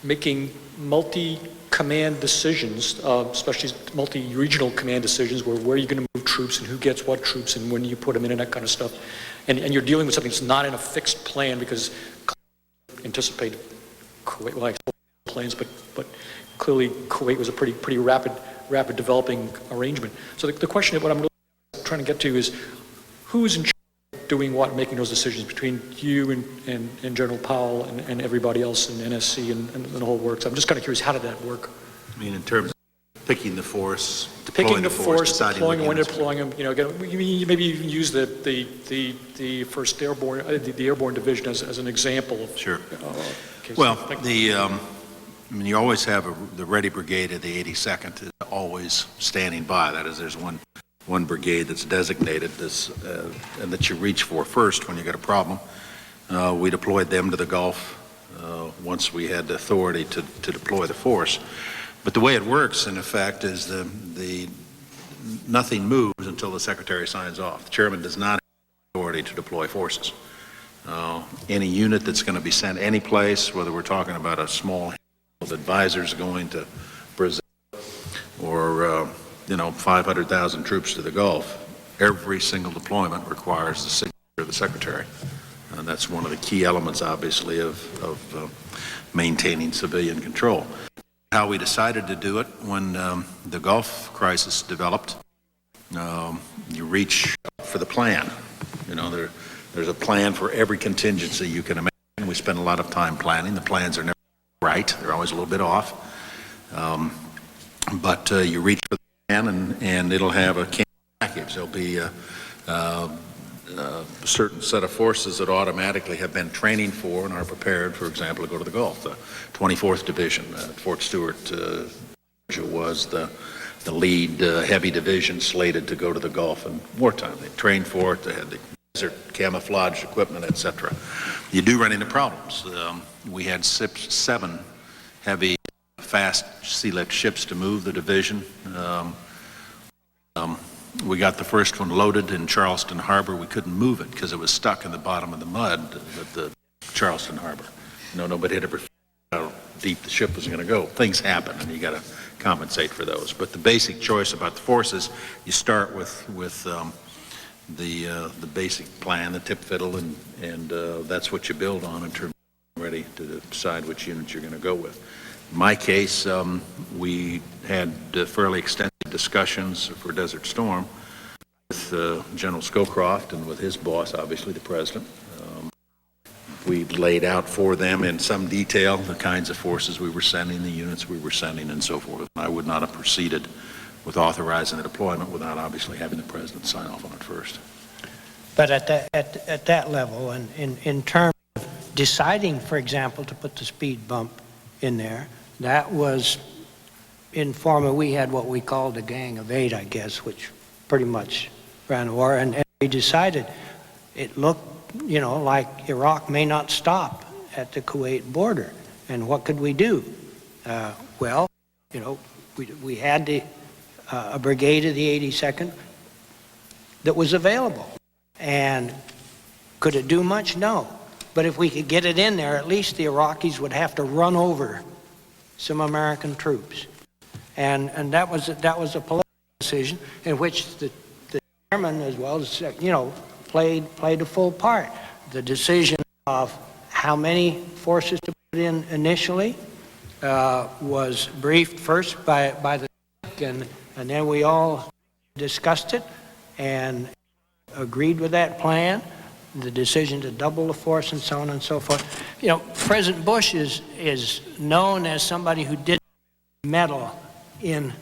making multi-command decisions, especially multi-regional command decisions, where you're going to move troops and who gets what troops and when you put them in and that kind of stuff. And you're dealing with something that's not in a fixed plan, because anticipated Kuwait, well, I plans, but clearly Kuwait was a pretty rapid developing arrangement. So the question, what I'm really trying to get to is who's in charge of doing what, making those decisions between you and General Powell and everybody else in NSC and the whole works. I'm just kind of curious, how did that work? I mean, in terms of picking the force, deploying the force, deploying when deploying them. You know, maybe even use the first airborne, the airborne division as an example of. Sure. Case. Well, I mean, you always have the ready brigade of the 82nd is always standing by. That is, there's one brigade that's designated and that you reach for first when you got a problem. We deployed them to the Gulf once we had the authority to deploy the force. But the way it works, in effect, is nothing moves until the Secretary signs off. The Chairman does not have authority to deploy forces. Any unit that's going to be sent any place, whether we're talking about a small handful of advisors going to Brazil or 500,000 troops to the Gulf, every single deployment requires the signature of the Secretary. And that's one of the key elements, obviously, of maintaining civilian control. How we decided to do it when the Gulf crisis developed, you reach for the plan. You know, there's a plan for every contingency you can imagine. We spend a lot of time planning. The plans are never right. They're always a little bit off. But you reach for the plan, and it'll have a package. There'll be a certain set of forces that automatically have been training for and are prepared, for example, to go to the Gulf. The 24th Division at Fort Stewart was the lead heavy division slated to go to the Gulf in wartime. They trained for it. They had the desert camouflage equipment, etc. You do run into problems. We had 7 heavy, fast sea-lift ships to move the division. We got the first one loaded in Charleston Harbor. We couldn't move it because it was stuck in the bottom of the mud at the Charleston Harbor. Nobody had ever figured out how deep the ship was going to go. Things happen, and you got to compensate for those. But the basic choice about the forces, you start with the basic plan, the tip fiddle, and that's what you build on in terms of ready to decide which units you're going to go with. In my case, we had fairly extensive discussions for Desert Storm. with General Scowcroft and with his boss, obviously the President. We laid out for them in some detail the kinds of forces we were sending, the units we were sending, and so forth. I would not have proceeded with authorizing the deployment without obviously having the President sign off on it first. But at that level, and in terms of deciding, for example, to put the speed bump in there, that was informal. We had what we called a Gang of 8, I guess, which pretty much ran the war, and we decided it looked, you know, like Iraq may not stop at the Kuwait border, and what could we do? Well, you know, we had a brigade of the 82nd that was available, and could it do much? No. But if we could get it in there, at least the Iraqis would have to run over some American troops, and that was a political decision in which the chairman, as well as, you know, played a full part. The decision of how many forces to put in initially was briefed first by the and then we all discussed it and agreed with that plan, the decision to double the force and so on and so forth. You know, President Bush is known as somebody who didn't meddle in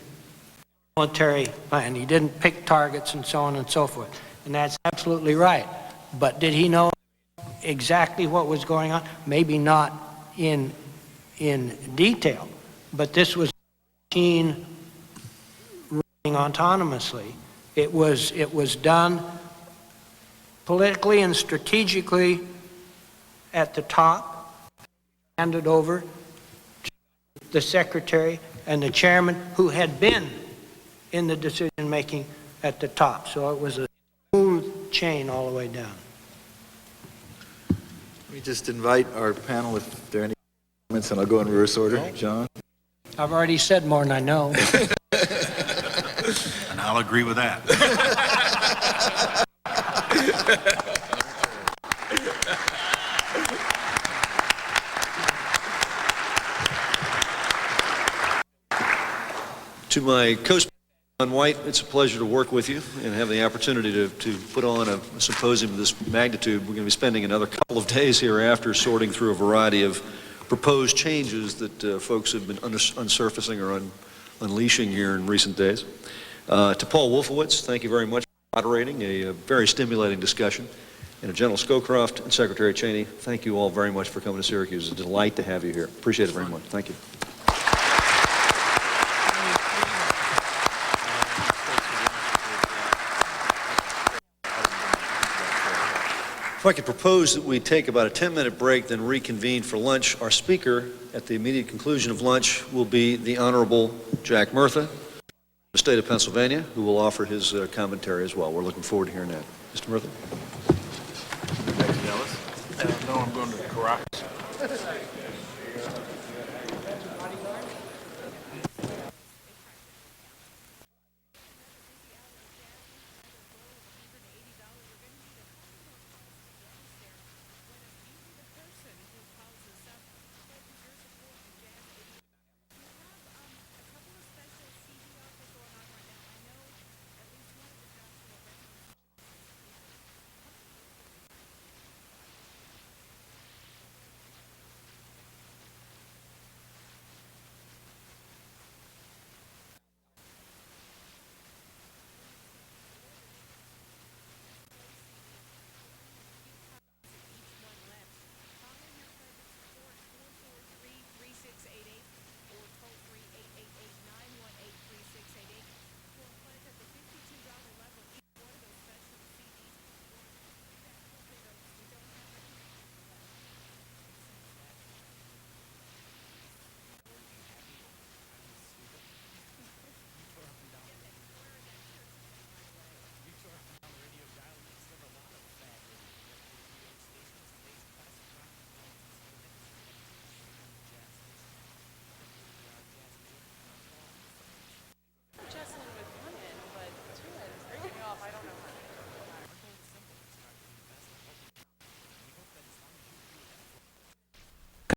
military plan. He didn't pick targets and so on and so forth. And that's absolutely right. But did he know exactly what was going on? Maybe not in detail, but this was a machine running autonomously. It was done politically and strategically at the top, handed over to the secretary and the chairman who had been in the decision making at the top. So it was a smooth chain all the way down. Let me just invite our panel if there are any comments, and I'll go in reverse order. John? I've already said more than I know. And I'll agree with that. To my co-speaker, John White, it's a pleasure to work with you and have the opportunity to put on a symposium of this magnitude. We're going to be spending another couple of days hereafter sorting through a variety of proposed changes that folks have been unsurfacing or unleashing here in recent days. To Paul Wolfowitz, thank you very much for moderating a very stimulating discussion. And to General Scowcroft and Secretary Cheney, thank you all very much for coming to Syracuse. It's a delight to have you here. Appreciate it very much. Thank you. If I could propose that we take about a 10-minute break, then reconvene for lunch. Our speaker at the immediate conclusion of lunch will be the Honorable Jack Murtha, the state of Pennsylvania, who will offer his commentary as well. We're looking forward to hearing that. Mr. Murtha? No, I'm going to Caracas.